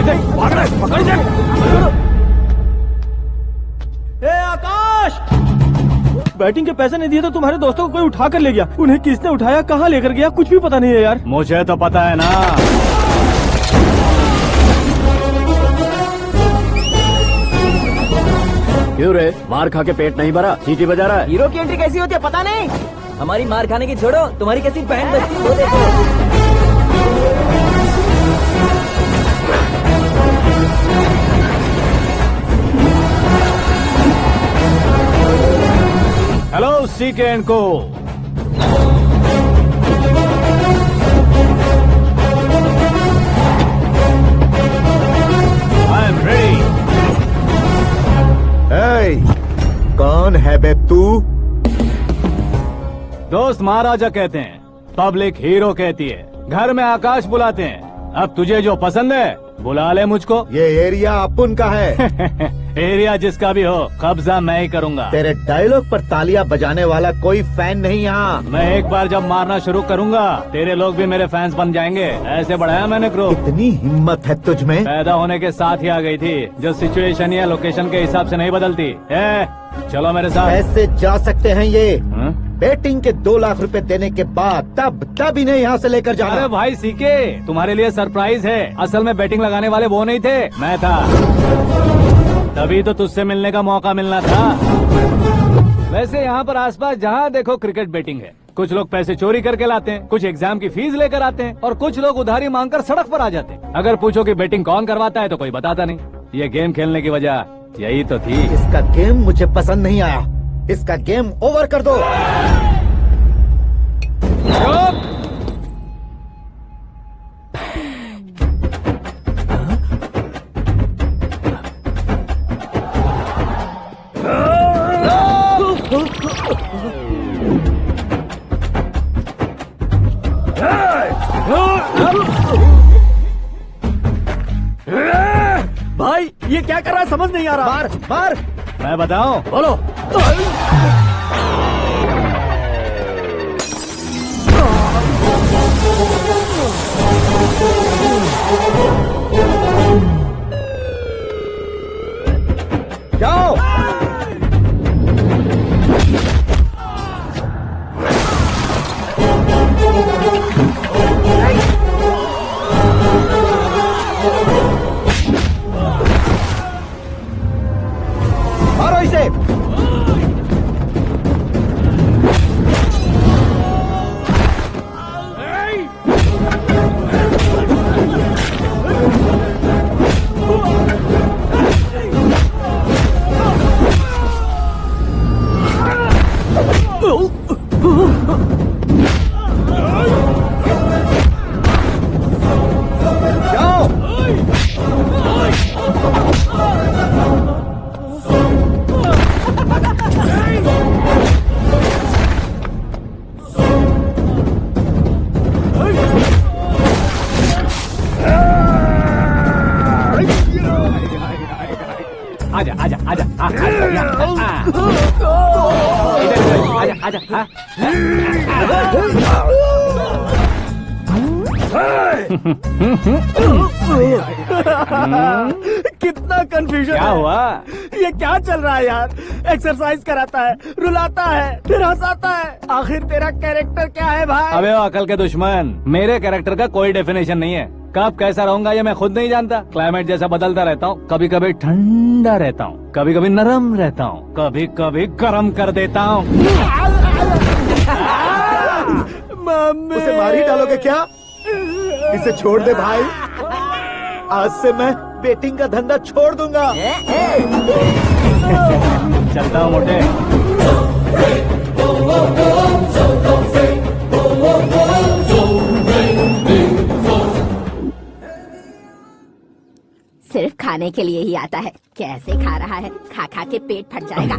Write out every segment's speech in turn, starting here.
भाग रहा है, पकड़ इसे। ए आकाश, बैटिंग के पैसे नहीं दिए तो तुम्हारे दोस्तों को कोई उठा कर ले गया। उन्हें किसने उठाया, कहाँ लेकर गया, कुछ भी पता नहीं है यार। मुझे तो पता है ना। क्यों रे, मार खा के पेट नहीं भरा, सीटी बजा रहा है? हीरो की एंट्री कैसी होती है पता नहीं। हमारी मार खाने की छोड़ो, तुम्हारी कैसी बैंड बजती है वो देखो। हेलो सीके एंड को। I am ready. कौन है बे तू? दोस्त महाराजा कहते हैं, पब्लिक हीरो कहती है, घर में आकाश बुलाते हैं। अब तुझे जो पसंद है बुला ले मुझको। ये एरिया अपुन का है। एरिया जिसका भी हो, कब्जा मैं ही करूंगा। तेरे डायलॉग पर तालियां बजाने वाला कोई फैन नहीं यहाँ। मैं एक बार जब मारना शुरू करूंगा, तेरे लोग भी मेरे फैंस बन जाएंगे। ऐसे बढ़ाया मैंने ग्रुप। इतनी हिम्मत है तुझ में? पैदा होने के साथ ही आ गई थी, जो सिचुएशन या लोकेशन के हिसाब से नहीं बदलती। चलो मेरे साथ। कैसे जा सकते हैं ये? हाँ? बेटिंग के 2 लाख रुपए देने के बाद तब इन्हें यहाँ से लेकर जाना। अरे भाई सीके, तुम्हारे लिए सरप्राइज है। असल में बैटिंग लगाने वाले वो नहीं थे, मैं था। तभी तो तुझसे मिलने का मौका मिलना था। वैसे यहाँ पर आसपास जहाँ देखो क्रिकेट बैटिंग है। कुछ लोग पैसे चोरी करके लाते हैं, कुछ एग्जाम की फीस लेकर आते हैं, और कुछ लोग उधारी मांगकर सड़क पर आ जाते हैं। अगर पूछो कि बैटिंग कौन करवाता है तो कोई बताता नहीं। ये गेम खेलने की वजह यही तो थी। इसका गेम मुझे पसंद नहीं आया। इसका गेम ओवर कर दो। भाई ये क्या कर रहा है, समझ नहीं आ रहा। मार मार। मैं बताऊं? बोलो। जाओ। मारो इसे। आजा आजा आजा आजा आजा। कितना कंफ्यूजन क्या है। हुआ? ये क्या चल रहा है यार? एक्सरसाइज कराता है, रुलाता है, फिर हंसाता है। आखिर तेरा कैरेक्टर क्या है भाई? अबे ओ अकल के दुश्मन, मेरे कैरेक्टर का कोई डेफिनेशन नहीं है। कब कैसा रहूंगा ये मैं खुद नहीं जानता। क्लाइमेट जैसा बदलता रहता हूँ। कभी कभी ठंडा रहता हूँ, कभी कभी नरम रहता हूँ, कभी कभी गर्म कर देता हूँ। उसे मार ही डालोगे क्या? इसे छोड़ दे भाई। आज से मैं बेटिंग का धंधा छोड़ दूंगा। चलता हूँ मोटे। सिर्फ खाने के लिए ही आता है। कैसे खा रहा है, खा खा के पेट फट जाएगा।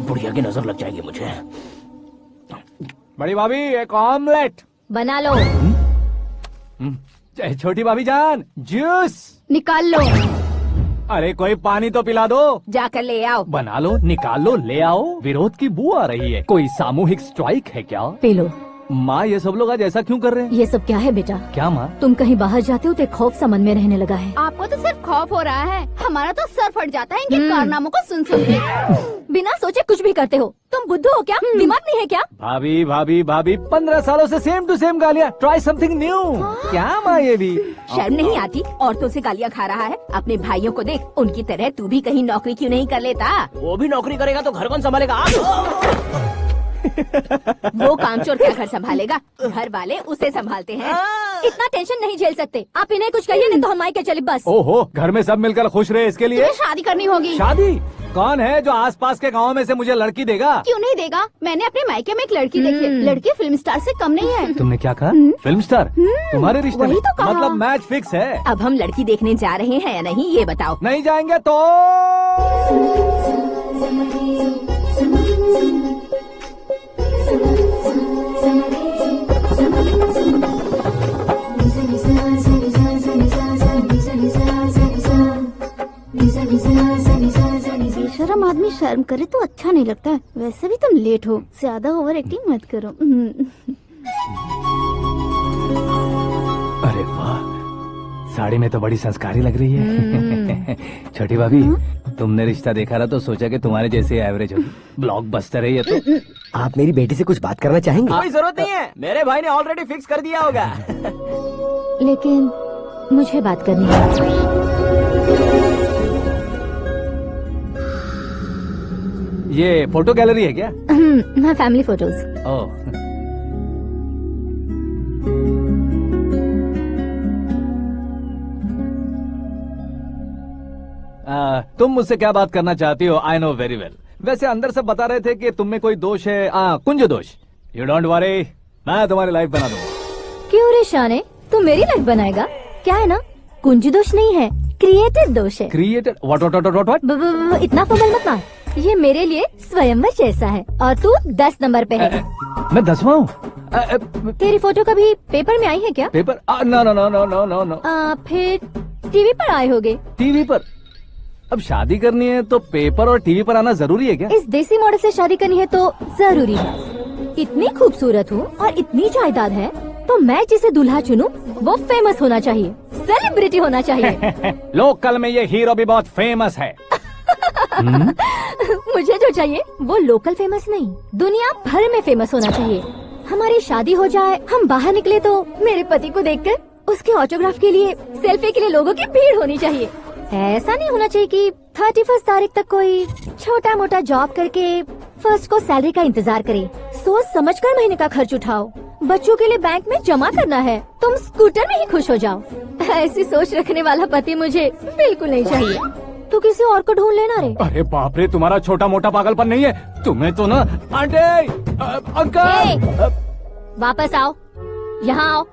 बुढ़िया की नजर लग जाएगी मुझे। बड़ी भाभी एक ऑमलेट बना लो। छोटी भाभी जान जूस निकाल लो। अरे कोई पानी तो पिला दो। जाकर ले आओ। बना लो, निकाल लो, ले आओ। विरोध की बू आ रही है। कोई सामूहिक स्ट्राइक है क्या? P low. माँ ये सब लोग आज ऐसा क्यों कर रहे हैं? ये सब क्या है बेटा? क्या माँ? तुम कहीं बाहर जाते हो तो एक खौफ सा मन में रहने लगा है। आपको तो सिर्फ खौफ हो रहा है, हमारा तो सर फट जाता है इनके कारनामों को सुन सुन के। बिना सोचे कुछ भी करते हो। तुम बुद्धू हो क्या? दिमाग नहीं है क्या? भाभी भाभी भाभी 15 सालों से सेम टू सेम गालियाँ। Try something new. क्या माँ ये भी? शर्म नहीं आती? औरतों से गालियाँ खा रहा है। अपने भाइयों को देख, उनकी तरह तू भी कहीं नौकरी क्यों नहीं कर लेता? वो भी नौकरी करेगा तो घर कौन संभालेगा? वो कामचोर क्या घर संभालेगा? घर वाले उसे संभालते हैं। इतना टेंशन नहीं झेल सकते आप। इन्हें कुछ कहिए नहीं तो हम मायके चले बस। ओहो, घर में सब मिलकर खुश रहे इसके लिए। तुम्हें शादी करनी होगी। शादी? कौन है जो आसपास के गाँव में से मुझे लड़की देगा? क्यों नहीं देगा? मैंने अपने मायके में एक लड़की देखी है। लड़की फिल्म स्टार से कम नहीं है। तुमने क्या कहा? Film star? तुम्हारे रिश्ते में? वही तो कहा। मतलब मैच फिक्स है? अब हम लड़की देखने जा रहे हैं या नहीं ये बताओ। नहीं जाएंगे तो? बेशरम आदमी शर्म करे तो अच्छा नहीं लगता है। वैसे भी तुम लेट हो, ज्यादा ओवर एक्टिंग मत करो। अरे वाह, साड़ी में तो बड़ी संस्कारी लग रही है। छोटी भाभी, तुमने रिश्ता देखा ना तो सोचा कि तुम्हारे जैसे एवरेज होगी। ब्लॉकबस्टर है ये तो। आप मेरी बेटी से कुछ बात करना चाहेंगे? कोई जरूरत नहीं है, मेरे भाई ने ऑलरेडी फिक्स कर दिया होगा। लेकिन मुझे बात करनी है। ये फोटो गैलरी है क्या? मैं फैमिली फोटोज। ओह, तुम मुझसे क्या बात करना चाहती हो? I know very well. वैसे अंदर सब बता रहे थे कि तुम में कोई दोष है। कुंज दोष। यू डोंट वरी, मैं तुम्हारी लाइफ बना दूंगा। क्यों रे शाने, तू मेरी लाइफ बनाएगा? क्या है ना, कुंज दोष नहीं है, क्रिएटेड दोष है। क्रिएटेड? व्हाट? इतना फबल मत मार। ये मेरे लिए स्वयंवर जैसा है और तू 10 नंबर पे है। मैं 10वां हूँ? तेरी फोटो कभी पेपर में आई है क्या? Paper? No no no no no no no. फिर टीवी पर आए होगे। टीवी पर? अब शादी करनी है तो पेपर और टीवी पर आना जरूरी है क्या? इस देसी मॉडल से शादी करनी है तो जरूरी है। इतनी खूबसूरत हूँ और इतनी जायदाद है तो मैं जिसे दूल्हा चुनूं वो फेमस होना चाहिए, सेलिब्रिटी होना चाहिए। लोकल में ये हीरो भी बहुत फेमस है। मुझे जो चाहिए वो लोकल फेमस नहीं, दुनिया भर में फेमस होना चाहिए। हमारी शादी हो जाए, हम बाहर निकले तो मेरे पति को देखकर उसके ऑटोग्राफ के लिए, सेल्फी के लिए लोगों की भीड़ होनी चाहिए। ऐसा नहीं होना चाहिए कि 31 तारीख तक कोई छोटा मोटा जॉब करके फर्स्ट को सैलरी का इंतजार करे। सोच समझकर महीने का खर्च उठाओ। बच्चों के लिए बैंक में जमा करना है, तुम स्कूटर में ही खुश हो जाओ। ऐसी सोच रखने वाला पति मुझे बिल्कुल नहीं चाहिए। तू किसी और को ढूंढ लेना रे। अरे बाप रे, तुम्हारा छोटा मोटा पागलपन नहीं है। तुम्हें तो ना आंटी, अंकल। वापस आओ, यहाँ आओ।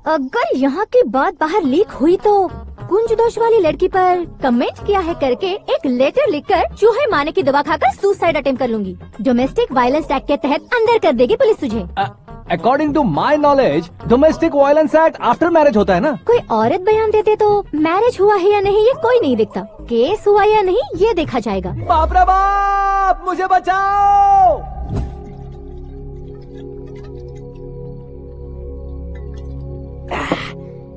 अगर यहाँ की बात बाहर लीक हुई तो कुंज दोष वाली लड़की पर कमेंट किया है करके एक लेटर लिखकर चूहे मारने की दवा खाकर सुसाइड अटेम्प्ट कर लूंगी। डोमेस्टिक वायलेंस एक्ट के तहत अंदर कर देगी पुलिस तुझे। According to my knowledge domestic violence act after marriage होता है ना? कोई औरत बयान देते तो मैरिज हुआ है या नहीं ये कोई नहीं देखता, केस हुआ या नहीं ये देखा जाएगा। बाप रे बाप, मुझे बचाओ।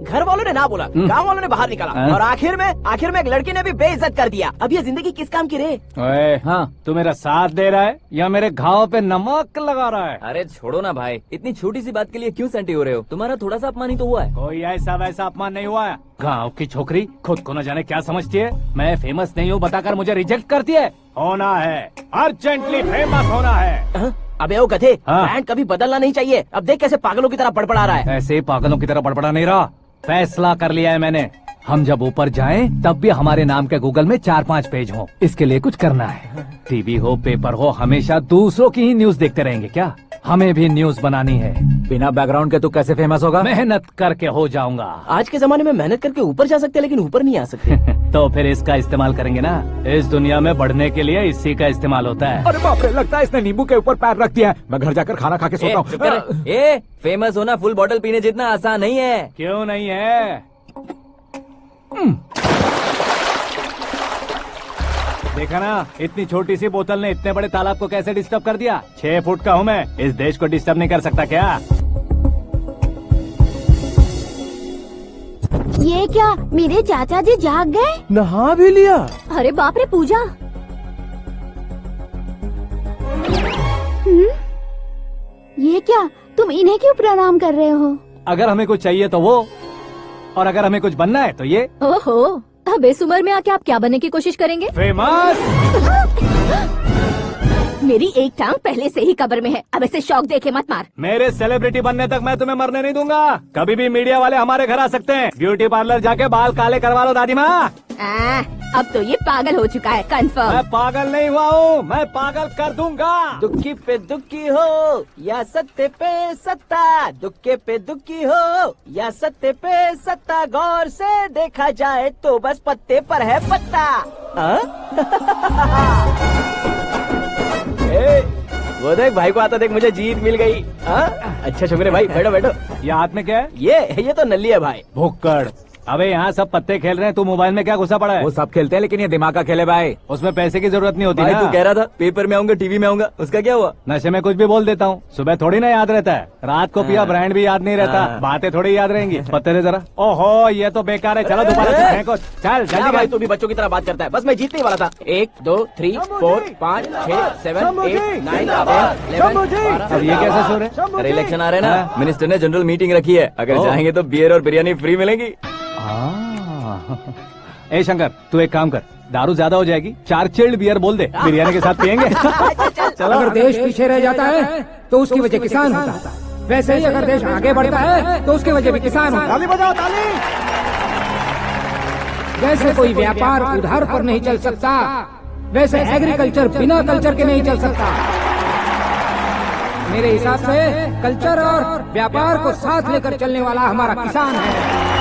घर वालों ने ना बोला, गांव वालों ने बाहर निकाला और आखिर में एक लड़की ने भी बेइज्जत कर दिया। अब ये जिंदगी किस काम की रे? ओए, हाँ, तू मेरा साथ दे रहा है या मेरे घाव पे नमक लगा रहा है? अरे छोड़ो ना भाई, इतनी छोटी सी बात के लिए क्यों सेंटी हो रहे हो? तुम्हारा थोड़ा सा अपमान ही तो हुआ है। कोई ऐसा वैसा अपमान नहीं हुआ है। गाँव की छोकरी खुद को न जाने क्या समझती है। मैं फेमस नहीं हूँ बताकर मुझे रिजेक्ट करती है। होना है, अर्जेंटली फेमस होना है। अबे ओ गधे, हाँ। ब्रांड कभी बदलना नहीं चाहिए। अब देख कैसे पागलों की तरह बड़बड़ा रहा है। ऐसे पागलों की तरह बड़बड़ा नहीं रहा, फैसला कर लिया है मैंने। हम जब ऊपर जाएं तब भी हमारे नाम के गूगल में 4-5 पेज हो। इसके लिए कुछ करना है। टीवी हो, पेपर हो, हमेशा दूसरों की ही न्यूज देखते रहेंगे क्या? हमें भी न्यूज बनानी है। बिना बैकग्राउंड के तू कैसे फेमस होगा? मेहनत करके हो जाऊंगा। आज के जमाने में मेहनत करके ऊपर जा सकते हैं लेकिन ऊपर नहीं आ सकते। तो फिर इसका इस्तेमाल करेंगे ना। इस दुनिया में बढ़ने के लिए इसी का इस्तेमाल होता है। अरे बाप रे, लगता है इसने नींबू के ऊपर पैर रख दिया है। मैं घर जाकर खाना खा के सोता चुप कर। ए, फेमस होना फुल बोतल पीने जितना आसान नहीं है। क्यों नहीं है? देखा ना, इतनी छोटी सी बोतल ने इतने बड़े तालाब को कैसे डिस्टर्ब कर दिया। 6 फुट का हूँ मैं, इस देश को डिस्टर्ब नहीं कर सकता क्या? ये क्या, मेरे चाचा जी जाग गए? नहा भी लिया? अरे बाप रे पूजा। ये क्या, तुम इन्हें क्यों प्रणाम कर रहे हो? अगर हमें कुछ चाहिए तो वो, और अगर हमें कुछ बनना है तो ये। ओहो, अब इस उम्र में आके आप क्या बनने की कोशिश करेंगे? फेमस। मेरी एक टांग पहले से ही कब्र में है, अब ऐसे शौक देके मत मार। मेरे सेलिब्रिटी बनने तक मैं तुम्हें मरने नहीं दूंगा। कभी भी मीडिया वाले हमारे घर आ सकते हैं। ब्यूटी पार्लर जाके बाल काले करवा लो दादी माँ। अब तो ये पागल हो चुका है, कंफर्म। मैं पागल नहीं हुआ हूँ, मैं पागल कर दूंगा। दुखी पे दुखी हो या सत्य पे सत्ता, दुखे पे दुखी हो या सत्य पे सत्ता, गौर से देखा जाए तो बस पत्ते पर है पत्ता। वो देख भाई को आता देख, मुझे जीत मिल गई। अच्छा छोकरे भाई, बैठो बैठो। ये हाथ में क्या है? ये तो नल्ली है भाई। भुक्कड़। अबे यहाँ सब पत्ते खेल रहे हैं, तू मोबाइल में क्या घुसा पड़ा है? वो सब खेलते हैं लेकिन ये दिमाग का खेल है भाई। उसमें पैसे की जरूरत नहीं होती भाई ना। तू कह रहा था पेपर में आऊंगा, टीवी में आऊंगा, उसका क्या हुआ? नशे में कुछ भी बोल देता हूँ, सुबह थोड़ी ना याद रहता है। रात को पिया ब्रांड भी याद नहीं रहता, बातें थोड़ी याद रहेंगी। पत्ते दे जरा। ओहो ये तो बेकार है, चलो दोबारा से फेंको। चल क्या जल्दी भाई, कर। तू भी बच्चों की तरह बात करता है। बस मैं जीतने ही वाला था। 1 2 3 4 5 6 7 8 9 10 11 अब ये कैसे शोर है? अरे इलेक्शन आ रहे हैं ना, मिनिस्टर ने जनरल मीटिंग रखी है, अगर जाएंगे तो बियर और बिरयानी फ्री मिलेगी। ए शंकर, तू एक काम कर, दारू ज्यादा हो जाएगी, 4 चिल्ड बियर बोल दे, बिरयानी के साथ पियेंगे। चलो। अगर देश पीछे रह जाता है तो उसकी वजह किसान होता है, वैसे ही अगर देश आगे बढ़ता है तो उसकी वजह भी किसान होता है। ताली बजाओ ताली। जैसे कोई व्यापार उधार पर नहीं चल सकता, वैसे एग्रीकल्चर बिना कल्चर के नहीं चल सकता। मेरे हिसाब से कल्चर और व्यापार को साथ लेकर चलने वाला हमारा किसान है।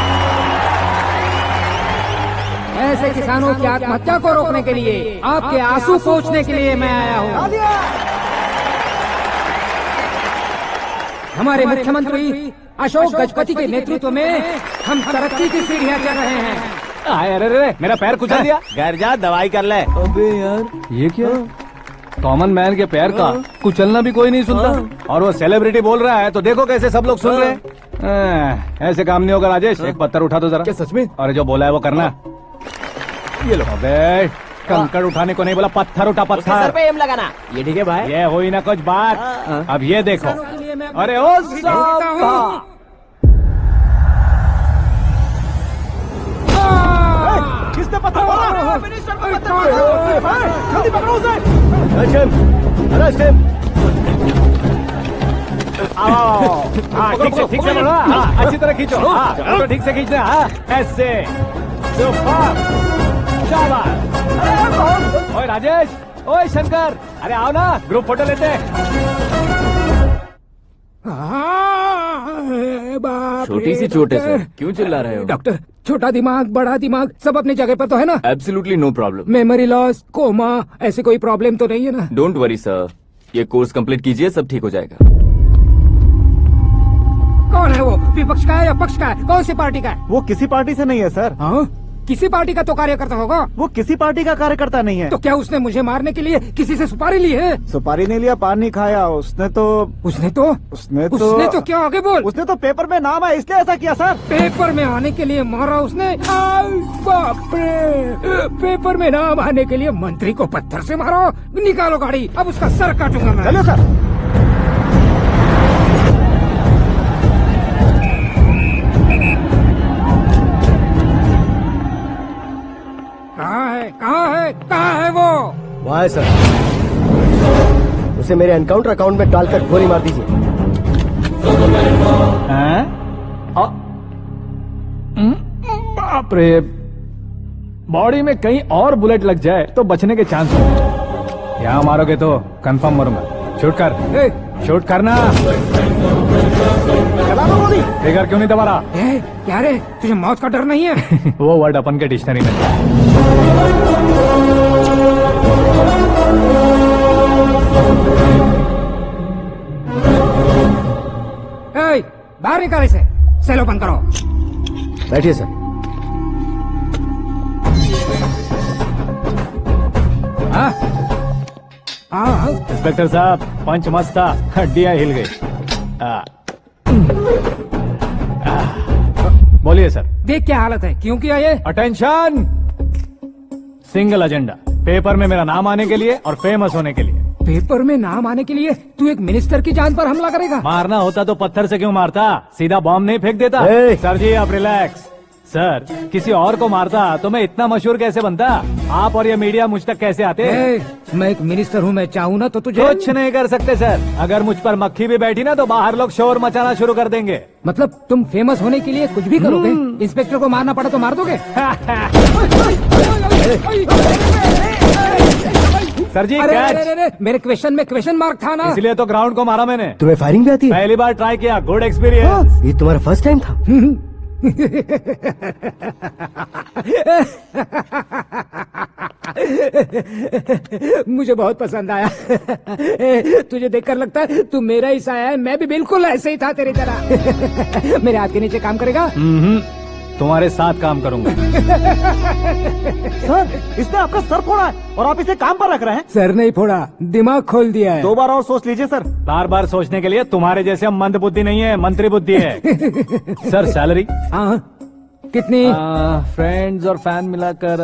ऐसे किसानों की आत्महत्या को रोकने के लिए, आपके आंसू पोंछने के लिए मैं आया हूँ। हमारे मुख्यमंत्री अशोक गजपति के नेतृत्व में हम तरक्की की सीढ़ियाँ चढ़ रहे हैं। अरे अरे मेरा पैर कुचल दिया। घर जा दवाई कर ले। अबे यार, ये क्या? कॉमन मैन के पैर का कुचलना भी कोई नहीं सुनता, और वो सेलिब्रिटी बोल रहा है तो देखो कैसे सब लोग सुन रहे हैं। ऐसे काम नहीं होगा राजेश, एक पत्थर उठा दो जरा। क्या सच में? और जो बोला है वो करना। ये लो। अबे कंकड़ उठाने को नहीं बोला, पत्थर उठा, उसके सर पत्थर। पे एम लगाना। ये ठीक है भाई। ये हुई ना कुछ बात। अब ये देखो। अरे ओ साहब, किसने पत्थर मारा? जल्दी पकड़ो उसे। हाँ ठीक से बोलो। हाँ अच्छी तरह खींचो। हाँ तो ठीक से खींचना। हाँ ऐसे। शाबाश। ओए राजेश, ओए शंकर, अरे आओ ना, ग्रुप फोटो लेते हैं। छोटी सी चोट है सर, क्यों चिल्ला रहे हो? डॉक्टर, छोटा दिमाग बड़ा दिमाग सब अपनी जगह पर तो है ना? Absolutely no problem. Memory loss, coma, ऐसी कोई प्रॉब्लम तो नहीं है ना? डोंट वरी सर, ये कोर्स कंप्लीट कीजिए, सब ठीक हो जाएगा। कौन है वो? विपक्ष का है या पक्ष का है? कौन सी पार्टी का है? वो किसी पार्टी से नहीं है सर। हाँ? किसी पार्टी का तो कार्यकर्ता होगा। वो किसी पार्टी का कार्यकर्ता नहीं है। तो क्या उसने मुझे मारने के लिए किसी से सुपारी ली है? सुपारी नहीं लिया, पान नहीं खाया। उसने तो क्या आगे बोल? उसने तो पेपर में नाम है इसलिए ऐसा किया सर। पेपर में आने के लिए मारा उसने? आई बाप रे! पेपर में नाम आने के लिए मंत्री को पत्थर से मारो? निकालो गाड़ी, अब उसका सर काटूंगा मैं। चलो सर। कहाँ है वो? वहाँ है सर, उसे मेरे एनकाउंटर अकाउंट में डालकर गोली मार दीजिए। बाप रे, बॉडी में कहीं और बुलेट लग जाए तो बचने के चांस होंगे। यहाँ मारोगे तो कंफर्म मरूंगा। शूट कर। शूट करना। चला दो गोली। फिगर क्यों नहीं दबा रहा? क्या रे, तुझे मौत का डर नहीं है? वो वर्ड अपन के डिक्शनरी में। बाहर निकाल इसे, सेल ओपन करो। बैठिए सर। हाँ हाँ इंस्पेक्टर साहब पंच मस्त था, हड्डियां हिल गई। बोलिए सर। देख क्या हालत है, क्यों किया ये? अटेंशन, सिंगल एजेंडा, पेपर में मेरा नाम आने के लिए और फेमस होने के लिए। पेपर में नाम आने के लिए तू एक मिनिस्टर की जान पर हमला करेगा? मारना होता तो पत्थर से क्यों मारता, सीधा बॉम्ब नहीं फेंक देता। सर जी आप रिलैक्स। सर किसी और को मारता तो मैं इतना मशहूर कैसे बनता, आप और ये मीडिया मुझ तक कैसे आते? मैं एक मिनिस्टर हूँ, मैं चाहूँ ना तो तुझे कुछ नहीं कर सकते सर। अगर मुझ पर मक्खी भी बैठी ना तो बाहर लोग शोर मचाना शुरू कर देंगे। मतलब तुम फेमस होने के लिए कुछ भी करोगे? इंस्पेक्टर को मारना पड़ा तो मार दोगे? सर जी अरे, कैच। अरे, अरे, मेरे क्वेश्चन में क्वेश्चन मार्क था ना, इसलिए तो ग्राउंड को मारा मैंने। तुम्हें फायरिंग भी आती है? पहली बार ट्राई किया, गुड एक्सपीरियंस। ये तुम्हारा फर्स्ट टाइम था? मुझे बहुत पसंद आया। तुझे देखकर लगता है तू मेरा ही साया है, मैं भी बिल्कुल ऐसे ही था तेरी तरह। मेरे हाथ के नीचे काम करेगा? तुम्हारे साथ काम करूंगा। सर इसने आपका सर फोड़ा है और आप इसे काम पर रख रहे हैं। सर नहीं फोड़ा, दिमाग खोल दिया है। 2 बार और सोच लीजिए सर। बार बार सोचने के लिए तुम्हारे जैसे मंद बुद्धि नहीं है, मंत्री बुद्धि है। Sir salary? हाँ कितनी? फ्रेंड्स और फैन मिलाकर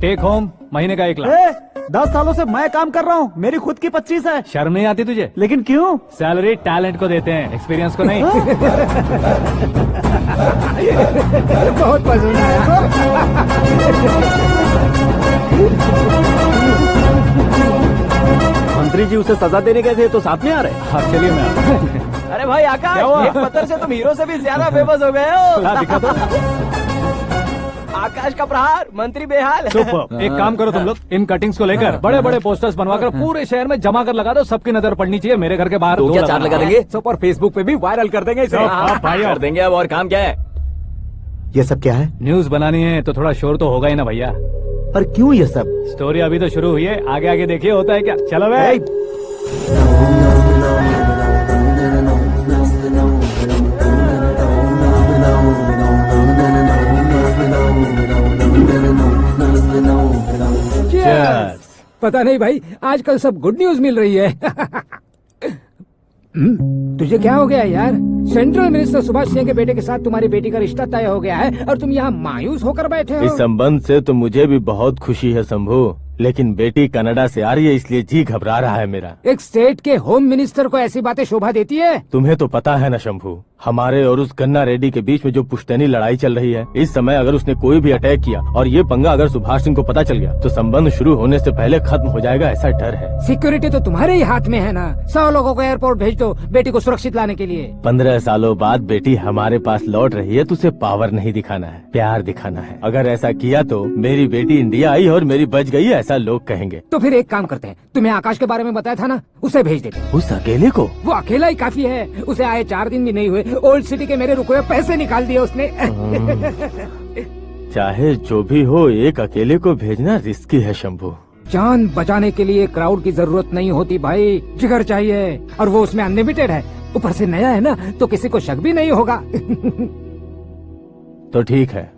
टेक होम महीने का 1 लाख। 10 सालों से मैं काम कर रहा हूँ, मेरी खुद की 25 है। शर्म नहीं आती तुझे? लेकिन क्यों? सैलरी टैलेंट को देते हैं, एक्सपीरियंस को नहीं। बहुत पसंद आया। मंत्री जी उसे सजा देने गए थे तो साथ में आ रहे। हाँ चलिए मैं आता हूं। अरे भाई आकाश, क्या हुआ? एक पत्थर से तुम हीरो से भी ज्यादा फेमस हो गए हो। ला दिखा दो। आकाश का प्रहार, मंत्री बेहाल। सुपर। एक काम करो तुम लोग, इन कटिंग्स को लेकर बड़े बड़े पोस्टर्स बनवाकर पूरे शहर में जमा कर लगा दो, सबकी नजर पड़नी चाहिए। मेरे घर के बाहर तो क्या 4 लगा देंगे? सब और फेसबुक पे भी वायरल कर देंगे इसे। भाई कर देंगे। अब और काम क्या है? ये सब क्या है? न्यूज बनानी है तो थोड़ा शोर तो होगा ही ना भैया। पर क्यों ये सब? स्टोरी अभी तो शुरू हुई है, आगे आगे देखिए होता है क्या। चलो भाई। Cheers. पता नहीं भाई, आजकल सब गुड न्यूज मिल रही है। तुझे क्या हो गया यार? सेंट्रल मिनिस्टर सुभाष सिंह के बेटे के साथ तुम्हारी बेटी का रिश्ता तय हो गया है और तुम यहाँ मायूस होकर बैठे हो। इस संबंध से तो मुझे भी बहुत खुशी है शंभू, लेकिन बेटी कनाडा से आ रही है इसलिए जी घबरा रहा है मेरा। एक स्टेट के होम मिनिस्टर को ऐसी बातें शोभा देती है? तुम्हें तो पता है ना शंभू, हमारे और उस गन्ना रेड्डी के बीच में जो पुश्तैनी लड़ाई चल रही है। इस समय अगर उसने कोई भी अटैक किया और ये पंगा अगर सुभाष सिंह को पता चल गया तो संबंध शुरू होने से पहले खत्म हो जाएगा, ऐसा डर है। सिक्योरिटी तो तुम्हारे ही हाथ में है ना। 100 लोगों को एयरपोर्ट भेज दो बेटी को सुरक्षित लाने के लिए। 15 सालों बाद बेटी हमारे पास लौट रही है तो उसे पावर नहीं दिखाना है, प्यार दिखाना है। अगर ऐसा किया तो मेरी बेटी इंडिया आई और मेरी बच गई, ऐसा लोग कहेंगे। तो फिर एक काम करते हैं, तुम्हें आकाश के बारे में बताया था ना, उसे भेज देते हैं। उस अकेले को? वो अकेला ही काफी है, उसे आए 4 दिन भी नहीं हुए, ओल्ड सिटी के मेरे रुके हुए पैसे निकाल दिए उसने। चाहे जो भी हो, एक अकेले को भेजना रिस्की है शंभू। जान बचाने के लिए क्राउड की जरूरत नहीं होती भाई, जिगर चाहिए, और वो उसमें अनलिमिटेड है। ऊपर से नया है ना तो किसी को शक भी नहीं होगा। तो ठीक है।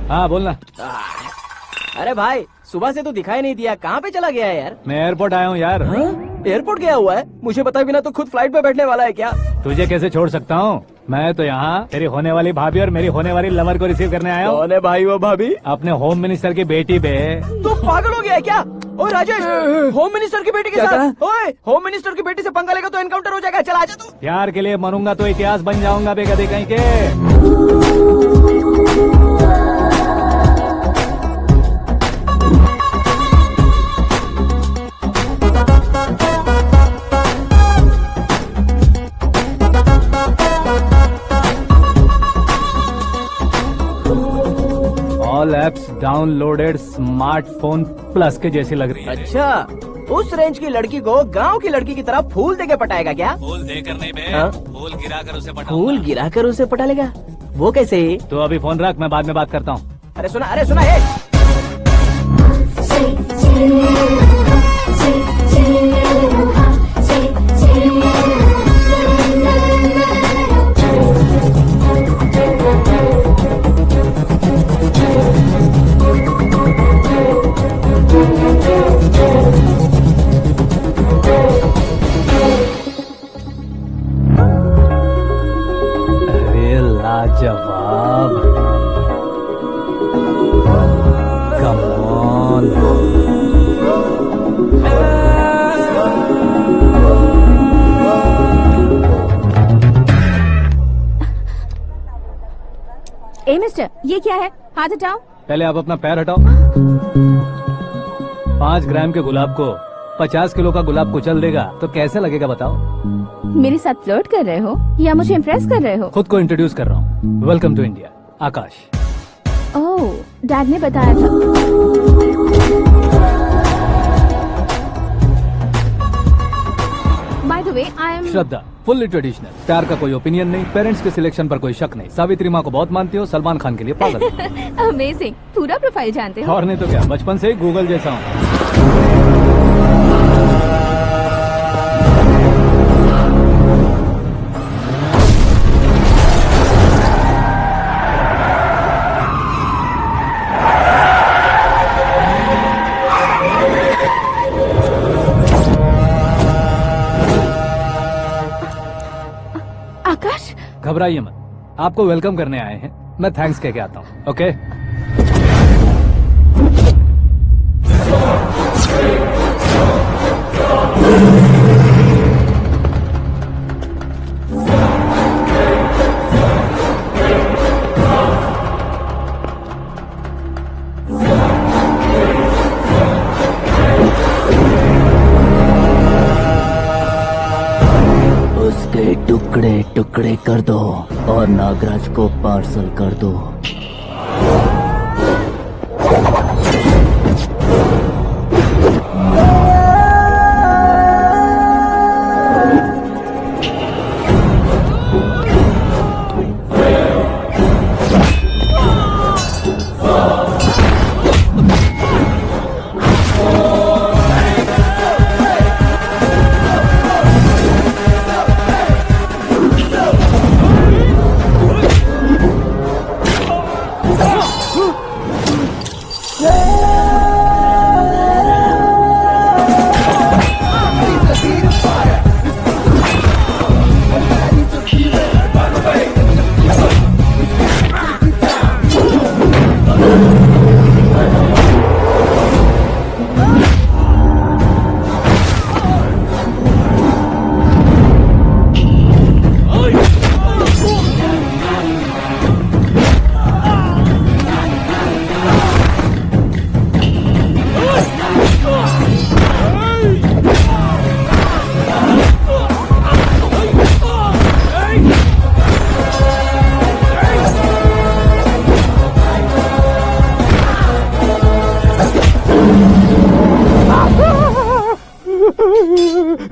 हाँ बोलना। अरे भाई सुबह से तो दिखाई नहीं दिया, कहाँ पे चला गया है यार? मैं एयरपोर्ट आया हूँ यार। एयरपोर्ट गया हुआ है? मुझे बताए बिना तो खुद फ्लाइट पे बैठने वाला है क्या? तुझे कैसे छोड़ सकता हूँ? मैं तो यहाँ तेरी होने वाली भाभी और मेरी होने वाली लवर को रिसीव करने आया हूँ। कौन है भाई वो भाभी? अपने होम मिनिस्टर की बेटी पे। तू पागल हो गया है क्या? ओए राजेश, होम मिनिस्टर की बेटी के साथ? ओए होम मिनिस्टर की बेटी से पंगा लेगा तो एनकाउंटर हो जाएगा, चल आजा तू। प्यार के लिए मरूंगा तो इतिहास बन जाऊंगा बेगधे कहीं के। All apps downloaded smartphone plus के जैसी लग रही है। अच्छा, उस रेंज की लड़की को गांव की लड़की की तरह फूल देके पटाएगा क्या? फूल देकर नहीं बे, हाँ? फूल गिराकर उसे पटा। फूल गिराकर उसे पटा लेगा? वो कैसे? तो अभी फोन रख, मैं बाद में बात करता हूँ। अरे सुना है। ए मिस्टर, ये क्या है? हाथ हटाओ। पहले आप अपना पैर हटाओ। 5 ग्राम के गुलाब को 50 किलो का गुलाब कुचल देगा तो कैसे लगेगा बताओ? मेरे साथ फ्लर्ट कर रहे हो या मुझे इम्प्रेस कर रहे हो? खुद को इंट्रोड्यूस कर रहा हूँ। Welcome to India, Akash. Oh, dad ने बताया था। By the way, I am Shraddha, fully traditional. प्यार का कोई ओपिनियन नहीं, पेरेंट्स के सिलेक्शन पर कोई शक नहीं। सावित्री माँ को बहुत मानती हो, सलमान खान के लिए पागल हो। अमेजिंग, पूरा प्रोफाइल जानते हो। और नहीं तो क्या, बचपन से ही गूगल जैसा हूँ। आकाश, घबराइए मत, आपको वेलकम करने आए हैं। मैं थैंक्स कह के आता हूँ। ओके? उसके टुकड़े टुकड़े कर दो और नागराज को पार्सल कर दो।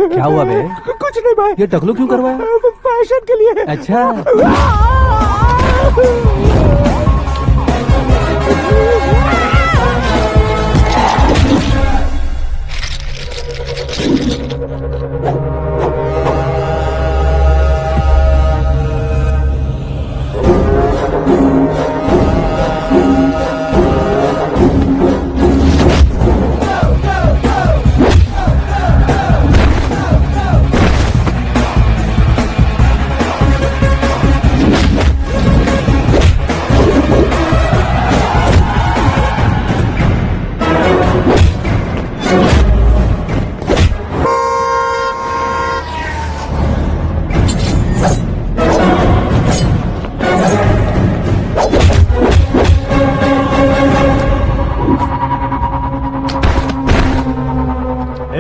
क्या हुआ बे? कुछ नहीं भाई, ये टकलू क्यों करवाया? फैशन के लिए। अच्छा,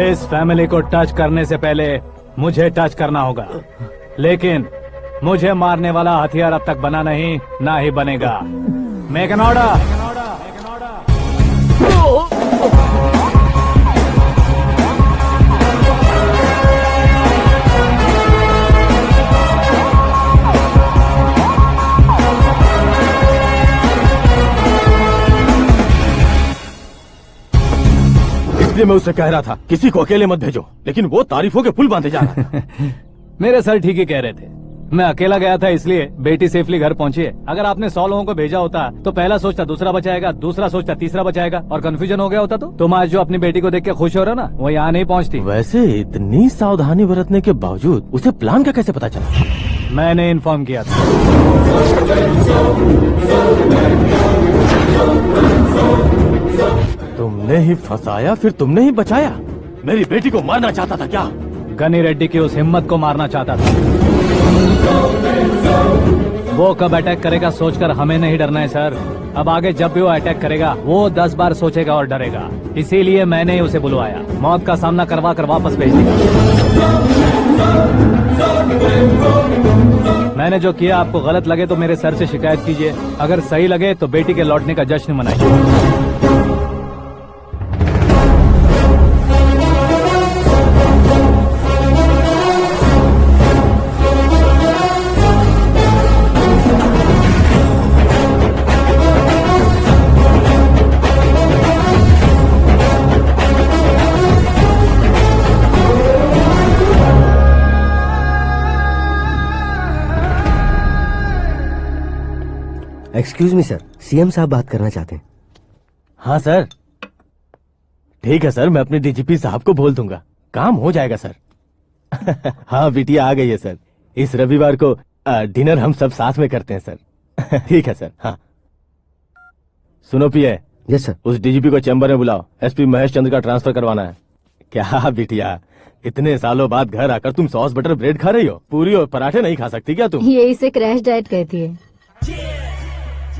इस फैमिली को टच करने से पहले मुझे टच करना होगा, लेकिन मुझे मारने वाला हथियार अब तक बना नहीं, ना ही बनेगा। Make an order. इसलिए मैं उससे कह रहा था किसी को अकेले मत भेजो, लेकिन वो तारीफों के पुल बांधे जा रहा था। मेरे सर ठीक ही कह रहे थे। मैं अकेला गया था इसलिए बेटी सेफली घर पहुंची है। अगर आपने 100 लोगों को भेजा होता तो पहला सोचता दूसरा बचाएगा, दूसरा सोचता तीसरा बचाएगा, और कंफ्यूजन हो गया होता तो तुम आज जो अपनी बेटी को देख के खुश हो रहे हो ना, वो यहाँ नहीं पहुँचती। वैसे इतनी सावधानी बरतने के बावजूद उसे प्लान का कैसे पता चला? मैंने इन्फॉर्म किया था। तुमने ही फंसाया, फिर तुमने ही बचाया। मेरी बेटी को मारना चाहता था क्या? गनी रेड्डी की उस हिम्मत को मारना चाहता था। वो कब अटैक करेगा सोचकर हमें नहीं डरना है सर। अब आगे जब भी वो अटैक करेगा वो 10 बार सोचेगा और डरेगा। इसीलिए मैंने ही उसे बुलवाया। मौत का सामना करवा कर वापस भेज दिया। मैंने जो किया आपको गलत लगे तो मेरे सर से शिकायत कीजिए, अगर सही लगे तो बेटी के लौटने का जश्न मनाइए। एक्सक्यूज मी सर, सीएम साहब बात करना चाहते हैं। हाँ सर, ठीक है सर, मैं अपने डीजीपी साहब को बोल दूंगा, काम हो जाएगा सर। हाँ बिटिया आ गई है सर। इस रविवार को डिनर हम सब साथ में करते हैं सर। ठीक है सर। हाँ सुनो पिए। Yes sir. उस डीजीपी को चैम्बर में बुलाओ, एसपी महेश चंद्र का ट्रांसफर करवाना है। क्या बिटिया, इतने सालों बाद घर आकर तुम सॉस बटर ब्रेड खा रही हो? पूरी और पराठे नहीं खा सकती क्या तुम? ये इसे क्रैश डाइट कहती है।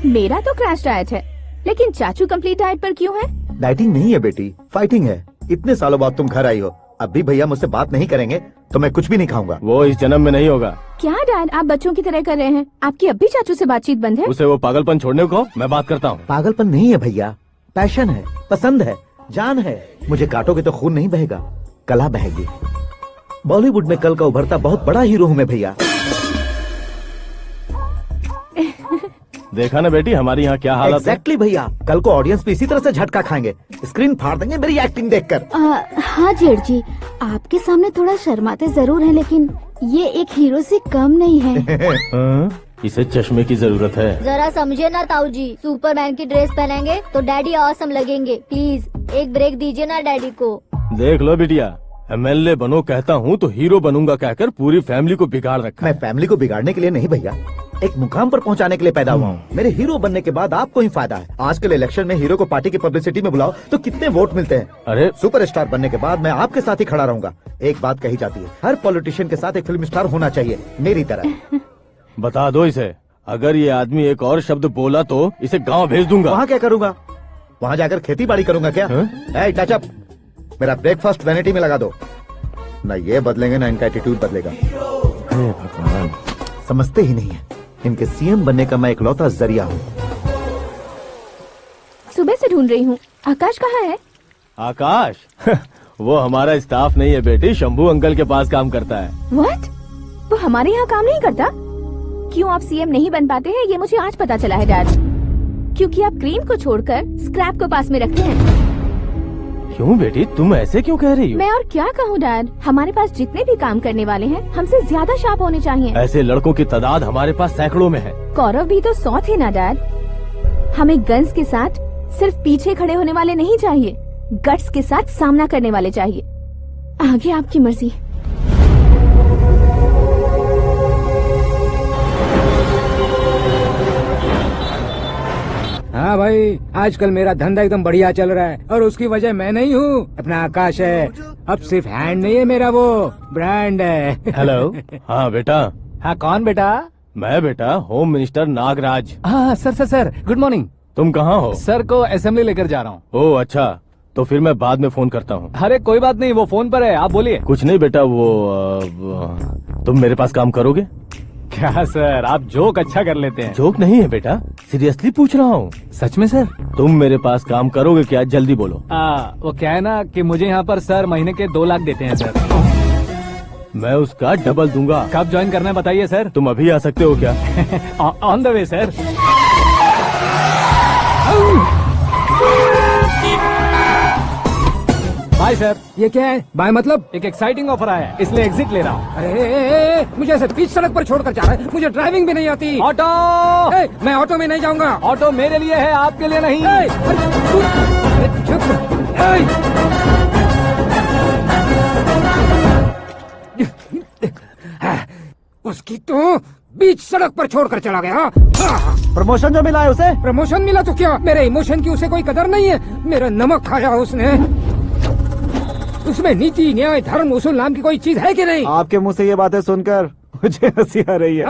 मेरा तो क्रैश डाइट है, लेकिन चाचू कंप्लीट डाइट पर क्यों है? डाइटिंग नहीं है बेटी, फाइटिंग है। इतने सालों बाद तुम घर आई हो, अब भी भैया मुझसे बात नहीं करेंगे तो मैं कुछ भी नहीं खाऊंगा। वो इस जन्म में नहीं होगा। क्या डैड, आप बच्चों की तरह कर रहे हैं? आपकी अब भी चाचू से बातचीत बंद है? उसे वो पागलपन छोड़ने को मैं बात करता हूँ। पागलपन नहीं है भैया, पैशन है, पसंद है, जान है। मुझे काटोगे तो खून नहीं बहेगा, कला बहेगी। बॉलीवुड में कल का उभरता बहुत बड़ा हीरो हूँ मैं भैया। देखा ना बेटी हमारी यहाँ क्या हालत है। एग्जैक्टली भैया, कल को ऑडियंस भी इसी तरह से झटका खाएंगे, स्क्रीन फाड़ देंगे मेरी एक्टिंग देखकर। हाँ जेठ जी, आपके सामने थोड़ा शर्माते जरूर हैं, लेकिन ये एक हीरो से कम नहीं है। इसे चश्मे की जरूरत है। जरा समझे ना ताऊ जी, सुपरमैन की ड्रेस पहनेंगे तो डैडी ऑसम लगेंगे। प्लीज एक ब्रेक दीजिए ना डैडी को। देख लो बिटिया, एमएलए बनो कहता हूँ तो हीरो बनूंगा कहकर पूरी फैमिली को बिगाड़ रखा। मैं फैमिली को बिगाड़ने के लिए नहीं भैया, एक मुकाम पर पहुंचाने के लिए पैदा हुआ हूँ। मेरे हीरो बनने के बाद आपको ही फायदा है। आजकल इलेक्शन में हीरो को पार्टी की पब्लिसिटी में बुलाओ तो कितने वोट मिलते हैं। अरे सुपरस्टार बनने के बाद मैं आपके साथ ही खड़ा रहूंगा। एक बात कही जाती है, हर पॉलिटिशियन के साथ एक फिल्म स्टार होना चाहिए, मेरी तरह। बता दो इसे, अगर ये आदमी एक और शब्द बोला तो इसे गाँव भेज दूंगा। वहाँ क्या करूँगा? वहाँ जाकर खेती बाड़ी करूँगा क्या? टच अप, मेरा ब्रेकफास्ट वैनिटी में लगा दो। न ये बदलेंगे न इनका एटीट्यूड बदलेगा। समझते ही नहीं है, इनके सीएम बनने का मैं इकलौता जरिया हूँ। सुबह से ढूंढ रही हूँ, आकाश कहाँ है? आकाश? वो हमारा स्टाफ नहीं है बेटी, शंभू अंकल के पास काम करता है। व्हाट? वो हमारे यहाँ काम नहीं करता? क्यों आप सीएम नहीं बन पाते हैं, ये मुझे आज पता चला है डैड। क्योंकि आप क्रीम को छोड़कर स्क्रैप को पास में रखते हैं। क्यों बेटी, तुम ऐसे क्यों कह रही हो? मैं और क्या कहूँ डैड, हमारे पास जितने भी काम करने वाले हैं हमसे ज्यादा शार्प होने चाहिए। ऐसे लड़कों की तादाद हमारे पास सैकड़ों में है। कौरव भी तो 100 थे ना डैड। हमें गन्स के साथ सिर्फ पीछे खड़े होने वाले नहीं चाहिए, गट्स के साथ सामना करने वाले चाहिए। आगे आपकी मर्जी। हाँ भाई, आजकल मेरा धंधा एकदम बढ़िया चल रहा है और उसकी वजह मैं नहीं हूँ, अपना आकाश है। अब सिर्फ हैंड नहीं है मेरा, वो ब्रांड है। हेलो। हाँ बेटा। हाँ कौन बेटा? मैं बेटा होम मिनिस्टर नागराज। हाँ सर गुड मॉर्निंग। तुम कहाँ हो? सर को असेंबली लेकर जा रहा हूँ। ओह अच्छा, तो फिर मैं बाद में फोन करता हूँ। अरे कोई बात नहीं, वो फोन पर है, आप बोलिए। कुछ नहीं बेटा, तुम मेरे पास काम करोगे? क्या सर, आप जोक अच्छा कर लेते हैं। जोक नहीं है बेटा, सीरियसली पूछ रहा हूँ। सच में सर? तुम मेरे पास काम करोगे क्या? जल्दी बोलो। वो क्या है ना कि मुझे यहाँ पर सर महीने के 2 लाख देते हैं सर। मैं उसका डबल दूंगा। कब ज्वाइन करना है बताइए सर। तुम अभी आ सकते हो क्या? On the way sir. Bye sir. ये क्या है? बाय मतलब? एक एक्साइटिंग ऑफर आया है, इसलिए एग्जिट ले रहा हूँ। अरे मुझे ऐसे बीच सड़क पर छोड़कर जा रहा है, मुझे ड्राइविंग भी नहीं आती। ऑटो! मैं ऑटो में नहीं जाऊंगा। ऑटो मेरे लिए है, आपके लिए नहीं। उसकी तो बीच सड़क पर छोड़कर चला गया। प्रमोशन जो मिला है उसे? प्रमोशन मिला तो क्या, मेरे इमोशन की उसे कोई कदर नहीं है। मेरा नमक खाया उसने। उसमें नीति, न्याय, धर्म, उसूल नाम की कोई चीज है कि नहीं? आपके मुंह से ये बातें सुनकर मुझे हंसी आ रही है।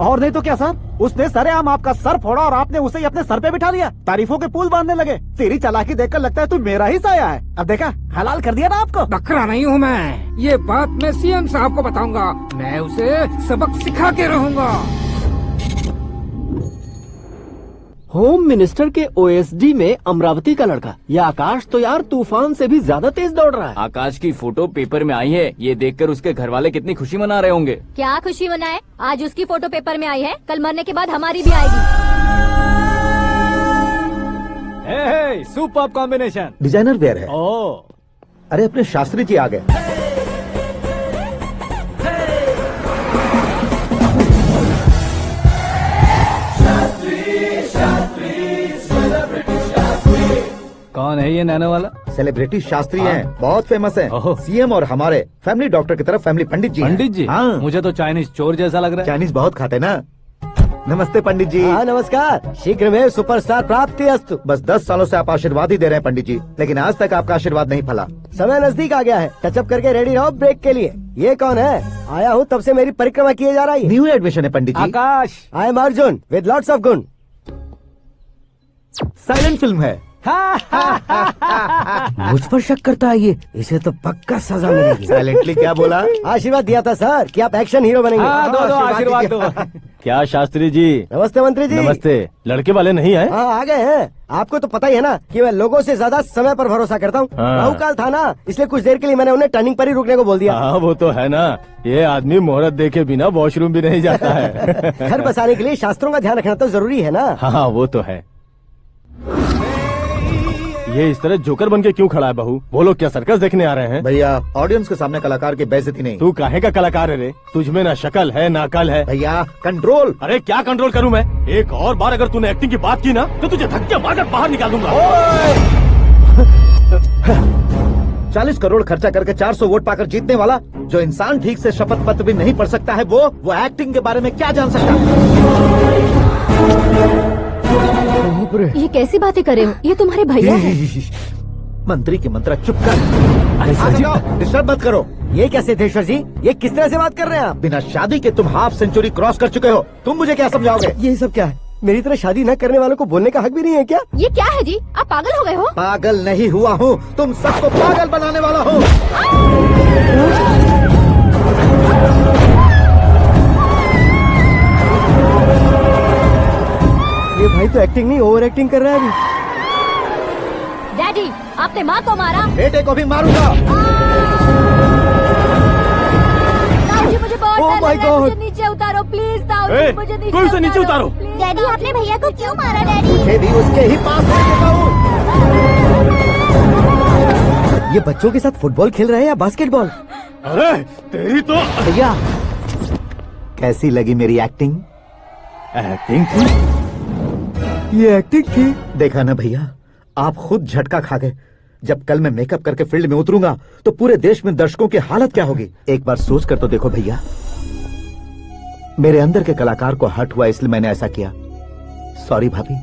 और नहीं तो क्या सर, उसने सरेआम आपका सर फोड़ा और आपने उसे ही अपने सर पे बिठा लिया। तारीफों के पुल बांधने लगे। तेरी चालाकी देखकर लगता है तू मेरा ही साया है। अब देखा, हलाल कर दिया ना आपको। बकरा नहीं हूँ मैं, ये बात मैं सीएम साहब को बताऊंगा। मैं उसे सबक सिखा के रहूंगा। होम मिनिस्टर के ओएसडी में अमरावती का लड़का, ये आकाश तो यार तूफान से भी ज्यादा तेज दौड़ रहा है। आकाश की फोटो पेपर में आई है, ये देखकर उसके घर वाले कितनी खुशी मना रहे होंगे। क्या खुशी मनाए, आज उसकी फोटो पेपर में आई है, कल मरने के बाद हमारी भी आएगी। हे, सुपर कॉम्बिनेशन। डिजाइनर वेयर है। ओ, अरे अपने शास्त्री जी आ गए। कौन है ये नैनो वाला? सेलिब्रिटी शास्त्री हैं, बहुत फेमस हैं। ओहो। सीएम और हमारे फैमिली डॉक्टर की तरफ फैमिली पंडित जी हैं। पंडित जी? हाँ, मुझे तो चाइनीज चोर जैसा लग रहा है। चाइनीज बहुत खाते ना। नमस्ते पंडित जी। हाँ नमस्कार, शीघ्र में सुपरस्टार प्राप्ति अस्तु। बस 10 सालों से आप आशीर्वाद ही दे रहे हैं पंडित जी, लेकिन आज तक आपका आशीर्वाद नहीं फला। समय नजदीक आ गया है, टचअप करके रेडी रहो ब्रेक के लिए। ये कौन है? आया हूँ तब से मेरी परिक्रमा किए जा रही है। न्यू एडमिशन है Pandit ji. Akash. I am Arjun with lots of गुण। साइलेंट फिल्म है। मुझ पर शक करता है ये, इसे तो पक्का सजा मिलेगी। साइलेंटली क्या बोला? आशीर्वाद दिया था सर कि आप एक्शन हीरो बनेंगे। हाँ, दो आशीर्वाद दो। क्या शास्त्री जी? नमस्ते मंत्री जी। नमस्ते। लड़के वाले नहीं आए? हाँ आ गए हैं। आपको तो पता ही है ना कि मैं लोगों से ज्यादा समय पर भरोसा करता हूँ। हाँ। राहु काल था ना, इसलिए कुछ देर के लिए मैंने उन्हें टर्निंग पर ही रुकने को बोल दिया। हाँ वो तो है ना, ये आदमी मुहूर्त देखे बिना वॉशरूम भी नहीं जाता है। घर बसाने के लिए शास्त्रों का ध्यान रखना तो जरूरी है ना। हाँ वो तो है। ये इस तरह जोकर बन के क्यों खड़ा है बहू? वो लोग क्या सर्कस देखने आ रहे हैं? भैया ऑडियंस के सामने कलाकार की बेइज्जती नहीं। तू काहे का कलाकार है रे? तुझ में ना शक्ल है ना अकल है। भैया कंट्रोल। अरे क्या कंट्रोल करूं मैं? एक और बार अगर तूने एक्टिंग की बात की ना तो तुझे धक्के मारकर बाहर निकाल दूंगा। 40 करोड़ खर्चा करके 400 वोट पाकर जीतने वाला, जो इंसान ठीक से शपथ पत्र भी नहीं पढ़ सकता है, वो एक्टिंग के बारे में क्या जान सकता है? ये कैसी बातें कर रहे हो? ये तुम्हारे भैया है। मंत्री की मंत्रा चुप कर। डिस्टर्ब मत करो। ये क्या सिद्धेश्वर जी, ये किस तरह से बात कर रहे हैं आप? बिना शादी के तुम हाफ सेंचुरी क्रॉस कर चुके हो, तुम मुझे क्या समझाओगे? ये सब क्या है? मेरी तरह शादी न करने वालों को बोलने का हक भी नहीं है क्या? ये क्या है जी, आप पागल हो गए हो? पागल नहीं हुआ हूँ, तुम सबको पागल बनाने वाला हूँ। ये भाई तो एक्टिंग नहीं ओवर एक्टिंग कर रहा है अभी। डैडी, आपने माँ को मारा। बेटे को भी मारूंगा। ताऊ जी मुझे बहुत Oh डर my लग रहा है, God! मुझे नीचे उतारो प्लीज। ताऊ ए, जी मुझे नीचे कोई उसे नीचे उतारो। please। डैडी आपने भैया को क्यों मारा डैडी? मुझे भी उसके ही पास ले देता हूँ। ये बच्चों के साथ फुटबॉल खेल रहे हैं या बास्केटबॉल? अरे तेरी तो भैया कैसी लगी मेरी एक्टिंग? एक्टिंग थी। ये एक्टिंग थी। देखा ना भैया, आप खुद झटका खा गए। जब कल मैं मेकअप करके फील्ड में उतरूंगा तो पूरे देश में दर्शकों की हालत क्या होगी? एक बार सोच कर तो देखो भैया। मेरे अंदर के कलाकार को हर्ट हुआ इसलिए मैंने ऐसा किया। सॉरी भाभी।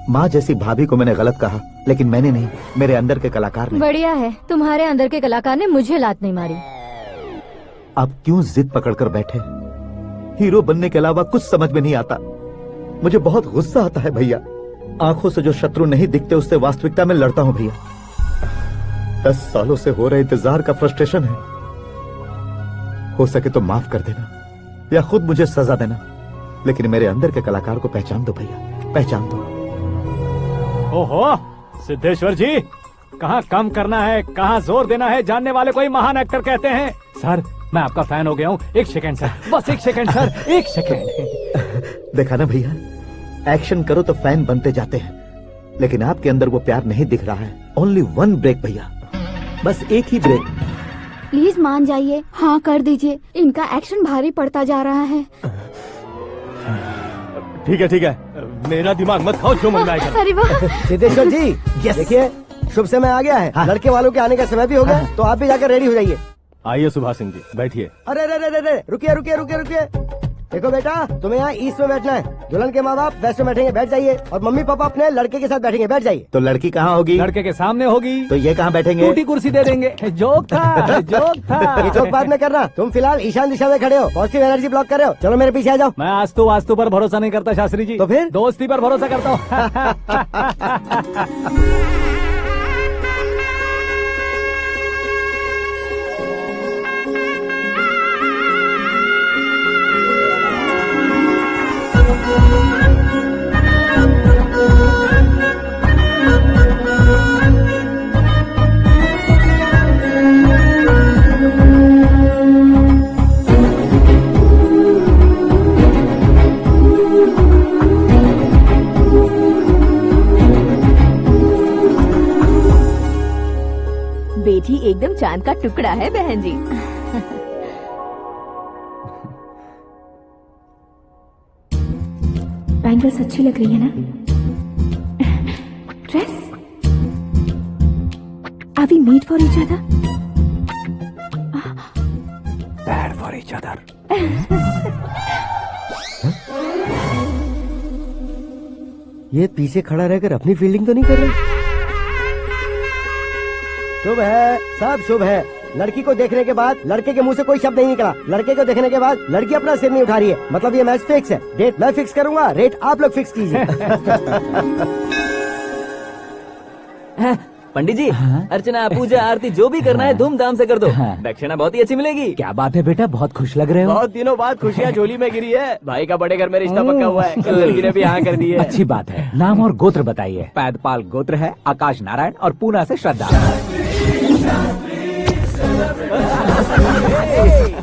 माँ जैसी भाभी को मैंने गलत कहा, लेकिन मैंने नहीं, मेरे अंदर के कलाकार ने। बढ़िया है, तुम्हारे अंदर के कलाकार ने मुझे लात नहीं मारी। आप क्यों जिद पकड़कर बैठे? हीरो बनने के अलावा कुछ समझ में नहीं आता। मुझे बहुत गुस्सा आता है भैया। आंखों से जो शत्रु नहीं दिखते उससे वास्तविकता में लड़ता हूं भैया। 10 सालों से हो रहे इंतजार का फ्रस्ट्रेशन है। हो सके तो माफ कर देना या खुद मुझे सजा देना, लेकिन मेरे अंदर के कलाकार को पहचान दो भैया, पहचान दो। ओहो सिद्धेश्वर जी, कहाँ कम करना है कहाँ जोर देना है, जानने वाले को ही महान एक्टर कहते हैं। सर मैं आपका फैन हो गया हूँ। एक सेकंड सर, बस एक सेकंड सर, एक सेकंड। देखा ना भैया, एक्शन करो तो फैन बनते जाते हैं, लेकिन आपके अंदर वो प्यार नहीं दिख रहा है। ओनली 1 ब्रेक भैया, बस एक ही ब्रेक। प्लीज मान जाइए, हाँ कर दीजिए। इनका एक्शन भारी पड़ता जा रहा है। ठीक है, मेरा दिमाग मत खाओ, जो मंगाएगा। अरे वाह। सिद्धेश्वर जी देखिए, शुभ समय आ गया है। हाँ। लड़के वालों के आने का समय भी हो गया, तो आप भी जाकर रेडी हो जाइए। आइए सुभाष सिंह जी, बैठिए। अरे रुकिए। देखो बेटा, तुम्हें यहाँ ईस्ट में बैठना है। दुल्हन के माँ बाप वेस्ट में बैठेंगे, बैठ जाइए। और मम्मी पापा अपने लड़के के साथ बैठेंगे, बैठ जाइए। तो लड़की कहाँ होगी? लड़के के सामने होगी। तो ये कहाँ बैठेंगे? टूटी कुर्सी दे देंगे। जोक था, जोक था। ये जोक बाद में करना। तुम फिलहाल ईशान दिशा में खड़े हो, पॉजिटिव एनर्जी ब्लॉक कर रहे हो। चलो मेरे पीछे आ जाओ। मैं आस्तु वास्तु पर भरोसा नहीं करता शास्त्री जी। तो फिर? दोस्ती पर भरोसा करता हूँ। बेटी एकदम चांद का टुकड़ा है बहन जी। बैंगल्स अच्छी लग रही है ना? Dress? Are we made for each other? Bad for each other. ये पीछे खड़ा रहकर अपनी फील्डिंग तो नहीं कर रहा? शुभ है, सब शुभ है। लड़की को देखने के बाद लड़के के मुंह से कोई शब्द नहीं निकला। लड़के को देखने के बाद लड़की अपना सिर नहीं उठा रही है। मतलब ये मैच फिक्स है। डेट मैं फिक्स करूंगा, रेट आप लोग फिक्स कीजिए। पंडित जी, अर्चना पूजा आरती जो भी करना है धूमधाम से कर दो। दक्षिणा बहुत ही अच्छी मिलेगी। क्या बात है बेटा, बहुत खुश लग रहे हो। बहुत दिनों बाद खुशियाँ झोली में गिरी है। भाई का बड़े घर में रिश्ता पक्का हुआ है। कल लड़की ने भी हाँ कर दी है। अच्छी बात है। नाम और गोत्र बताइए। पैदपाल गोत्र है, आकाश नारायण, और पूना से श्रद्धा।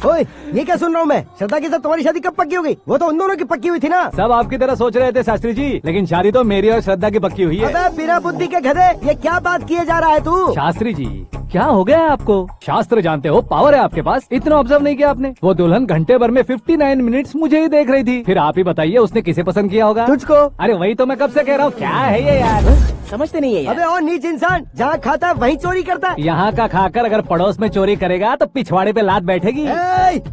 ओए, ये क्या सुन रहा हूँ मैं? श्रद्धा के साथ तुम्हारी शादी कब पक्की हो गई? वो तो उन दोनों की पक्की हुई थी ना। सब आपकी तरह सोच रहे थे शास्त्री जी, लेकिन शादी तो मेरी और श्रद्धा की पक्की हुई है। अबे बिना बुद्धि के गधे, ये क्या बात किए जा रहा है तू? शास्त्री जी, क्या हो गया है आपको? शास्त्र जानते हो, पावर है आपके पास। इतना ऑब्जर्व नहीं किया आपने? वो दुल्हन घंटे भर में 59 मिनट्स मुझे ही देख रही थी। फिर आप ही बताइए उसने किसे पसंद किया होगा? तुझको। अरे वही तो मैं कब से कह रहा हूँ। क्या है ये यार, समझते नहीं है यार। अबे और नीच इंसान, जहाँ खाता है वहीं चोरी करता है। यहाँ का खाकर अगर पड़ोस में चोरी करेगा तो पिछवाड़े पे लात बैठेगी।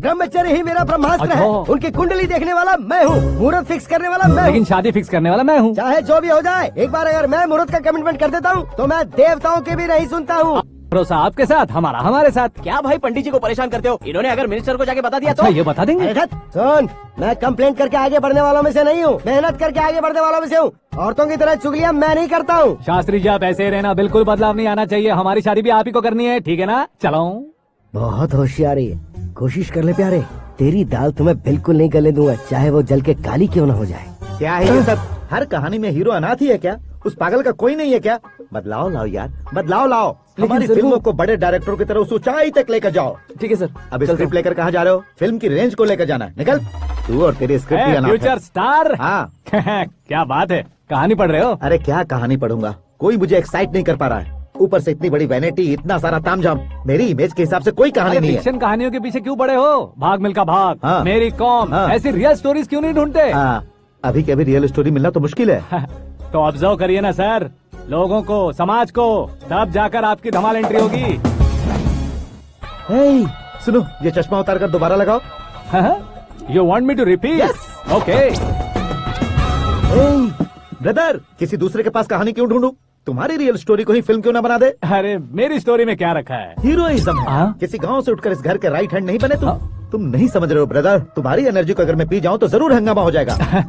ब्रह्मचर्य ही मेरा ब्रह्मास्त्र है। अच्छा। उनकी कुंडली देखने वाला मैं हूँ, मुहूर्त फिक्स करने वाला मैं लेकिन हूँ। शादी फिक्स करने वाला मैं हूँ। चाहे जो भी हो जाए, एक बार अगर मैं मुहूर्त का कमिटमेंट कर देता हूँ तो मैं देवताओं के भी नहीं सुनता हूँ। भरोसा आपके साथ, हमारा हमारे साथ। क्या भाई पंडित जी को परेशान करते हो? इन्होंने अगर मिनिस्टर को जाके बता दिया अच्छा, तो? ये बता देंगे? अरे धत, सुन, मैं कंप्लेंट करके आगे बढ़ने वालों में से नहीं हूँ, मेहनत करके आगे बढ़ने वालों में से हूँ। औरतों की तरह चुगलियाँ मैं नहीं करता हूँ। शास्त्री जी आप ऐसे ही रहना, बिल्कुल बदलाव नहीं आना चाहिए। हमारी शादी भी आप ही को करनी है, ठीक है ना? चलो। बहुत होशियारी है, कोशिश कर ले प्यारे। तेरी दाल तुम्हें बिल्कुल नहीं गलने दूंगा, चाहे वो जल के काली क्यों न हो जाए। क्या है ये सब? हर कहानी में हीरो अनाथ ही है क्या? उस पागल का कोई नहीं है क्या? बदलाव लाओ यार, बदलाव लाओ। हमारी फिल्मों को बड़े डायरेक्टरों की तरह उस ऊंचाई तक लेकर जाओ। ठीक है सर। अब स्क्रिप्ट लेकर कहाँ जा रहे हो? फिल्म की रेंज को लेकर जाना है। निकल तू और तेरी स्क्रिप्ट भी अनाथ है। Future star. हाँ। क्या बात है, कहानी पढ़ रहे हो? अरे क्या कहानी पढ़ूंगा, कोई मुझे एक्साइट नहीं कर पा रहा है। ऊपर से इतनी बड़ी वैनिटी, इतना सारा तामझाम। मेरी इमेज के हिसाब से कोई कहानी नहीं है। फिक्शन कहानियों के पीछे क्यों पड़े हो? भाग मिल्खा भाग, हाँ। मेरी कॉम, हाँ। ऐसी रियल स्टोरीज क्यों नहीं ढूंढते? हाँ, अभी के अभी रियल स्टोरी मिलना तो मुश्किल है। तो ऑब्जर्व करिए ना सर, लोगों को, समाज को, तब जाकर आपकी धमाल एंट्री होगी। सुनो, ये चश्मा उतार कर दोबारा लगाओ। You want me to repeat? Yes. Okay. Brother, किसी दूसरे के पास कहानी क्यों ढूंढूं? तुम्हारी रियल स्टोरी को ही फिल्म क्यों ना बना दे? अरे मेरी स्टोरी में क्या रखा है? हीरोइज्म है। हाँ? किसी गांव से उठकर इस घर के राइट हैंड नहीं बने तुम? हाँ। तुम नहीं समझ रहे हो ब्रदर, तुम्हारी एनर्जी को अगर मैं पी जाऊं तो जरूर हंगामा हो जाएगा।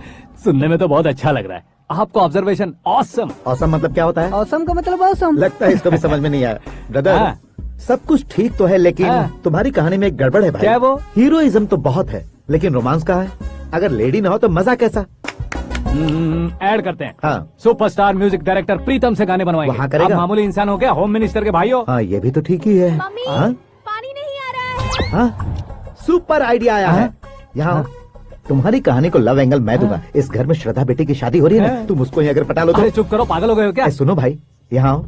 सुनने में तो बहुत अच्छा लग रहा है आपको। Observation awesome. औसम मतलब क्या होता है? औसम का मतलब औसम। लगता है इसको भी समझ में नहीं आया। ब्रदर, हाँ। सब कुछ ठीक तो है, लेकिन हाँ। तुम्हारी कहानी में एक गड़बड़ है भाई। क्या है वो? हीरोइज्म तो बहुत है, लेकिन रोमांस कहाँ है? अगर लेडी ना हो तो मजा कैसा? ऐड करते हैं। हाँ। सुपरस्टार म्यूजिक डायरेक्टर प्रीतम से गाने बनवाएंगे। वहाँ करेगा? आप मामूली इंसान हो क्या? होम मिनिस्टर के भाई हो। हाँ, ये भी तो ठीक ही है। मम्मी, हाँ? पानी नहीं आ रहा है। हाँ? सुपर आइडिया आया है। यहाँ तुम्हारी कहानी को लव एंगल मैं दूंगा। इस घर में श्रद्धा बेटी की शादी हो रही है ना, तुम उसको ही अगर पटा लो तो। अरे चुप करो, पागल हो गए हो क्या? सुनो भाई, यहाँ आओ।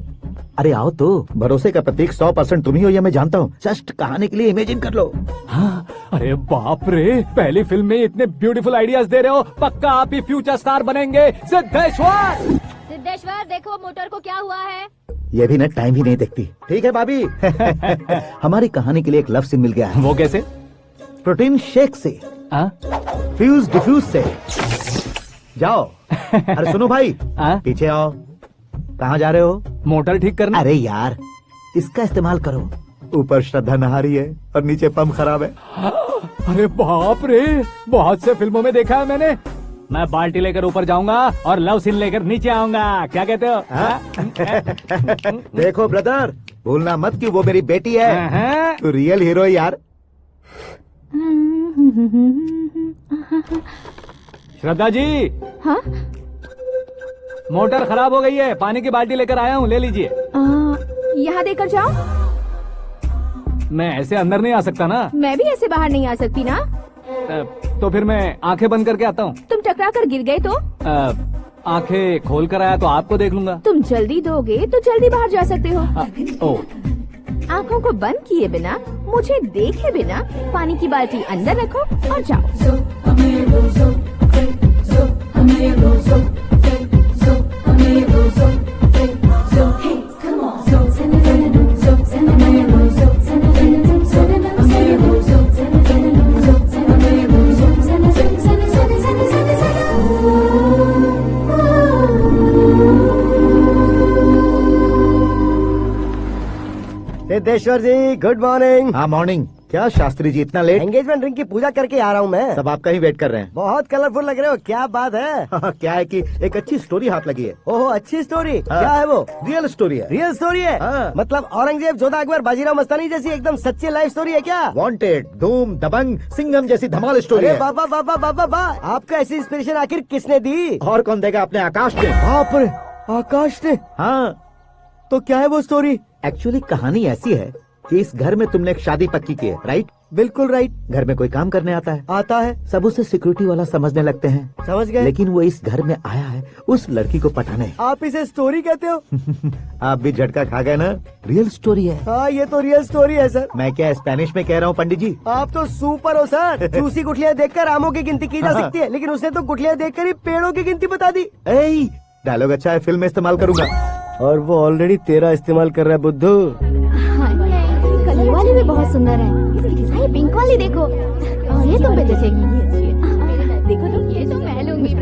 अरे आओ तो, भरोसे का प्रतीक 100% तुम ही हो, ये मैं जानता हूँ। जस्ट कहानी के लिए इमेजिन कर लो। हाँ, अरे बाप रे, पहली फिल्म में इतने ब्यूटीफुल आइडियाज दे रहे हो। पक्का आप ही फ्यूचर स्टार बनेंगे। सिद्धेश्वर, सिद्धेश्वर देखो मोटर को क्या हुआ है। ये भी ना टाइम ही नहीं देखती। ठीक है भाभी। हमारी कहानी के लिए एक लव सीन मिल गया है। वो कैसे? प्रोटीन शेक से। हाँ? फ्यूज डिफ्यूज से जाओ। अरे सुनो भाई, हाँ? पीछे आओ। कहाँ जा रहे हो? मोटर ठीक करना। अरे यार, इसका इस्तेमाल करो। ऊपर श्रद्धा नहा रही है और नीचे पंप खराब है। अरे बाप रे, बहुत से फिल्मों में देखा है मैंने। मैं बाल्टी लेकर ऊपर जाऊंगा और लव सीन लेकर नीचे आऊंगा। क्या कहते हो? देखो ब्रदर, भूलना मत कि वो मेरी बेटी है। तू रियल हीरो है यार। श्रद्धा जी, हाँ? मोटर खराब हो गई है, पानी की बाल्टी लेकर आया हूँ, ले लीजिए। यहाँ देकर जाओ। मैं ऐसे अंदर नहीं आ सकता ना। मैं भी ऐसे बाहर नहीं आ सकती ना। तो फिर मैं आंखें बंद करके आता हूँ। तुम टकरा कर गिर गए तो? आंखें खोल कर आया तो आपको देख लूंगा। तुम जल्दी दोगे तो जल्दी बाहर जा सकते हो। ओ, आँखों को बंद किए बिना, मुझे देखे बिना पानी की बाल्टी अंदर रखो और जाओ। सिद्धेश्वर जी, गुड मॉर्निंग। हाँ मॉर्निंग। क्या शास्त्री जी, इतना लेट? एंगेजमेंट रिंग की पूजा करके आ रहा हूँ मैं। सब आपका ही वेट कर रहे हैं। बहुत कलरफुल लग रहे हो, क्या बात है? क्या है कि एक अच्छी स्टोरी हाथ लगी है। ओहो, अच्छी स्टोरी। हाँ। क्या है वो? रियल स्टोरी है। रियल स्टोरी है? हाँ। मतलब औरंगजेब, जोधा अकबर, बाजीराव मस्तानी जैसी एकदम सच्ची लाइफ स्टोरी है क्या? वांटेड, धूम, दबंग, सिंघम जैसी धमाल स्टोरी अरे है। बाबा बाबा बाबा बा, आपको ऐसी इंस्पिरेशन आखिर किसने दी? और कौन देगा? अपने आकाश ने। बाप रे, आकाश ने? हाँ, तो क्या है वो स्टोरी? एक्चुअली कहानी ऐसी है कि इस घर में तुमने एक शादी पक्की की है, राइट? बिल्कुल राइट। घर में कोई काम करने आता है, आता है, सब उसे सिक्योरिटी वाला समझने लगते हैं। समझ गए। लेकिन वो इस घर में आया है उस लड़की को पटाने। आप इसे स्टोरी कहते हो? आप भी झटका खा गए ना। रियल स्टोरी है। हाँ, ये तो रियल स्टोरी है सर। मैं क्या स्पेनिश में कह रहा हूँ पंडित जी? आप तो सुपर हो सर। चूसी गुठलियाँ देखकर आमों की गिनती की जा सकती है, लेकिन उसने तो गुठलियाँ देखकर ही पेड़ों की गिनती बता दी। डायलॉग अच्छा है, फिल्म में इस्तेमाल करूंगा। और वो ऑलरेडी तेरा इस्तेमाल कर रहा है बुद्धू। कलर वाली भी बहुत सुंदर है। ये पिंक वाली देखो, और ये तुम पे जचेगी। देखो तो, ये तो मैं लूंगी।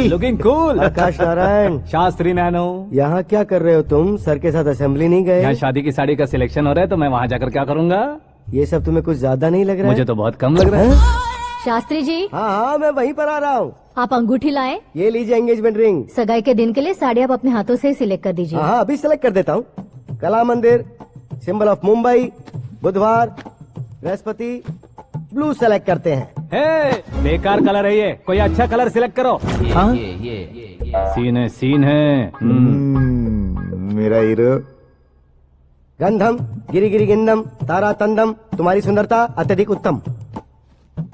Looking cool. Akash Narayan, Shastri Nano, यहाँ क्या कर रहे हो तुम? सर के साथ असेंबली नहीं यहाँ गए? शादी की साड़ी का सिलेक्शन हो रहा है तो मैं वहाँ जाकर क्या करूँगा? ये सब तुम्हें कुछ ज्यादा नहीं लग रहा मुझे है? तो बहुत कम लग रहा है। शास्त्री जी, हाँ हाँ, मैं वहीं पर आ रहा हूँ। आप अंगूठी लाए। ये लीजिए एंगेजमेंट रिंग। सगाई के दिन के लिए साड़ी आप अपने हाथों से सिलेक्ट कर दीजिए। हाँ, अभी सेलेक्ट कर देता हूँ। कला मंदिर, सिंबल ऑफ मुंबई, बुधवार, बृहस्पति, ब्लू सेलेक्ट करते हैं। बेकार कलर है ये, कोई अच्छा कलर सिलेक्ट करो। हाँ? सीन है। मेरा हीरो। गंधम, गिरी गिरी गिंदम, तारा तंदम, तुम्हारी सुंदरता अत्यधिक उत्तम।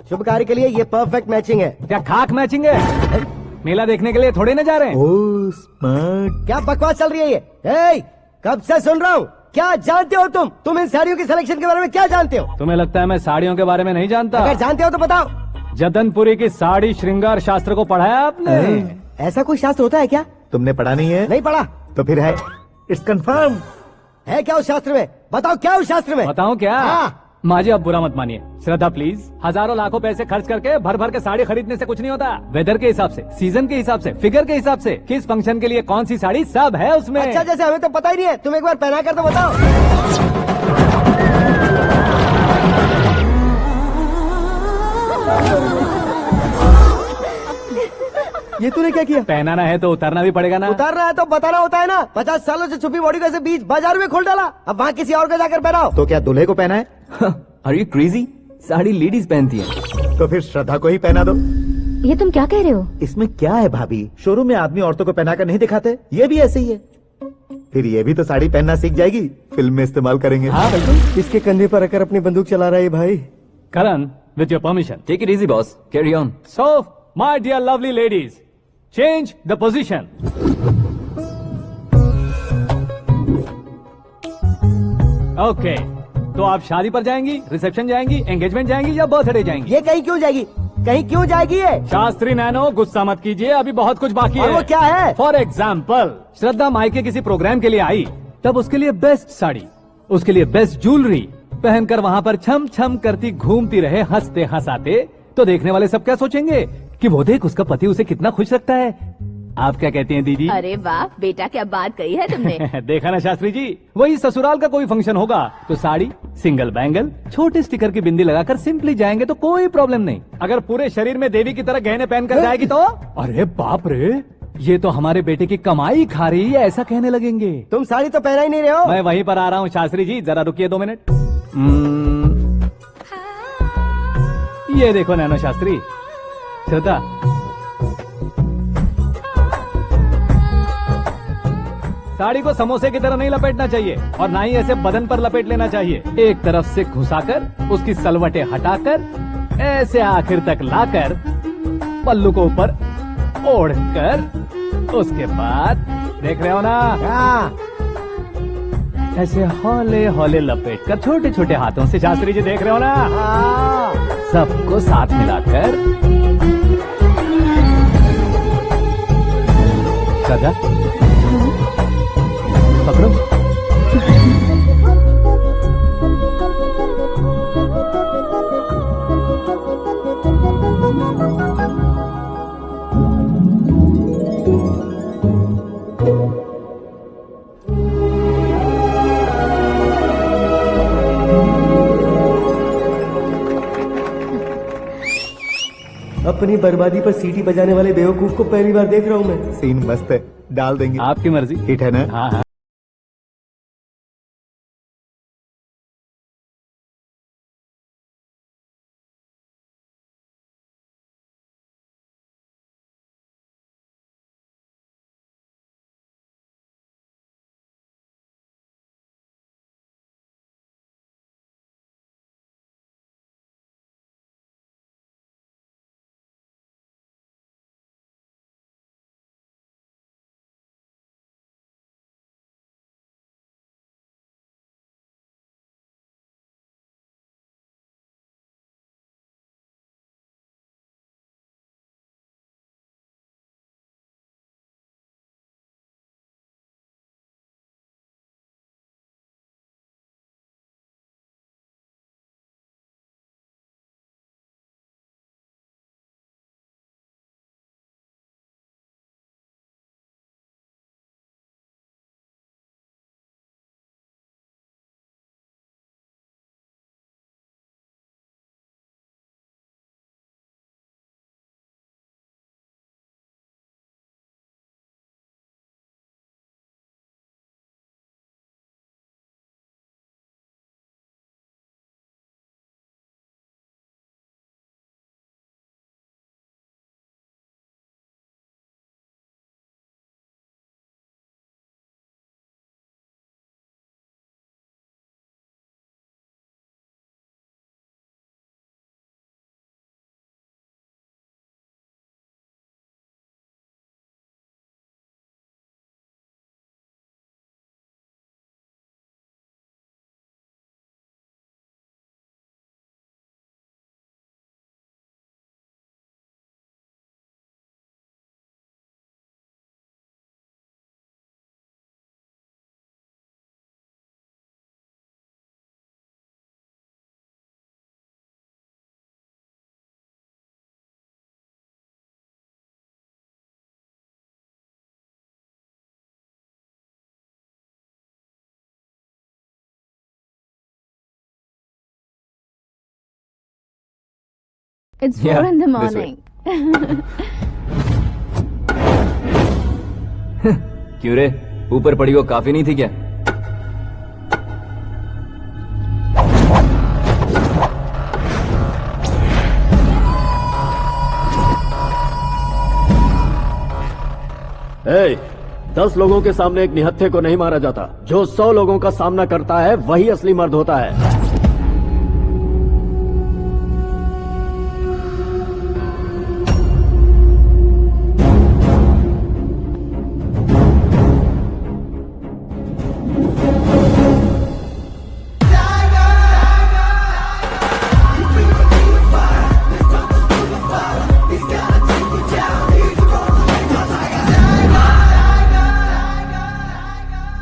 शुभ कार्य के लिए ये परफेक्ट मैचिंग है। क्या खाक मैचिंग है? मेला देखने के लिए थोड़े न जा रहे हैं। Oh smart. क्या बकवास चल रही है ये? कब से सुन रहा हूँ। क्या जानते हो तुम इन साड़ियों की सिलेक्शन के बारे में क्या जानते हो? तुम्हें लगता है मैं साड़ियों के बारे में नहीं जानता? अगर जानते हो तो बताओ। जदनपुरी की साड़ी श्रृंगार शास्त्र को पढ़ा है आपने? ऐसा कोई शास्त्र होता है क्या? तुमने पढ़ा नहीं है? नहीं पढ़ा। तो फिर है, इट्स कंफर्म। है क्या उस शास्त्र में? बताओ क्या उस शास्त्र में? बताऊं क्या? हाँ। माँ जी, अब बुरा मत मानिए। श्रद्धा प्लीज, हजारों लाखों पैसे खर्च करके भर भर के साड़ी खरीदने से कुछ नहीं होता। वेदर के हिसाब से, सीजन के हिसाब से, फिगर के हिसाब से, किस फंक्शन के लिए कौन सी साड़ी, सब है उसमें। अच्छा, जैसे हमें तो पता ही नहीं है, तुम एक बार पहना कर तो बताओ। ये तूने क्या किया? पहनाना है तो उतारना भी पड़ेगा ना। उतारना है तो बताना होता है ना। 50 सालों से छुपी बॉडी को ऐसे बीच बाजार में खोल डाला, अब वहाँ किसी और को जाकर पहनाओ। तो क्या दूल्हे को पहना है? Are you crazy? Sari ladies पहनती है। तो फिर श्रद्धा को ही पहना दो। ये तुम क्या कह रहे हो? इसमें क्या है भाभी, शोरूम में आदमी औरतों को पहनाकर नहीं दिखाते, ये भी ऐसे ही है। फिर ये भी तो साड़ी पहनना सीख जाएगी, फिल्म में इस्तेमाल करेंगे। हाँ बिल्कुल। इसके कंधे पर रखकर अपनी बंदूक चला रहा है भाई। Karan, with your permission. Take it easy boss, carry on. So, my dear lovely ladies, change the position. Okay, तो आप शादी पर जाएंगी, रिसेप्शन जाएंगी, एंगेजमेंट जाएंगी या बर्थडे जाएंगी? ये कहीं क्यों जाएगी? कहीं क्यों जाएगी ये? शास्त्री नैनो, गुस्सा मत कीजिए, अभी बहुत कुछ बाकी और है। वो क्या है? फॉर एग्जाम्पल, श्रद्धा मायके किसी प्रोग्राम के लिए आई, तब उसके लिए बेस्ट साड़ी, उसके लिए बेस्ट ज्वेलरी पहनकर वहाँ पर छम छम करती घूमती रहे, हंसते हंसाते तो देखने वाले सब क्या सोचेंगे कि वो देख उसका पति उसे कितना खुश रखता है। आप क्या कहती हैं दीदी? अरे वाह बेटा, क्या बात कही है तुमने। देखा ना शास्त्री जी, वही ससुराल का कोई फंक्शन होगा तो साड़ी, सिंगल बैंगल, छोटे स्टिकर की बिंदी लगाकर सिंपली जाएंगे तो कोई प्रॉब्लम नहीं। अगर पूरे शरीर में देवी की तरह गहने पहन कर जाएगी तो अरे बाप रे, ये तो हमारे बेटे की कमाई खा रही है, ऐसा कहने लगेंगे। तुम साड़ी तो पहना ही नहीं रहे हो। मैं वहीं पर आ रहा हूँ शास्त्री जी, जरा रुकिए 2 मिनट। ये देखो नैनो शास्त्री, श्रद्धा, साड़ी को समोसे की तरह नहीं लपेटना चाहिए और ना ही ऐसे बदन पर लपेट लेना चाहिए। एक तरफ से घुसाकर उसकी सलवटें हटाकर ऐसे आखिर तक लाकर पल्लू को ऊपर ओढ़कर उसके बाद देख रहे हो ना, ऐसे हौले हौले लपेट कर छोटे छोटे हाथों से, शास्त्री जी देख रहे हो ना, सबको साथ मिलाकर सदा पकड़ो। अपनी बर्बादी पर सीटी बजाने वाले बेवकूफ को पहली बार देख रहा हूँ मैं। सीन मस्त है, डाल देंगे। आपकी मर्जी। हिट है ना? हाँ हाँ। It's 4 Yeah, in the this way. morning. क्यों रे, ऊपर पड़ी वो काफी नहीं थी क्या? ए, 10 लोगों के सामने एक निहत्थे को नहीं मारा जाता। जो 100 लोगों का सामना करता है वही असली मर्द होता है।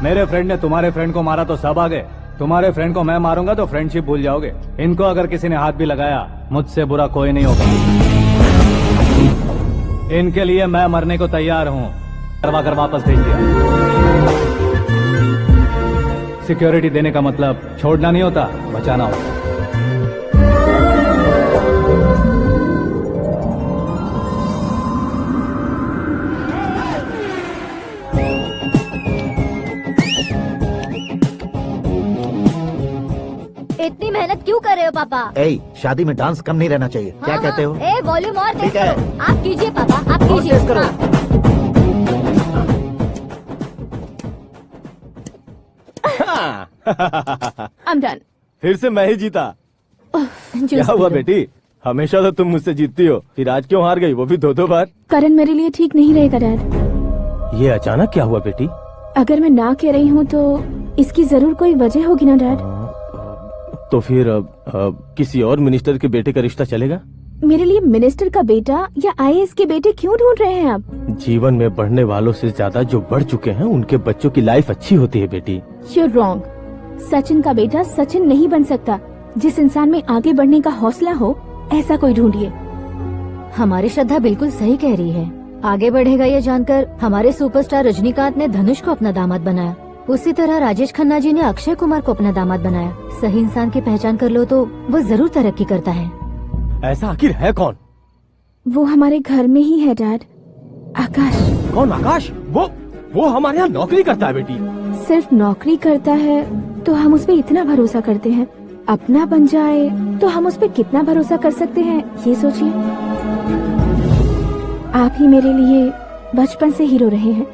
मेरे फ्रेंड ने तुम्हारे फ्रेंड को मारा तो सब आ गए। तुम्हारे फ्रेंड को मैं मारूंगा तो फ्रेंडशिप भूल जाओगे। इनको अगर किसी ने हाथ भी लगाया मुझसे बुरा कोई नहीं होगा। इनके लिए मैं मरने को तैयार हूँ। करवा कर वापस भेज दिया। सिक्योरिटी देने का मतलब छोड़ना नहीं होता, बचाना होता। इतनी मेहनत क्यों कर रहे हो पापा? ए, शादी में डांस कम नहीं रहना चाहिए। क्या हाँ, कहते हो? ए वॉल्यूम और तेज ठीक है। करो। आप कीजिए पापा, आप और कीजिए। तेज करो। हाँ। I'm done. फिर से मैं ही जीता। जूस क्या हुआ पी लो। बेटी? हमेशा तो तुम मुझसे जीतती हो, फिर आज क्यों हार गई, वो भी 2-2 बार? करण मेरे लिए ठीक नहीं रहेगा डैड। ये अचानक क्या हुआ बेटी? अगर मैं ना कह रही हूँ तो इसकी जरूर कोई वजह होगी ना डैड। तो फिर किसी और मिनिस्टर के बेटे का रिश्ता चलेगा? मेरे लिए मिनिस्टर का बेटा या आईएएस के बेटे क्यों ढूंढ रहे हैं आप? जीवन में बढ़ने वालों से ज्यादा जो बढ़ चुके हैं उनके बच्चों की लाइफ अच्छी होती है बेटी। You're wrong. सचिन का बेटा सचिन नहीं बन सकता। जिस इंसान में आगे बढ़ने का हौसला हो ऐसा कोई ढूंढिए। हमारी श्रद्धा बिल्कुल सही कह रही है। आगे बढ़ेगा ये जानकर हमारे सुपरस्टार रजनीकांत ने धनुष को अपना दामाद बनाया। उसी तरह राजेश खन्ना जी ने अक्षय कुमार को अपना दामाद बनाया। सही इंसान की पहचान कर लो तो वो जरूर तरक्की करता है। ऐसा आखिर है कौन? वो हमारे घर में ही है डैड। आकाश। कौन आकाश? वो हमारे यहाँ नौकरी करता है बेटी। सिर्फ नौकरी करता है तो हम उस पर इतना भरोसा करते हैं। अपना बन जाए तो हम उस पर कितना भरोसा कर सकते हैं ये सोचिए। आप ही मेरे लिए बचपन से हीरो रहे हैं।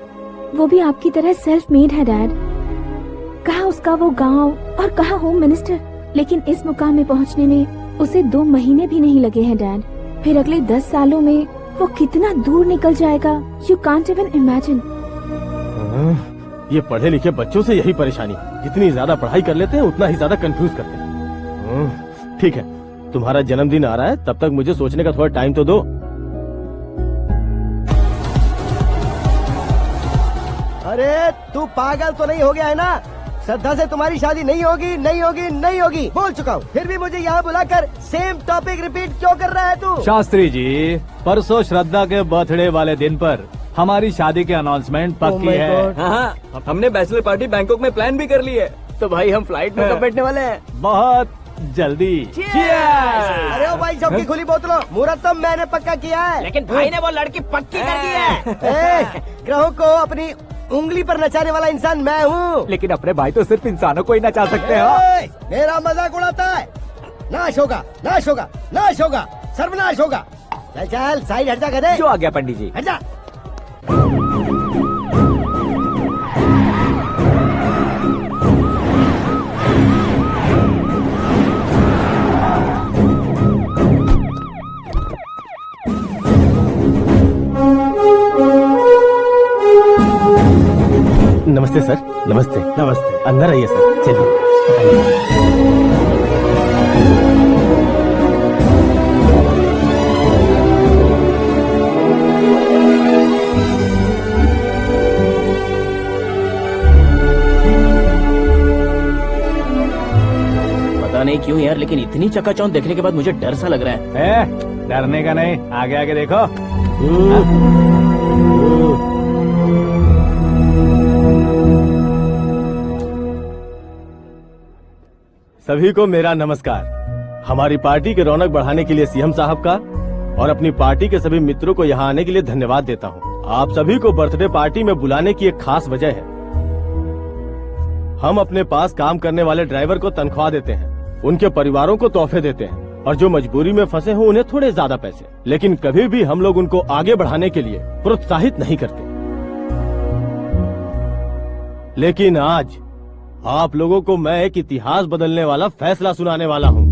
वो भी आपकी तरह सेल्फ मेड है डैड। कहाँ उसका वो गांव और कहाँ होम मिनिस्टर, लेकिन इस मुकाम में पहुँचने में उसे 2 महीने भी नहीं लगे हैं डैड। फिर अगले 10 सालों में वो कितना दूर निकल जाएगा, यू कांट इवन इमेजिन। ये पढ़े लिखे बच्चों से यही परेशानी, जितनी ज्यादा पढ़ाई कर लेते हैं उतना ही ज्यादा कंफ्यूज करते हैं। ठीक है, तुम्हारा जन्मदिन आ रहा है, तब तक मुझे सोचने का थोड़ा टाइम तो दो। अरे तू पागल तो नहीं हो गया है ना? श्रद्धा से तुम्हारी शादी नहीं होगी, नहीं होगी, नहीं होगी, बोल चुका हूँ। फिर भी मुझे यहाँ बुलाकर सेम टॉपिक रिपीट क्यों कर रहा है तू? शास्त्री जी, परसों श्रद्धा के बर्थडे वाले दिन पर हमारी शादी की अनाउंसमेंट पक्की my है। God. हाँ, हमने बैचलर पार्टी बैंकॉक में प्लान भी कर ली है। तो भाई हम फ्लाइट में कब बैठने वाले हैं? बहुत जल्दी। अरे ओ भाई सबकी खुली बोतलों, मुहूर्त तो मैंने पक्का किया है। लेकिन भाई ने वो लड़की पक्की कर दी है। ग्रहों को अपनी उंगली पर नचाने वाला इंसान मैं हूँ। लेकिन अपने भाई तो सिर्फ इंसानों को ही नचा सकते हैं। मेरा मजाक उड़ाता है। नाश होगा, नाश होगा, नाश होगा, सर्वनाश होगा। चल चल साइड हट जा गधे। जो आ गया पंडित जी। हट जा। नमस्ते सर। नमस्ते। नमस्ते। अंदर आइए सर, चलिए। पता नहीं क्यों यार, लेकिन इतनी चकाचौंध देखने के बाद मुझे डर सा लग रहा है। डरने का नहीं, आगे आगे देखो। सभी को मेरा नमस्कार। हमारी पार्टी की रौनक बढ़ाने के लिए सीएम साहब का और अपनी पार्टी के सभी मित्रों को यहाँ आने के लिए धन्यवाद देता हूँ। आप सभी को बर्थडे पार्टी में बुलाने की एक खास वजह है। हम अपने पास काम करने वाले ड्राइवर को तनख्वाह देते हैं, उनके परिवारों को तोहफे देते हैं और जो मजबूरी में फंसे हो उन्हें थोड़े ज्यादा पैसे, लेकिन कभी भी हम लोग उनको आगे बढ़ाने के लिए प्रोत्साहित नहीं करते। लेकिन आज आप लोगों को मैं एक इतिहास बदलने वाला फैसला सुनाने वाला हूँ।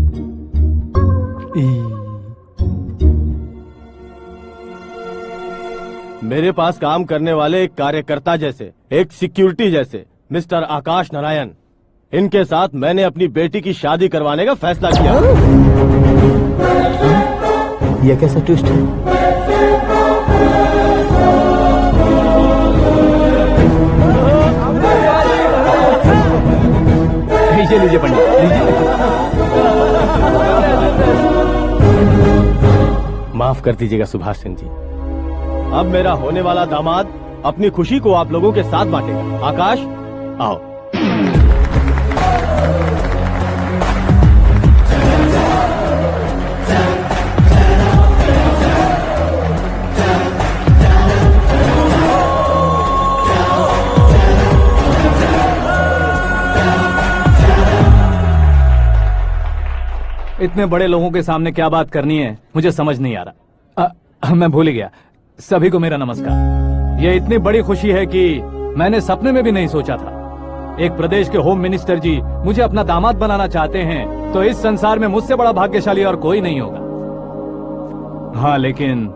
मेरे पास काम करने वाले एक कार्यकर्ता जैसे, एक सिक्योरिटी जैसे मिस्टर आकाश नारायण, इनके साथ मैंने अपनी बेटी की शादी करवाने का फैसला किया। यह कैसा ट्विस्ट है? लीजिए लीजिए पंडित, लीजिए। माफ कर दीजिएगा सुभाष सिंह जी। अब मेरा होने वाला दामाद अपनी खुशी को आप लोगों के साथ बांटेगा। आकाश, आओ। इतने बड़े लोगों के सामने क्या बात करनी है मुझे समझ नहीं आ रहा। मैं भूल गया। सभी को मेरा नमस्कार। ये इतनी बड़ी खुशी है कि मैंने सपने में भी नहीं सोचा था। एक प्रदेश के होम मिनिस्टर जी मुझे अपना दामाद बनाना चाहते हैं तो इस संसार में मुझसे बड़ा भाग्यशाली और कोई नहीं होगा। हाँ, लेकिन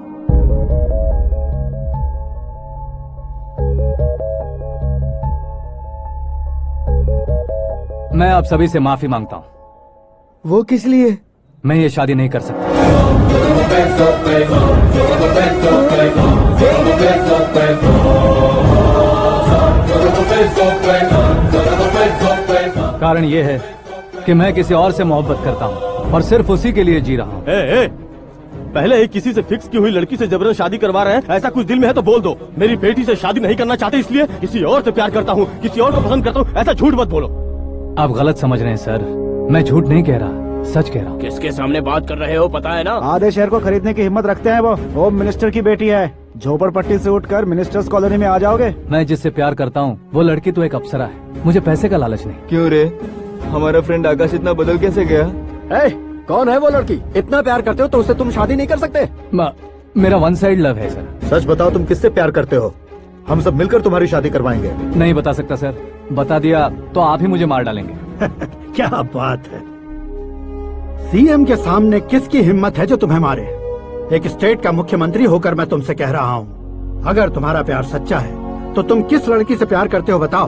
मैं आप सभी से माफी मांगता हूँ। वो किस लिए? मैं ये शादी नहीं कर सकता। कारण ये है कि मैं किसी और से मोहब्बत करता हूँ और सिर्फ उसी के लिए जी रहा हूँ। पहले ही किसी से फिक्स की हुई लड़की से जबरन शादी करवा रहे हैं। ऐसा कुछ दिल में है तो बोल दो। मेरी बेटी से शादी नहीं करना चाहते इसलिए किसी और से प्यार करता हूँ, किसी और को पसंद करता हूँ, ऐसा झूठ मत बोलो। आप गलत समझ रहे हैं सर। मैं झूठ नहीं कह रहा, सच कह रहा हूँ। किसके सामने बात कर रहे हो पता है ना? आधे शहर को खरीदने की हिम्मत रखते हैं वो। होम मिनिस्टर की बेटी है। झोपड़पट्टी से उठकर मिनिस्टर्स कॉलोनी में आ जाओगे। मैं जिससे प्यार करता हूँ वो लड़की तो एक अप्सरा है। मुझे पैसे का लालच नहीं। क्यों रे, हमारा फ्रेंड आकाश इतना बदल कैसे गया? कौन है वो लड़की? इतना प्यार करते हो तो उससे तुम शादी नहीं कर सकते? मेरा वन साइड लव है सर। सच बताओ, तुम किससे प्यार करते हो? हम सब मिलकर तुम्हारी शादी करवाएंगे। नहीं बता सकता सर। बता दिया तो आप ही मुझे मार डालेंगे। क्या बात है। सीएम के सामने किसकी हिम्मत है जो तुम्हें मारे? एक स्टेट का मुख्यमंत्री होकर मैं तुमसे कह रहा हूँ, अगर तुम्हारा प्यार सच्चा है तो तुम किस लड़की से प्यार करते हो बताओ,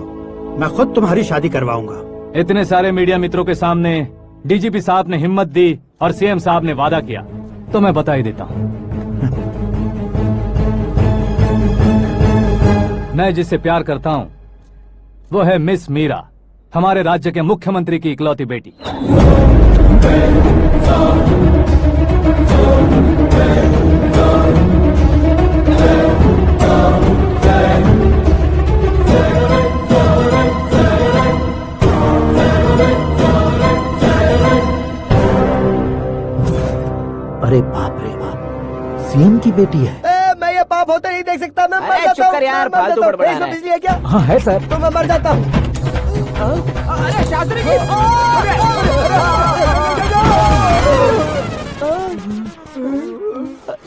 मैं खुद तुम्हारी शादी करवाऊंगा। इतने सारे मीडिया मित्रों के सामने डीजीपी साहब ने हिम्मत दी और सीएम साहब ने वादा किया तो मैं बता ही देता हूँ। मैं जिससे प्यार करता हूँ वो है मिस मीरा, हमारे राज्य के मुख्यमंत्री की इकलौती बेटी। अरे बाप रे बाप, सीएम की बेटी है। मैं ये पाप होते नहीं देख सकता। मैं मर जाता चुप कर यार, फालतू बड़बड़ा रहा है। बिजली है क्या? हाँ है सर। तो मैं मर जाता हूँ। अरे शास्त्री जी,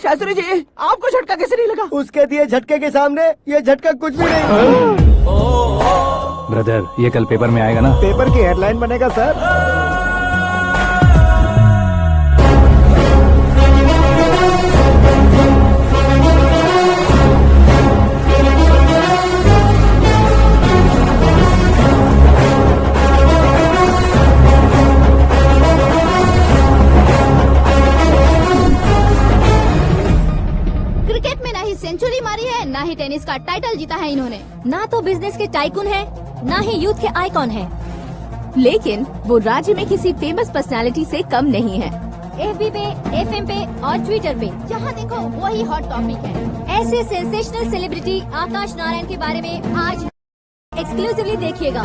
शास्त्री जी, आपको झटका कैसे नहीं लगा? उसके दिए झटके के सामने ये झटका कुछ भी नहीं। ब्रदर, ये कल पेपर में आएगा ना? पेपर की हेडलाइन बनेगा सर। क्रिकेट में ना ही सेंचुरी मारी है, ना ही टेनिस का टाइटल जीता है इन्होंने। ना तो बिजनेस के टाइकून है, ना ही यूथ के आइकॉन है। लेकिन वो राज्य में किसी फेमस पर्सनालिटी से कम नहीं है। FB पे, FM पे और ट्विटर पे जहाँ देखो वही हॉट टॉपिक है। ऐसे सेंसेशनल सेलिब्रिटी आकाश नारायण के बारे में आज एक्सक्लूसिवली देखिएगा।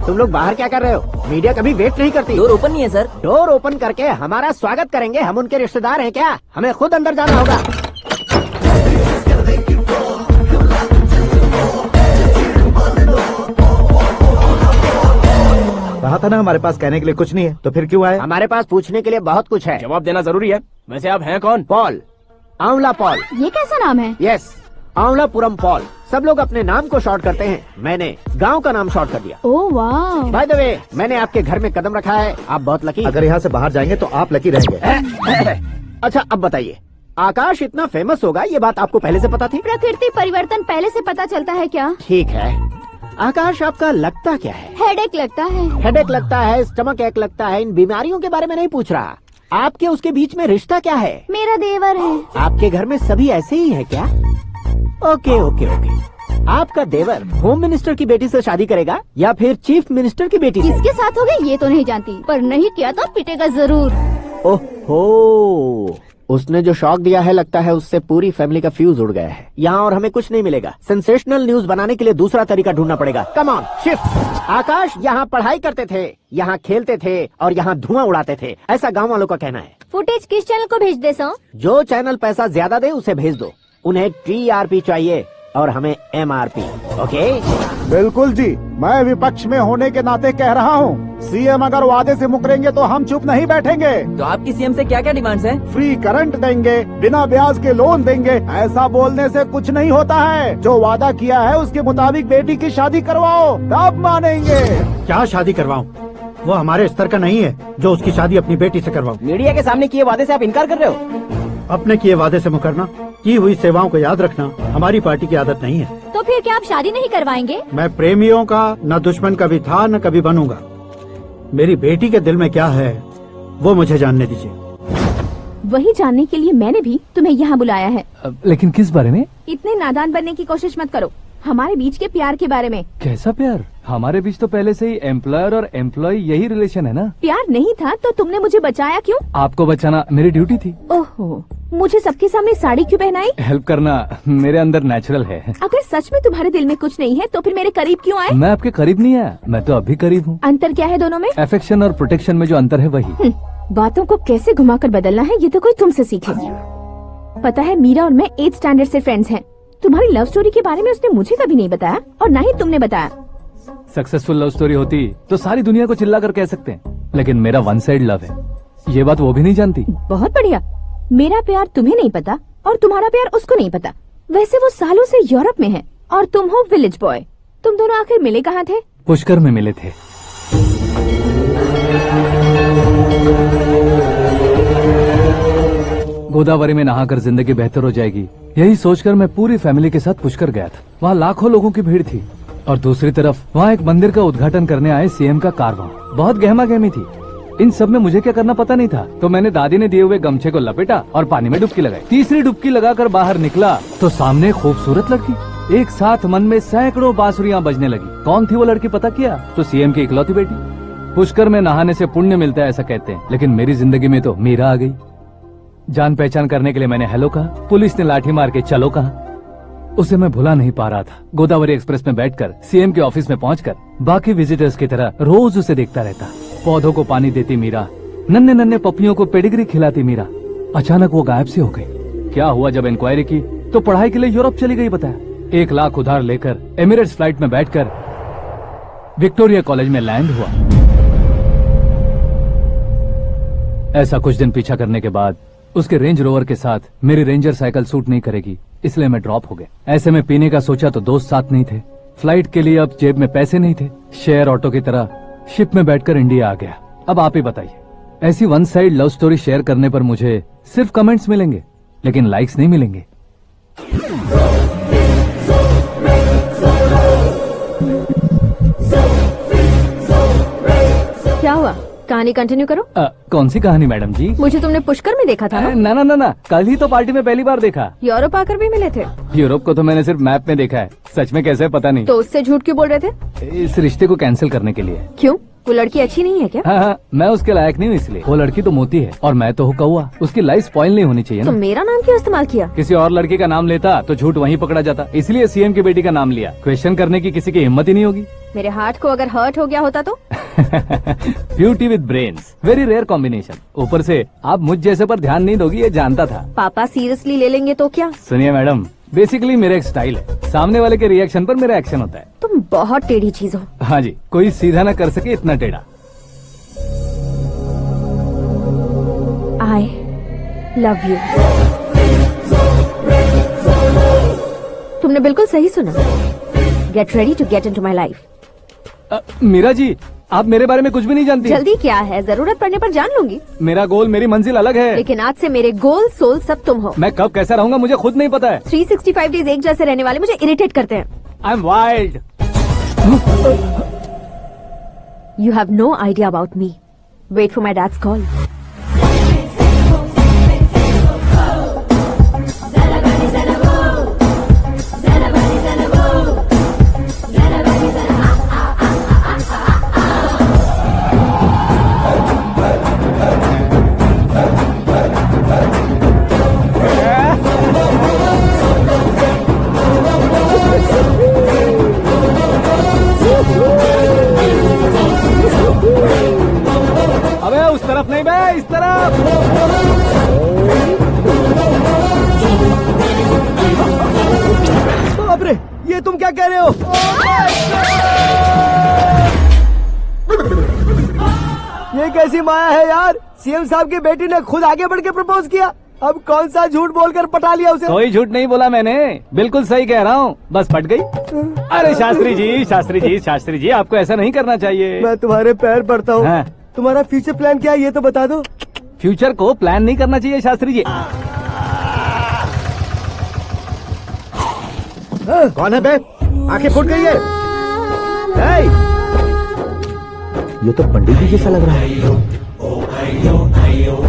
तुम लोग बाहर क्या कर रहे हो? मीडिया कभी वेट नहीं करती। डोर ओपन नहीं है सर। डोर ओपन करके हमारा स्वागत करेंगे? हम उनके रिश्तेदार हैं क्या? हमें खुद अंदर जाना होगा। कहा था ना हमारे पास कहने के लिए कुछ नहीं है, तो फिर क्यों आए? हमारे पास पूछने के लिए बहुत कुछ है। जवाब देना जरूरी है। वैसे आप हैं कौन? पॉल, आंवला पॉल। ये कैसा नाम है? Yes, Aanwalapuram fall. सब लोग अपने नाम को शॉर्ट करते हैं, मैंने गांव का नाम शॉर्ट कर दिया। ओह वाह। बाय द वे, मैंने आपके घर में कदम रखा है, आप बहुत लकी। अगर यहाँ से बाहर जाएंगे तो आप लकी रहेंगे। अच्छा अब बताइए, आकाश इतना फेमस होगा ये बात आपको पहले से पता थी? प्रकृति परिवर्तन पहले से पता चलता है क्या? ठीक है, आकाश आपका लगता क्या है? हेडेक लगता है। हेडेक लगता है, स्टमक एक लगता है, इन बीमारियों के बारे में नहीं पूछ रहा। आपके उसके बीच में रिश्ता क्या है? मेरा देवर है। आपके घर में सभी ऐसे ही है क्या? Okay okay okay. आपका देवर होम मिनिस्टर की बेटी से शादी करेगा या फिर चीफ मिनिस्टर की बेटी से? किसके साथ होगा ये तो नहीं जानती, पर नहीं किया तो पिटेगा जरूर। ओहो, उसने जो शॉक दिया है लगता है उससे पूरी फैमिली का फ्यूज उड़ गया है। यहाँ और हमें कुछ नहीं मिलेगा, सेंसेशनल न्यूज बनाने के लिए दूसरा तरीका ढूंढना पड़ेगा। Come on shift. आकाश यहाँ पढ़ाई करते थे, यहाँ खेलते थे और यहाँ धुआं उड़ाते थे, ऐसा गाँव वालों का कहना है। फुटेज किस चैनल को भेज दे सो? जो चैनल पैसा ज्यादा दे उसे भेज दो। उन्हें TRP चाहिए और हमें MRP। ओके बिल्कुल जी, मैं विपक्ष में होने के नाते कह रहा हूँ, सीएम अगर वादे से मुकरेंगे तो हम चुप नहीं बैठेंगे। तो आपकी सीएम से क्या क्या डिमांड्स हैं? फ्री करंट देंगे, बिना ब्याज के लोन देंगे। ऐसा बोलने से कुछ नहीं होता है, जो वादा किया है उसके मुताबिक बेटी की शादी करवाओ, तब मानेंगे। क्या शादी करवाऊं? वो हमारे स्तर का नहीं है जो उसकी शादी अपनी बेटी से करवाऊं। मीडिया के सामने किए वादे से आप इनकार कर रहे हो? अपने किए वादे से मुकरना, की हुई सेवाओं को याद रखना हमारी पार्टी की आदत नहीं है। तो फिर क्या आप शादी नहीं करवाएंगे? मैं प्रेमियों का न दुश्मन कभी था न कभी बनूंगा। मेरी बेटी के दिल में क्या है वो मुझे जानने दीजिए। वही जानने के लिए मैंने भी तुम्हें यहाँ बुलाया है। लेकिन किस बारे में? इतने नादान बनने की कोशिश मत करो, हमारे बीच के प्यार के बारे में। कैसा प्यार? हमारे बीच तो पहले से ही एम्प्लॉयर और एम्प्लॉय यही रिलेशन है ना। प्यार नहीं था तो तुमने मुझे बचाया क्यों? आपको बचाना मेरी ड्यूटी थी। ओहो, मुझे सबके सामने साड़ी क्यों पहनाई? हेल्प करना मेरे अंदर नेचुरल है। अगर सच में तुम्हारे दिल में कुछ नहीं है तो फिर मेरे करीब क्यों आए? मैं आपके करीब नहीं आया, मैं तो अभी करीब हूँ। अंतर क्या है दोनों में? अफेक्शन और प्रोटेक्शन में जो अंतर है वही। बातों को कैसे घुमाकर बदलना है ये तो कोई तुमसे सीखे। पता है, मीरा और मैं 8th स्टैंडर्ड से फ्रेंड्स हैं। तुम्हारी लव स्टोरी के बारे में उसने मुझे कभी नहीं बताया और ना ही तुमने बताया। सक्सेसफुल लव स्टोरी होती तो सारी दुनिया को चिल्ला कर कह सकते हैं, लेकिन मेरा वन साइड लव है, ये बात वो भी नहीं जानती। बहुत बढ़िया, मेरा प्यार तुम्हें नहीं पता और तुम्हारा प्यार उसको नहीं पता। वैसे वो सालों से यूरोप में है और तुम हो विलेज बॉय। तुम दोनों आखिर मिले कहाँ थे? पुष्कर में मिले थे। गोदावरी में नहाकर जिंदगी बेहतर हो जाएगी, यही सोचकर मैं पूरी फैमिली के साथ पुष्कर गया था। वहाँ लाखों लोगों की भीड़ थी और दूसरी तरफ वहाँ एक मंदिर का उद्घाटन करने आए सीएम का कारवां। बहुत गहमा गहमी थी। इन सब में मुझे क्या करना पता नहीं था, तो मैंने दादी ने दिए हुए गमछे को लपेटा और पानी में डुबकी लगाई। तीसरी डुबकी लगाकर बाहर निकला तो सामने खूबसूरत लड़की। एक साथ मन में सैकड़ों बांसुरियां बजने लगी। कौन थी वो लड़की पता किया? तो सीएम की इकलौती बेटी। पुष्कर में नहाने से पुण्य मिलता है ऐसा कहते हैं, लेकिन मेरी जिंदगी में तो मीरा आ गई। जान पहचान करने के लिए मैंने हेलो कहा, पुलिस ने लाठी मार के चलो कहा। उसे मैं भुला नहीं पा रहा था। गोदावरी एक्सप्रेस में बैठकर सीएम के ऑफिस में पहुंचकर बाकी विजिटर्स की तरह रोज उसे देखता रहता। पौधों को पानी देती मीरा, नन्हे नन्हे पपियों को पेडिग्री खिलाती मीरा। अचानक वो गायब सी हो गई। क्या हुआ? जब इंक्वायरी की तो पढ़ाई के लिए यूरोप चली गई बताया। 1 लाख उधार लेकर एमिरेट्स फ्लाइट में बैठकर विक्टोरिया कॉलेज में लैंड हुआ। ऐसा कुछ दिन पीछा करने के बाद उसके रेंज रोवर के साथ मेरी रेंजर साइकिल सूट नहीं करेगी, इसलिए मैं ड्रॉप हो गया। ऐसे में पीने का सोचा तो दोस्त साथ नहीं थे। फ्लाइट के लिए अब जेब में पैसे नहीं थे। शेयर ऑटो की तरह शिप में बैठकर इंडिया आ गया। अब आप ही बताइए, ऐसी one side love story share करने पर मुझे सिर्फ कमेंट्स मिलेंगे, लेकिन लाइक्स नहीं मिलेंगे। क्या हुआ? कहानी कंटिन्यू करो। कौन सी कहानी मैडम जी? मुझे तुमने पुष्कर में देखा था ना? ना, कल ही तो पार्टी में पहली बार देखा। यूरोप आकर भी मिले थे? यूरोप को तो मैंने सिर्फ मैप में देखा है, सच में कैसे पता नहीं। तो उससे झूठ क्यों बोल रहे थे? इस रिश्ते को कैंसिल करने के लिए। क्यों? वो लड़की अच्छी नहीं है क्या? हाँ, मैं उसके लायक नहीं हूँ इसलिए। वो लड़की तो मोती है और मैं तो हूँ कौवा। उसकी लाइफ स्पॉइल नहीं होनी चाहिए ना। तो मेरा नाम क्यों इस्तेमाल किया? किसी और लड़की का नाम लेता तो झूठ वहीं पकड़ा जाता, इसलिए सीएम की बेटी का नाम लिया। क्वेश्चन करने की किसी की हिम्मत ही नहीं होगी। मेरे हार्ट को अगर हर्ट हो गया होता तो? Beauty with brains, very rare combination. ऊपर से आप मुझ जैसे पर ध्यान नहीं दोगी ये जानता था। पापा सीरियसली ले लेंगे तो क्या? सुनिए मैडम, बेसिकली मेरा एक स्टाइल है, सामने वाले के रिएक्शन पर मेरा एक्शन होता है। तुम बहुत टेढ़ी चीज हो। हाँ जी, कोई सीधा न कर सके इतना टेढ़ा। I love you. तुमने बिल्कुल सही सुना। Get ready to get into my life. Meera ji, आप मेरे बारे में कुछ भी नहीं जानती। जल्दी क्या है, जरूरत पड़ने पर जान लूंगी। मेरा गोल, मेरी मंजिल अलग है। लेकिन आज से मेरे गोल सोल सब तुम हो। मैं कब कैसा रहूंगा मुझे खुद नहीं पता है। 365 डेज एक जैसे रहने वाले मुझे इरिटेट करते हैं। I am wild. You have no idea about me. Wait for my dad's call. अबे उस तरफ नहीं बे, इस तरफ। बाप रे, ये तुम क्या कह रहे हो? ये कैसी माया है यार? सीएम साहब की बेटी ने खुद आगे बढ़ के प्रपोज किया। अब कौन सा झूठ बोलकर पटा लिया उसे? कोई झूठ नहीं बोला मैंने, बिल्कुल सही कह रहा हूँ, बस पट गई। अरे शास्त्री जी, शास्त्री जी, शास्त्री जी, आपको ऐसा नहीं करना चाहिए। मैं तुम्हारे पैर पड़ता हूँ। हाँ। तुम्हारा फ्यूचर प्लान क्या है ये तो बता दो। फ्यूचर को प्लान नहीं करना चाहिए शास्त्री जी। कौन है बे? आंखें फूट गई है। ये तो पंडित जी जैसा लग रहा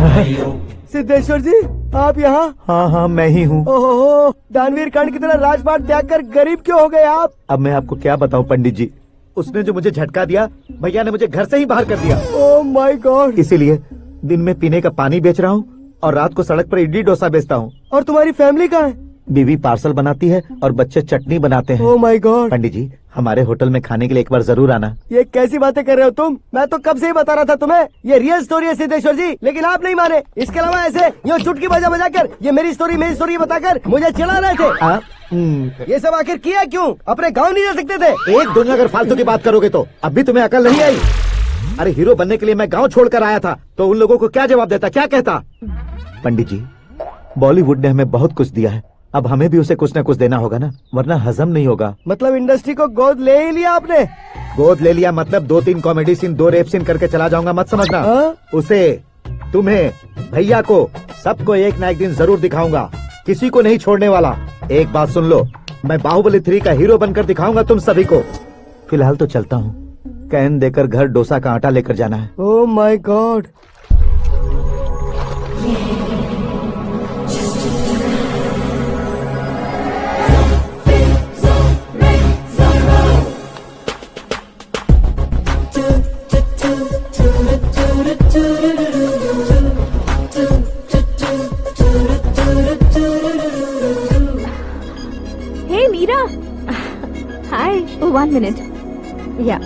है। सिद्धेश्वर जी, आप यहाँ? हाँ हाँ, मैं ही हूँ। ओहो, दानवीर कर्ण की तरह राजपाट त्याग कर गरीब क्यों हो गए आप? अब मैं आपको क्या बताऊँ पंडित जी, उसने जो मुझे झटका दिया, भैया ने मुझे घर से ही बाहर कर दिया। ओह माय गॉड। इसीलिए दिन में पीने का पानी बेच रहा हूँ और रात को सड़क पर इडली डोसा बेचता हूँ। और तुम्हारी फैमिली कहाँ है? बीवी पार्सल बनाती है और बच्चे चटनी बनाते हैं। ओह माय गॉड। पंडित जी, हमारे होटल में खाने के लिए एक बार जरूर आना। ये कैसी बातें कर रहे हो तुम? मैं तो कब से ही बता रहा था तुम्हें, ये रियल स्टोरी है सिद्धेश्वर जी, लेकिन आप नहीं माने। इसके अलावा ऐसे यूँ चुटकी बजा कर ये मेरी स्टोरी बताकर मुझे चिढ़ा रहे थे। ये सब आखिर किया क्यों? अपने गाँव नहीं जा सकते थे? एक दिन अगर फालतू की बात करोगे तो अब भी तुम्हें अकल नहीं आई। अरे हीरो बनने के लिए मैं गाँव छोड़कर आया था, तो उन लोगों को क्या जवाब देता, क्या कहता? पंडित जी, बॉलीवुड ने हमें बहुत कुछ दिया है, अब हमें भी उसे कुछ न कुछ देना होगा ना, वरना हजम नहीं होगा। मतलब इंडस्ट्री को गोद ले ही लिया आपने? गोद ले लिया मतलब 2-3 कॉमेडी सीन, 2 रेप सीन करके चला जाऊंगा मत समझना। उसे, तुम्हें, भैया को, सबको एक ना एक दिन जरूर दिखाऊंगा, किसी को नहीं छोड़ने वाला। एक बात सुन लो, मैं बाहुबली 3 का हीरो बनकर दिखाऊंगा तुम सभी को। फिलहाल तो चलता हूँ, कैन देकर घर डोसा का आटा लेकर जाना है। Oh my god. Hey Meera, hi. 1 minute. या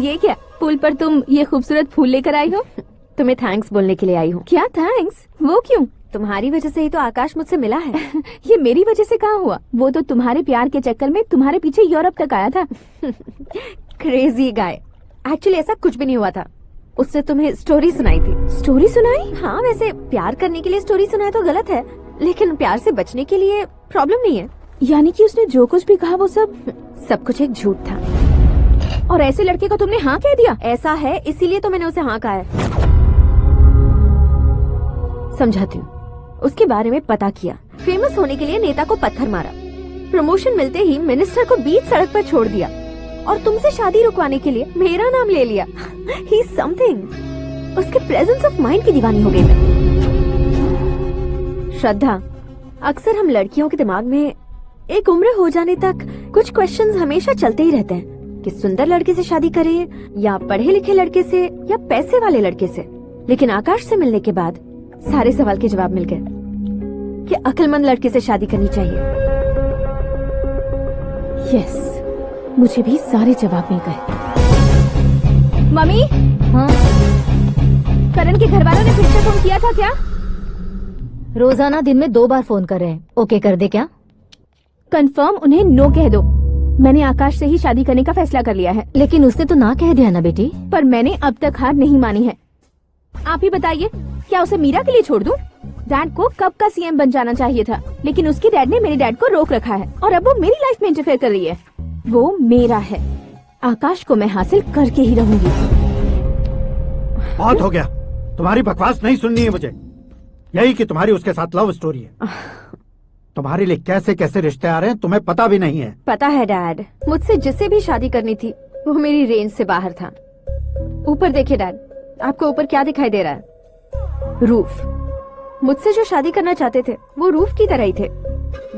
ये क्या, पुल पर तुम ये खूबसूरत फूल लेकर आई हो? तुम्हें थैंक्स बोलने के लिए आई हूँ। क्या थैंक्स? वो क्यों? तुम्हारी वजह से ही तो आकाश मुझसे मिला है। ये मेरी वजह से कहाँ हुआ? वो तो तुम्हारे प्यार के चक्कर में तुम्हारे पीछे यूरोप तक आया था। Crazy guy. एक्चुअली ऐसा कुछ भी नहीं हुआ था, उसने तुम्हें स्टोरी सुनाई थी। स्टोरी सुनाई? हाँ, वैसे प्यार करने के लिए स्टोरी सुनाए तो गलत है, लेकिन प्यार से बचने के लिए प्रॉब्लम नहीं है। यानी कि उसने जो कुछ भी कहा वो सब कुछ एक झूठ था। और ऐसे लड़के को तुमने हाँ कह दिया? ऐसा है इसीलिए तो मैंने उसे हाँ कहा है। समझाती हूँ। उसके बारे में पता किया, फेमस होने के लिए नेता को पत्थर मारा, प्रमोशन मिलते ही मिनिस्टर को बीच सड़क पर छोड़ दिया और तुमसे शादी रुकवाने के लिए मेरा नाम ले लिया। He is something. उसके प्रेजेंस ऑफ माइंड की दीवानी हो गई मैं। श्रद्धा, अक्सर हम लड़कियों के दिमाग में एक उम्र हो जाने तक कुछ क्वेश्चंस हमेशा चलते ही रहते हैं कि सुंदर लड़के से शादी करें या पढ़े लिखे लड़के से या पैसे वाले लड़के से। लेकिन आकाश से मिलने के बाद सारे सवाल के जवाब मिल गए कि अक्लमंद लड़के से शादी करनी चाहिए। यस, मुझे भी सारे जवाब मिल गए। मम्मी, हाँ, करण के घर वालों ने फिर से फोन किया था क्या? रोजाना दिन में 2 बार फोन कर रहे हैं। ओके कर दे क्या? कंफर्म उन्हें नो कह दो। मैंने आकाश से ही शादी करने का फैसला कर लिया है। लेकिन उसने तो ना कह दिया ना बेटी। पर मैंने अब तक हार नहीं मानी है। आप ही बताइए, क्या उसे मीरा के लिए छोड़ दूं? डैड को कब का सीएम बन जाना चाहिए था, लेकिन उसके डैड ने मेरे डैड को रोक रखा है और अब वो मेरी लाइफ में इंटरफेयर कर रही है। वो मेरा है। आकाश को मैं हासिल करके ही रहूंगी। बहुत हो गया, तुम्हारी बकवास नहीं सुननी है मुझे। यही कि तुम्हारी उसके साथ लव स्टोरी है। तुम्हारे लिए कैसे कैसे रिश्ते आ रहे हैं तुम्हें पता भी नहीं है। पता है डैड, मुझसे जिससे भी शादी करनी थी वो मेरी रेंज से बाहर था। ऊपर देखिए डैड, आपको ऊपर क्या दिखाई दे रहा है? रूफ। मुझसे जो शादी करना चाहते थे वो रूफ की तरह ही थे।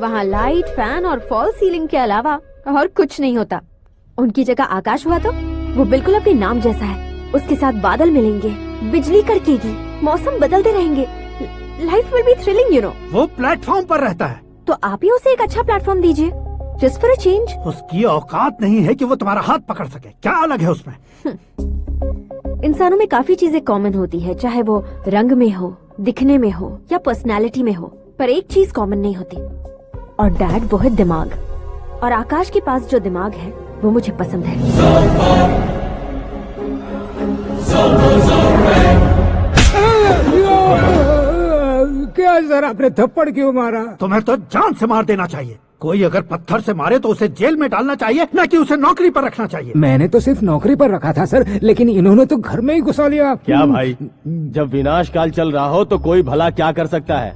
वहाँ लाइट, फैन और फॉल सीलिंग के अलावा और कुछ नहीं होता। उनकी जगह आकाश हुआ तो वो बिल्कुल अपने नाम जैसा है। उसके साथ बादल मिलेंगे, बिजली कड़केगी, मौसम बदलते रहेंगे। Life will be thrilling, you know. वो प्लेटफॉर्म पर रहता है तो आप ही उसे एक अच्छा प्लेटफॉर्म दीजिए, जस्ट फॉर अ चेंज। उसकी औकात नहीं है कि वो तुम्हारा हाथ पकड़ सके। क्या अलग है उसमें? इंसानों में काफी चीजें कॉमन होती है, चाहे वो रंग में हो, दिखने में हो या पर्सनालिटी में हो, पर एक चीज कॉमन नहीं होती, और डैड वो है दिमाग। और आकाश के पास जो दिमाग है वो मुझे पसंद है। क्या सर, आपने थप्पड़ क्यों मारा? तुम्हें तो जान से मार देना चाहिए। कोई अगर पत्थर से मारे तो उसे जेल में डालना चाहिए, न कि उसे नौकरी पर रखना चाहिए। मैंने तो सिर्फ नौकरी पर रखा था सर, लेकिन इन्होंने तो घर में ही घुसा लिया। क्या भाई, जब विनाश काल चल रहा हो तो कोई भला क्या कर सकता है?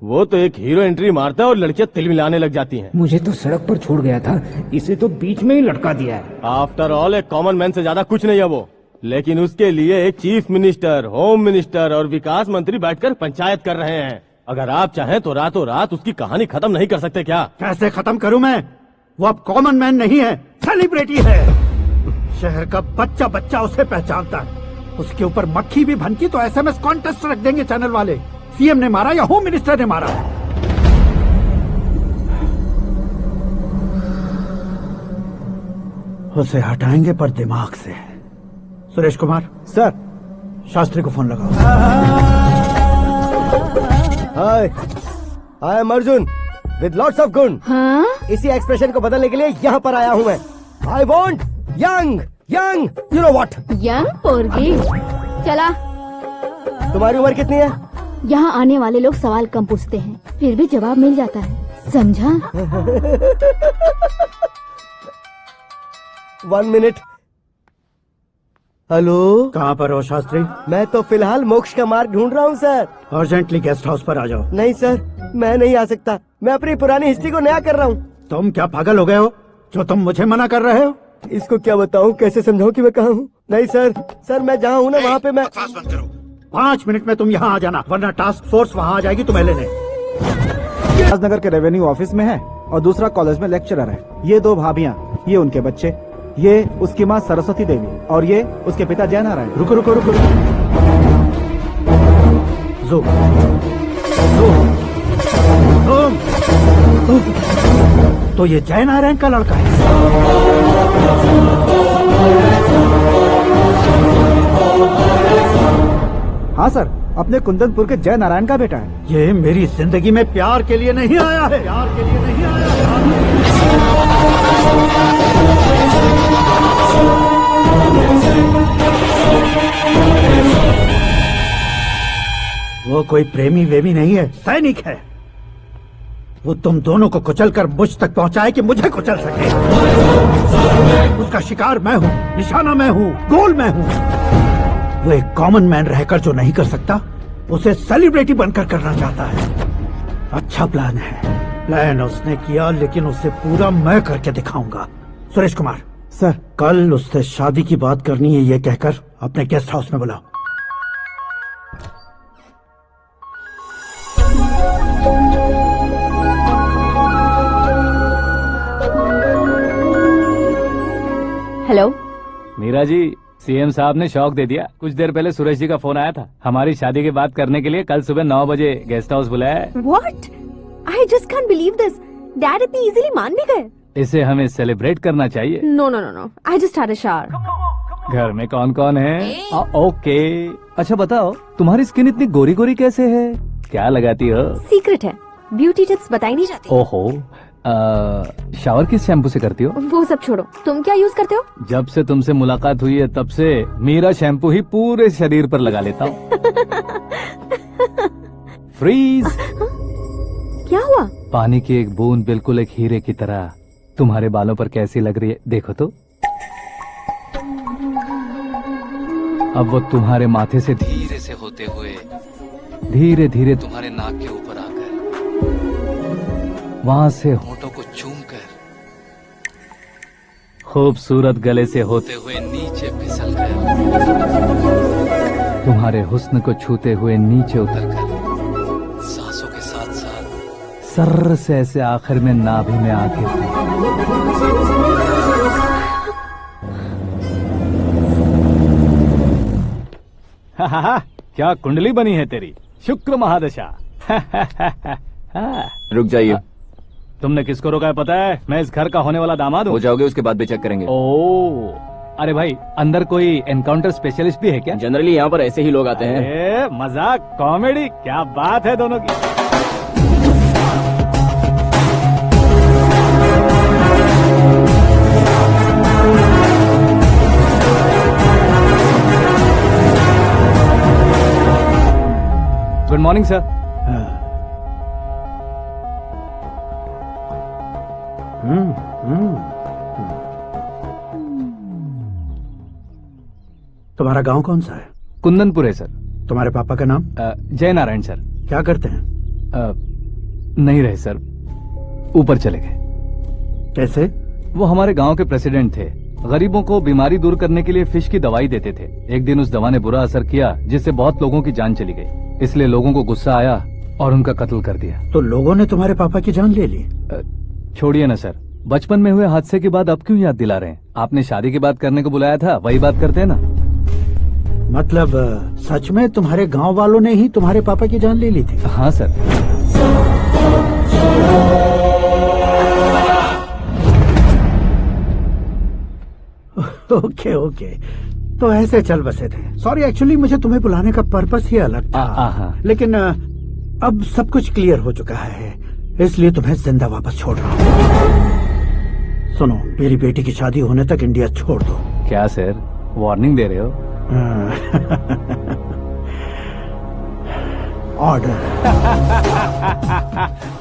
वो तो एक हीरो एंट्री मारता है और लड़कियां तिल मिलाने लग जाती हैं। मुझे तो सड़क पर छोड़ गया था, इसे तो बीच में ही लटका दिया है। आफ्टर ऑल एक कॉमन मैन से ज्यादा कुछ नहीं है वो। लेकिन उसके लिए एक चीफ मिनिस्टर, होम मिनिस्टर और विकास मंत्री बैठकर पंचायत कर रहे हैं। अगर आप चाहें तो रातों रात उसकी कहानी खत्म नहीं कर सकते क्या? कैसे खत्म करूं मैं? वो अब कॉमन मैन नहीं है, सेलिब्रिटी है। शहर का बच्चा बच्चा उसे पहचानता है। उसके ऊपर मक्खी भी भनकी तो एसएमएस कॉन्टेस्ट रख देंगे चैनल वाले। सीएम ने मारा या होम मिनिस्टर ने मारा? उसे हटाएंगे पर दिमाग से। सुरेश कुमार सर। शास्त्री को फोन लगाओ। Hi, I am Arjun with lots of गुण। हाँ? इसी एक्सप्रेशन को बदलने के लिए यहाँ पर आया हूँ मैं। I want young young, you know what? Young पोरगी। चला। तुम्हारी उम्र कितनी है? यहाँ आने वाले लोग सवाल कम पूछते हैं, फिर भी जवाब मिल जाता है, समझा? 1 मिनट। हेलो, कहाँ पर हो शास्त्री? मैं तो फिलहाल मोक्ष का मार्ग ढूंढ रहा हूँ सर। अर्जेंटली गेस्ट हाउस पर आ जाओ। नहीं सर, मैं नहीं आ सकता। मैं अपनी पुरानी हिस्ट्री को नया कर रहा हूँ। तुम क्या पागल हो गए हो जो तुम मुझे मना कर रहे हो? इसको क्या बताऊँ, कैसे समझाऊँ कि मैं कहाँ हूँ? नहीं सर, सर मैं जहाँ हूँ ना वहाँ पे मैं। 5 मिनट में तुम यहाँ आ जाना, वरना टास्क फोर्स वहाँ आ जाएगी तुम्हें लेने। राजनगर के रेवेन्यू ऑफिस में है और दूसरा कॉलेज में लेक्चरर है। ये 2 भाभियाँ, ये उनके बच्चे, ये उसकी माँ सरस्वती देवी और ये उसके पिता जय नारायण। रुको रुको रुको, ज़ूम ज़ूम। तो ये जय नारायण का लड़का है। हाँ सर, अपने कुंदनपुर के जय नारायण का बेटा है। ये मेरी जिंदगी में प्यार के लिए नहीं आया है। प्यार के लिए नहीं आया है। वो कोई प्रेमी वेमी नहीं है, सैनिक है। वो तुम दोनों को कुचलकर मुझ तक पहुंचाए कि मुझे कुचल सके। उसका शिकार मैं हूँ, निशाना मैं हूँ, गोल मैं हूँ। वो एक कॉमन मैन रहकर जो नहीं कर सकता, उसे सेलिब्रिटी बनकर करना चाहता है। अच्छा प्लान है। प्लान उसने किया, लेकिन उसे पूरा मैं करके दिखाऊंगा। सुरेश कुमार सर, कल उससे शादी की बात करनी है, ये कहकर अपने गेस्ट हाउस में बुलाओ। हेलो मीरा जी, सीएम साहब ने शौक दे दिया। कुछ देर पहले सुरेश जी का फोन आया था, हमारी शादी की बात करने के लिए कल सुबह 9 बजे गेस्ट हाउस बुलाया है। What? I just can't believe this. Dad इतनी इजीली मान भी गए। इसे हमें सेलिब्रेट करना चाहिए। No no no no, I just had a shower. घर में कौन कौन है? ओके। अच्छा बताओ, तुम्हारी स्किन इतनी गोरी गोरी कैसे है? क्या लगाती हो? सीक्रेट है, ब्यूटी टिप्स बताई नहीं जाती। ओहो, शावर किस शैम्पू से करती हो? वो सब छोड़ो, तुम क्या यूज करते हो? जब से तुमसे मुलाकात हुई है तब से मेरा शैम्पू ही पूरे शरीर पर लगा लेता हूँ। फ्रीज। क्या हुआ? पानी की एक बूंद बिल्कुल एक हीरे की तरह तुम्हारे बालों पर कैसी लग रही है, देखो तो। अब वो तुम्हारे माथे से धीरे से होते हुए धीरे धीरे तुम्हारे नाक के ऊपर आकर वहां से होठों को चूमकर खूबसूरत गले से होते हुए नीचे फिसलकर तुम्हारे हुस्न को छूते हुए नीचे उतरकर सांसों के साथ साथ सर्र से ऐसे आखिर में नाभि में आके क्या कुंडली बनी है तेरी, शुक्र महादशा। रुक जाइए। तुमने किसको रोका है पता है? मैं इस घर का होने वाला दामाद हूँ। हो जाओगे उसके बाद भी चेक करेंगे। ओ, अरे भाई, अंदर कोई एनकाउंटर स्पेशलिस्ट भी है क्या? जनरली यहाँ पर ऐसे ही लोग आते हैं। मजाक, कॉमेडी, क्या बात है दोनों की। Good morning sir. तुम्हारा गांव कौन सा है? कुंदनपुर है सर। तुम्हारे पापा का नाम? जय नारायण सर। क्या करते हैं? नहीं रहे सर, ऊपर चले गए। कैसे? वो हमारे गांव के प्रेसिडेंट थे। गरीबों को बीमारी दूर करने के लिए फिश की दवाई देते थे। एक दिन उस दवा ने बुरा असर किया जिससे बहुत लोगों की जान चली गई। इसलिए लोगों को गुस्सा आया और उनका कत्ल कर दिया। तो लोगों ने तुम्हारे पापा की जान ले ली? छोड़िए ना सर, बचपन में हुए हादसे के बाद अब क्यों याद दिला रहे हैं? आपने शादी की बात करने को बुलाया था, वही बात करते हैं ना। मतलब सच में तुम्हारे गांव वालों ने ही तुम्हारे पापा की जान ले ली थी? हाँ सर। ओके ओके, तो ऐसे चल बसे थे। सॉरी, एक्चुअली मुझे तुम्हें बुलाने का पर्पस ही अलग था। लेकिन अब सब कुछ क्लियर हो चुका है, इसलिए तुम्हें जिंदा वापस छोड़ रहा हूँ। सुनो, मेरी बेटी की शादी होने तक इंडिया छोड़ दो। क्या सर, वार्निंग दे रहे हो? ऑर्डर।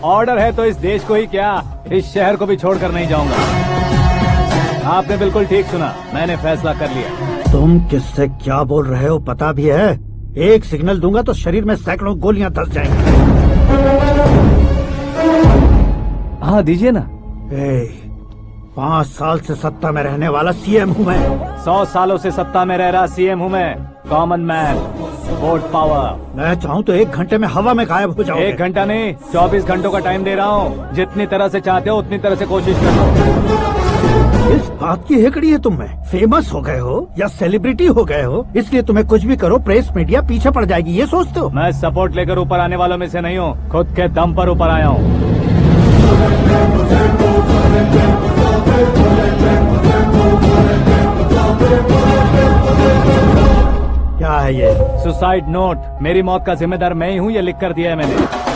ऑर्डर है तो इस देश को ही क्या, इस शहर को भी छोड़कर नहीं जाऊंगा। आपने बिल्कुल ठीक सुना, मैंने फैसला कर लिया। तुम किससे क्या बोल रहे हो पता भी है? एक सिग्नल दूंगा तो शरीर में सैकड़ों गोलियां धस जाएंगी। हाँ दीजिए ना। 5 साल से सत्ता में रहने वाला सीएम हूँ मैं। 100 सालों से सत्ता में रह रहा सीएम हूँ मैं। Common man, vote power. मैं चाहूँ तो 1 घंटे में हवा में गायब हो जाऊँ। 1 घंटा नहीं, 24 घंटों का टाइम दे रहा हूँ। जितनी तरह से चाहते हो उतनी तरह से कोशिश कर लो। इस बात की हेकड़ी है तुम में? फेमस हो गए हो या सेलिब्रिटी हो गए हो, इसलिए तुम्हें कुछ भी करो प्रेस मीडिया पीछे पड़ जाएगी, ये सोचते हो? मैं सपोर्ट लेकर ऊपर आने वालों में से नहीं हूँ, खुद के दम पर ऊपर आया हूँ। क्या है ये? Suicide note. मेरी मौत का जिम्मेदार मैं ही हूँ, ये लिख कर दिया है मैंने।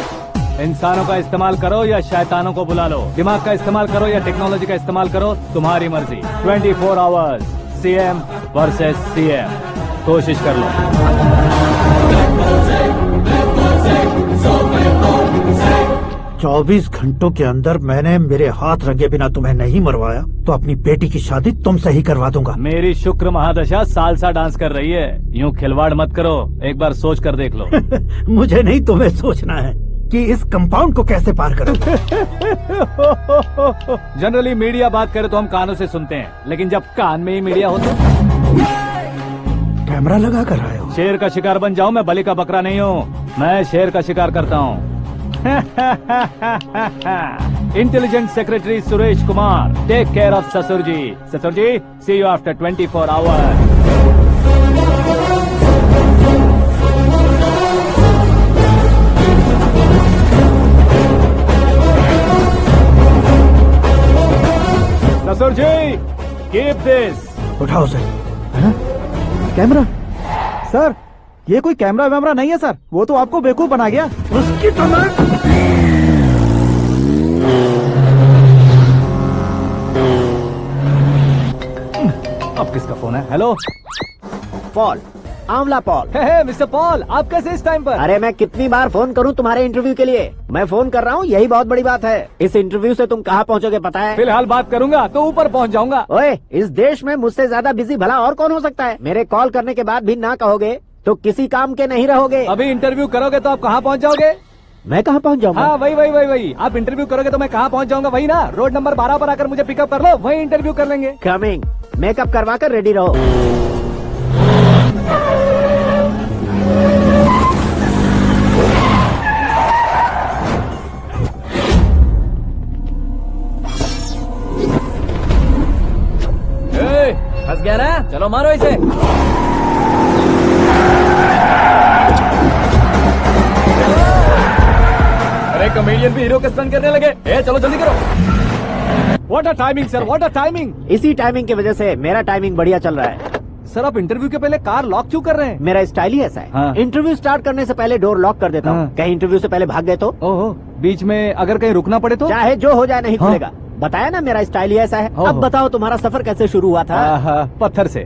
इंसानों का इस्तेमाल करो या शैतानों को बुला लो, दिमाग का इस्तेमाल करो या टेक्नोलॉजी का इस्तेमाल करो, तुम्हारी मर्जी। 24 आवर्स, सीएम वर्सेस सीएम, कोशिश कर लो। 24 घंटों के अंदर मैंने मेरे हाथ रंगे बिना तुम्हें नहीं मरवाया तो अपनी बेटी की शादी तुमसे ही करवा दूंगा। मेरी शुक्र महादशा सालसा डांस कर रही है, यूँ खिलवाड़ मत करो, एक बार सोच कर देख लो। मुझे नहीं, तुम्हें सोचना है कि इस कंपाउंड को कैसे पार करो। जनरली मीडिया बात करे तो हम कानों से सुनते हैं, लेकिन जब कान में ही मीडिया हो तो कैमरा लगा कर आए हो। शेर का शिकार बन जाऊं, मैं बलि का बकरा नहीं हूँ, मैं शेर का शिकार करता हूँ। Intelligent secretary Suresh Kumar, take care of ससुर जी। ससुर जी, see you after 24 hours. Keep this. उठाओ उसे। कैमरा सर, ये कोई कैमरा वैमरा नहीं है सर, वो तो आपको बेवकूफ बना गया। उसकी तो मैं अब किसका फोन है? हेलो पॉल, आंवला पॉल। मिस्टर पॉल, आप कैसे इस टाइम पर? अरे मैं कितनी बार फोन करूं तुम्हारे इंटरव्यू के लिए? मैं फोन कर रहा हूं, यही बहुत बड़ी बात है। इस इंटरव्यू से तुम कहां पहुंचोगे पता है? फिलहाल बात करूंगा तो ऊपर पहुंच जाऊंगा। ओए, इस देश में मुझसे ज्यादा बिजी भला और कौन हो सकता है? मेरे कॉल करने के बाद भी ना कहोगे तो किसी काम के नहीं रहोगे। अभी इंटरव्यू करोगे तो आप कहाँ पहुँच जाओगे? मैं कहाँ पहुँच जाऊंगा? हाँ वही। आप इंटरव्यू करोगे तो मैं कहाँ पहुँच जाऊंगा? वही ना, रोड नंबर 12 पर आकर मुझे पिकअप कर लो, वही इंटरव्यू कर लेंगे। कमिंग। मेकअप करवा कर रेडी रहो। फंस गया ना, चलो मारो इसे। अरे कॉमेडियन भी हीरो के स्टंट करने लगे। चलो जल्दी करो। What a timing sir, what a timing. इसी टाइमिंग की वजह से मेरा टाइमिंग बढ़िया चल रहा है। सर आप इंटरव्यू के पहले कार लॉक क्यों कर रहे हैं? मेरा स्टाइल ही ऐसा है। हाँ। इंटरव्यू स्टार्ट करने से पहले डोर लॉक कर देता हूँ। कहीं इंटरव्यू से पहले भाग गए तो? ओहो, बीच में अगर कहीं रुकना पड़े तो? चाहे जो हो जाए नहीं हाँ। खुलेगा। बताया ना मेरा स्टाइल ही ऐसा है। ओहो। अब बताओ तुम्हारा सफर कैसे शुरू हुआ था? पत्थर से।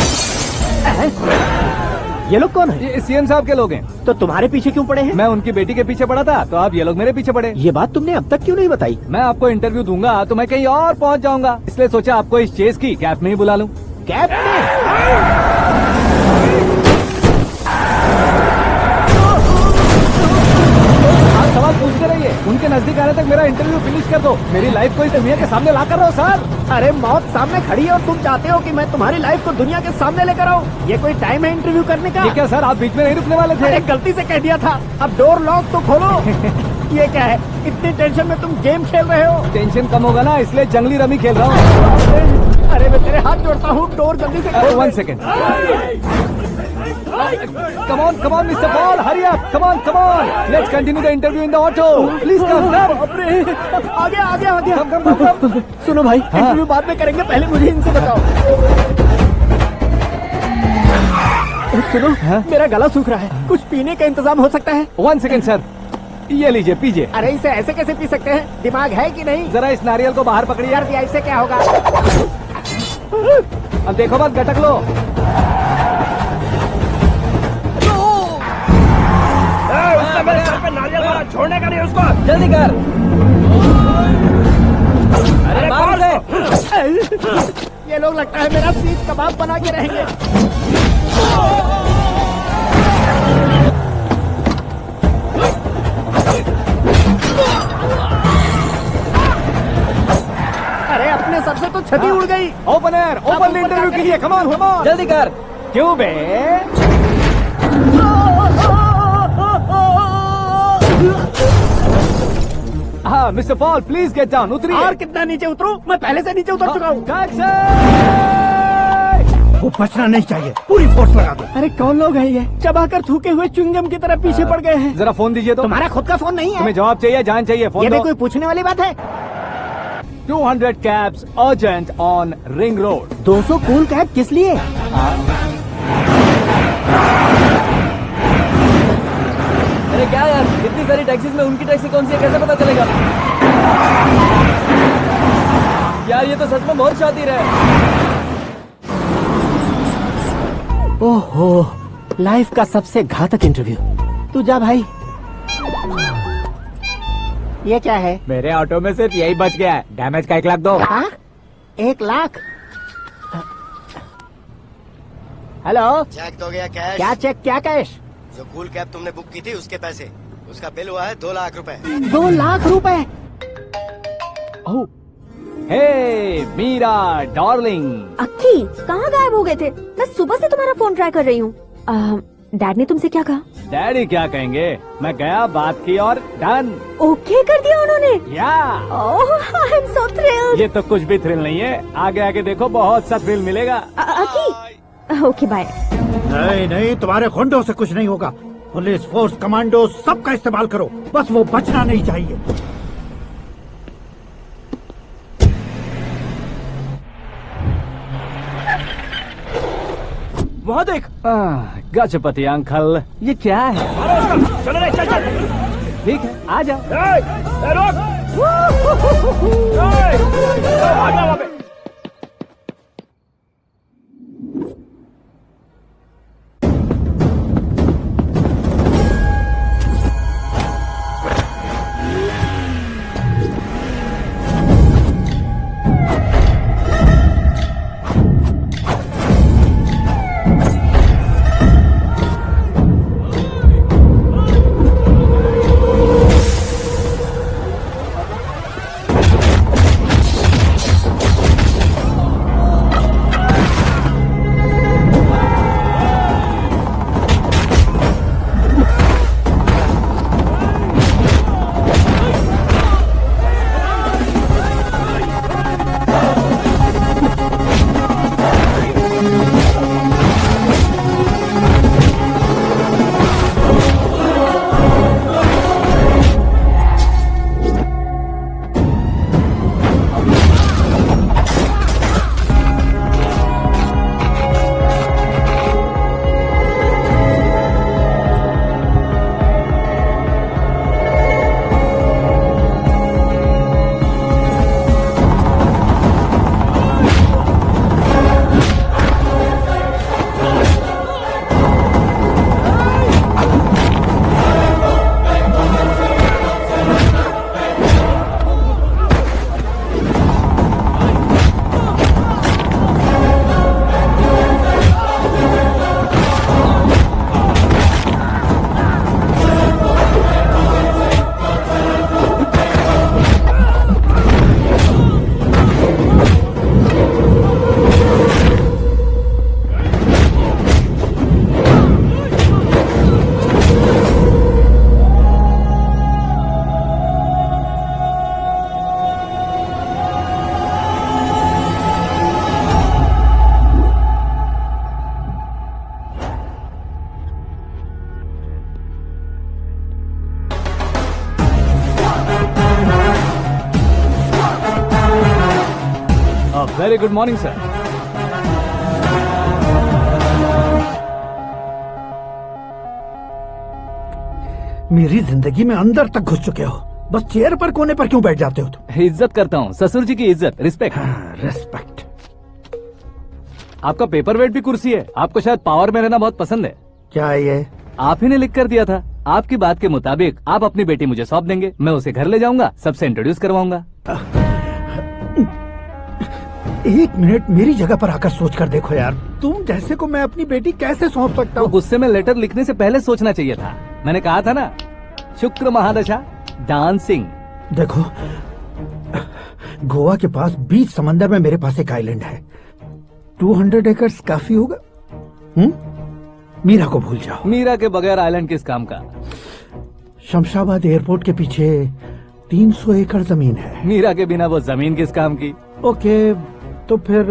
ये लोग कौन है? ये सीएम साहब के लोग हैं। तो तुम्हारे पीछे क्यों पड़े हैं? मैं उनकी बेटी के पीछे पड़ा था तो आप ये लोग मेरे पीछे पड़े। ये बात तुमने अब तक क्यों नहीं बताई? मैं आपको इंटरव्यू दूंगा तो मैं कहीं और पहुंच जाऊंगा, इसलिए सोचा आपको इस चेस की कैब में ही बुला लूं। कैब में? आप सवाल पूछते रहिए, उनके नजदीक आने तक मेरा इंटरव्यू फिनिश कर दो। मेरी लाइफ को इस दुनिया के सामने ला कर रहो सर। अरे मौत सामने खड़ी है और तुम चाहते हो कि मैं तुम्हारी लाइफ को दुनिया के सामने लेकर आऊं? ये कोई टाइम है इंटरव्यू करने का? ये क्या सर, आप बीच में नहीं रुकने वाले थे? अरे गलती से कह दिया था। अब डोर लॉक तो खोलो। ये क्या है? इतनी टेंशन में तुम गेम खेल रहे हो? टेंशन कम होगा ना, इसलिए जंगली रमी खेल रहा हूँ। अरे मैं तेरे हाथ जोड़ता हूँ, डोर जल्दी से खोल। 1 second. Come on, Mr. Paul, hurry up! Come on! Let's continue the interview in the auto. Please come. आगे। Come. सुनो भाई, इंटरव्यू बाद में करेंगे, पहले मुझे इनसे बताओ। सुनो, मेरा गला सूख रहा है, कुछ पीने का इंतजाम हो सकता है? 1 सेकेंड सर, ये लीजिए पीजिए। अरे इसे ऐसे कैसे पी सकते हैं? दिमाग है कि नहीं? जरा इस नारियल को बाहर पकड़िए। यार दिया, इससे क्या होगा? अब देखो मत, गटक लो। उसने मेरे सर पे नारियल मारा, छोड़ने का नहीं उसको। जल्दी कर। अरे मार उसे। ये लोग लगता है मेरा सीख कबाब बना के रहेंगे। अरे अपने सर से तो छती उड़ गई। ओपन इंटरव्यू कीजिए। कम ऑन जल्दी कर। क्यों बे? हाँ mister Paul, please get down. उतरिए। और कितना नीचे उतरूं? मैं पहले से नीचे उतर चुका हूँ। वो बचना नहीं चाहिए, पूरी फोर्स लगा दो। अरे कौन लोग हैं ये? चबाकर थूके हुए च्युइंगम की तरह पीछे पड़ गए हैं। जरा फोन दीजिए तो। तुम्हारा खुद का फोन नहीं है? तुम्हें जवाब चाहिए, जान चाहिए, फोन ये दो। भी कोई पूछने वाली बात है? 200 cabs urgent on Ring Road. 200 cool cab किस लिए? अरे क्या यार, इतनी सारी टैक्सीज में उनकी टैक्सी कौन सी है, कैसे पता चलेगा? यार ये तो सच में बहुत शातिर है। ओहो, लाइफ का सबसे घातक इंटरव्यू। तू जा भाई। ये क्या है? मेरे ऑटो में सिर्फ यही बच गया है, डैमेज का 1 लाख दो। 1 लाख? हेलो, चेक तो गया कैश। क्या चेक, क्या कैश? जो कूल कैब तुमने बुक की थी उसके पैसे, उसका बिल हुआ है 2 लाख रुपए। 2 लाख रुपए? हे मीरा डार्लिंग। अक्की, कहाँ गायब हो गए थे? मैं सुबह से तुम्हारा फोन ट्राई कर रही हूँ। डैड ने तुमसे क्या कहा? डैडी क्या कहेंगे, मैं गया, बात की और डन। ओके कर दिया उन्होंने? या। ओह, आई एम सो थ्रिल्ड। ये तो कुछ भी थ्रिल नहीं है, आगे आगे देखो बहुत सा थ्रिल मिलेगा। अक्की, ओके बाय। नहीं, तुम्हारे गुंडों से कुछ नहीं होगा। पुलिस फोर्स, कमांडो, सबका इस्तेमाल करो, बस वो बचना नहीं चाहिए। वहाँ देख। गजपति अंकल, ये क्या है? चलो रे, चल चल। ठीक है, आ जाओ। Very good morning sir. मेरी जिंदगी में अंदर तक घुस चुके हो, बस चेयर पर कोने पर क्यों बैठ जाते हो तुम? इज्जत करता हूँ, ससुर जी की इज्जत, रिस्पेक्ट। रिस्पेक्ट। आपका पेपर वेट भी कुर्सी है। आपको शायद पावर में रहना बहुत पसंद है। क्या ये? आप ही ने लिख कर दिया था। आपकी बात के मुताबिक आप अपनी बेटी मुझे सौंप देंगे, मैं उसे घर ले जाऊंगा, सबसे इंट्रोड्यूस करवाऊंगा। एक मिनट मेरी जगह पर आकर सोच कर देखो यार, तुम जैसे को मैं अपनी बेटी कैसे सौंप सकता हूँ? गुस्से में लेटर लिखने से पहले सोचना चाहिए था। मैंने कहा था ना, शुक्र महादशा डांसिंग। देखो, गोवा के पास बीच समंदर में मेरे पास एक आइलैंड है। 200 एकर्स काफी होगा। मीरा को भूल जाओ। मीरा के बगैर आइलैंड किस काम का? शमशाबाद एयरपोर्ट के पीछे 300 एकड़ जमीन है। मीरा के बिना वो जमीन किस काम की? ओके, तो फिर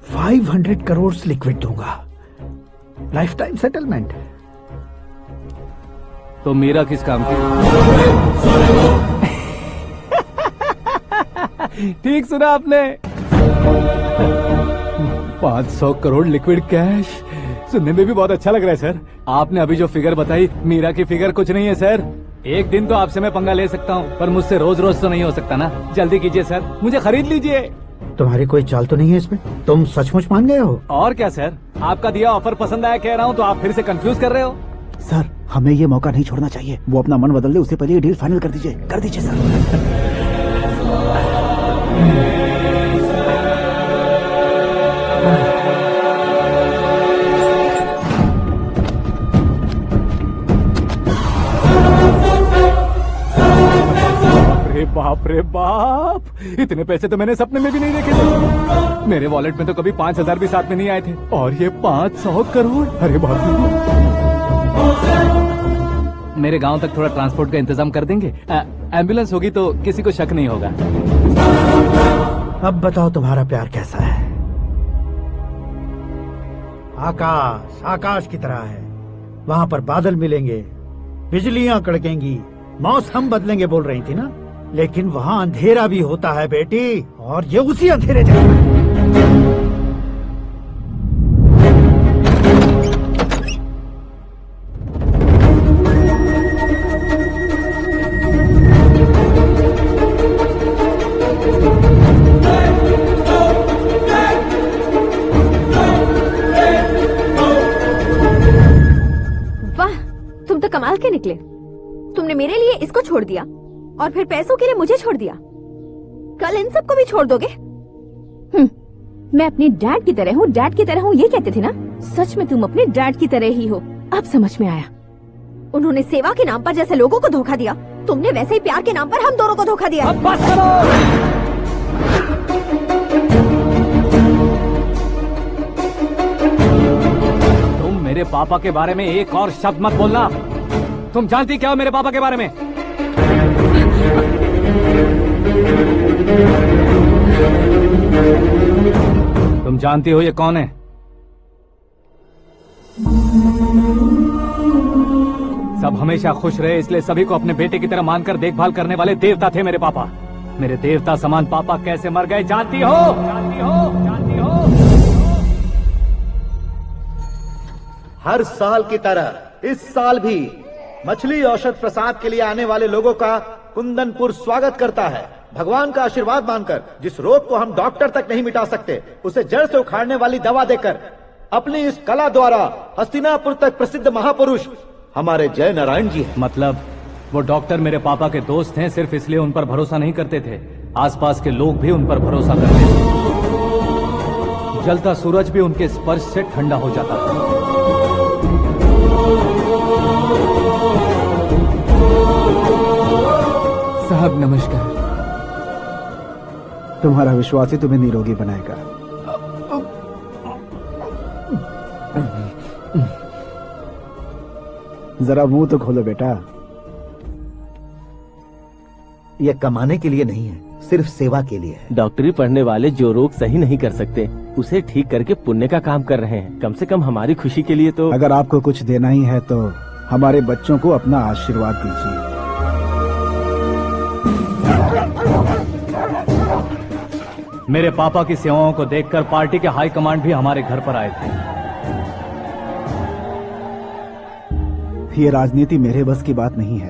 500 करोड़ लिक्विड दूंगा, लाइफ टाइम सेटलमेंट। तो मीरा किस काम की? ठीक सुना आपने। 500 करोड़ लिक्विड कैश सुनने में भी बहुत अच्छा लग रहा है सर। आपने अभी जो फिगर बताई, मीरा की फिगर कुछ नहीं है सर। एक दिन तो आपसे मैं पंगा ले सकता हूँ, पर मुझसे रोज रोज तो नहीं हो सकता ना। जल्दी कीजिए सर, मुझे खरीद लीजिए। तुम्हारी कोई चाल तो नहीं है इसमें? तुम सचमुच मान गए हो? और क्या सर, आपका दिया ऑफर पसंद आया कह रहा हूँ, तो आप फिर से कंफ्यूज कर रहे हो। सर, हमें ये मौका नहीं छोड़ना चाहिए। वो अपना मन बदल दे, उससे पहले ये डील फाइनल कर दीजिए। कर दीजिए सर। बाप रे बाप, इतने पैसे तो मैंने सपने में भी नहीं देखे थे। मेरे वॉलेट में तो कभी 5,000 भी साथ में नहीं आए थे, और ये 500 करोड़। अरे बाप रे। मेरे गांव तक थोड़ा ट्रांसपोर्ट का इंतजाम कर देंगे? एम्बुलेंस होगी तो किसी को शक नहीं होगा। अब बताओ तुम्हारा प्यार कैसा है? आकाश आकाश की तरह है, वहाँ पर बादल मिलेंगे, बिजलियां कड़केंगी, मौसम बदलेंगे बोल रही थी ना, लेकिन वहाँ अंधेरा भी होता है बेटी, और ये उसी अंधेरे जैसा है। तो कमाल के निकले। तुमने मेरे लिए इसको छोड़ दिया और फिर पैसों के लिए मुझे छोड़ दिया। कल इन सबको भी छोड़ दोगे? मैं अपने डैड की तरह हूँ, डैड की तरह हूँ, ये कहते थे ना। सच में तुम अपने डैड की तरह ही हो, अब समझ में आया। उन्होंने सेवा के नाम पर जैसे लोगों को धोखा दिया, तुमने वैसे ही प्यार के नाम पर हम दोनों को धोखा दिया। अब बस करो। तुम मेरे पापा के बारे में एक और शब्द मत बोलना। तुम जानती क्या हो मेरे पापा के बारे में? तुम जानती हो ये कौन है? सब हमेशा खुश रहे इसलिए सभी को अपने बेटे की तरह मानकर देखभाल करने वाले देवता थे मेरे पापा। मेरे देवता समान पापा कैसे मर गए जानती हो? जानती हो? जानती हो? हर साल की तरह इस साल भी मछली औषध प्रसाद के लिए आने वाले लोगों का कुंदनपुर स्वागत करता है। भगवान का आशीर्वाद मानकर जिस रोग को हम डॉक्टर तक नहीं मिटा सकते, उसे जड़ से उखाड़ने वाली दवा देकर अपनी इस कला द्वारा हस्तिनापुर तक प्रसिद्ध महापुरुष हमारे जय नारायण जी हैं। मतलब वो डॉक्टर मेरे पापा के दोस्त हैं, सिर्फ इसलिए उन पर भरोसा नहीं करते थे, आसपास के लोग भी उन पर भरोसा करते थे। जलता सूरज भी उनके स्पर्श से ठंडा हो जाता था। साहब नमस्कार। तुम्हारा विश्वास ही तुम्हें निरोगी बनाएगा। जरा मुंह तो खोलो बेटा। यह कमाने के लिए नहीं है, सिर्फ सेवा के लिए है। डॉक्टरी पढ़ने वाले जो रोग सही नहीं कर सकते उसे ठीक करके पुण्य का काम कर रहे हैं। कम से कम हमारी खुशी के लिए तो। अगर आपको कुछ देना ही है तो हमारे बच्चों को अपना आशीर्वाद दीजिए। मेरे पापा की सेवाओं को देखकर पार्टी के हाई कमांड भी हमारे घर पर आए थे। ये राजनीति मेरे बस की बात नहीं है।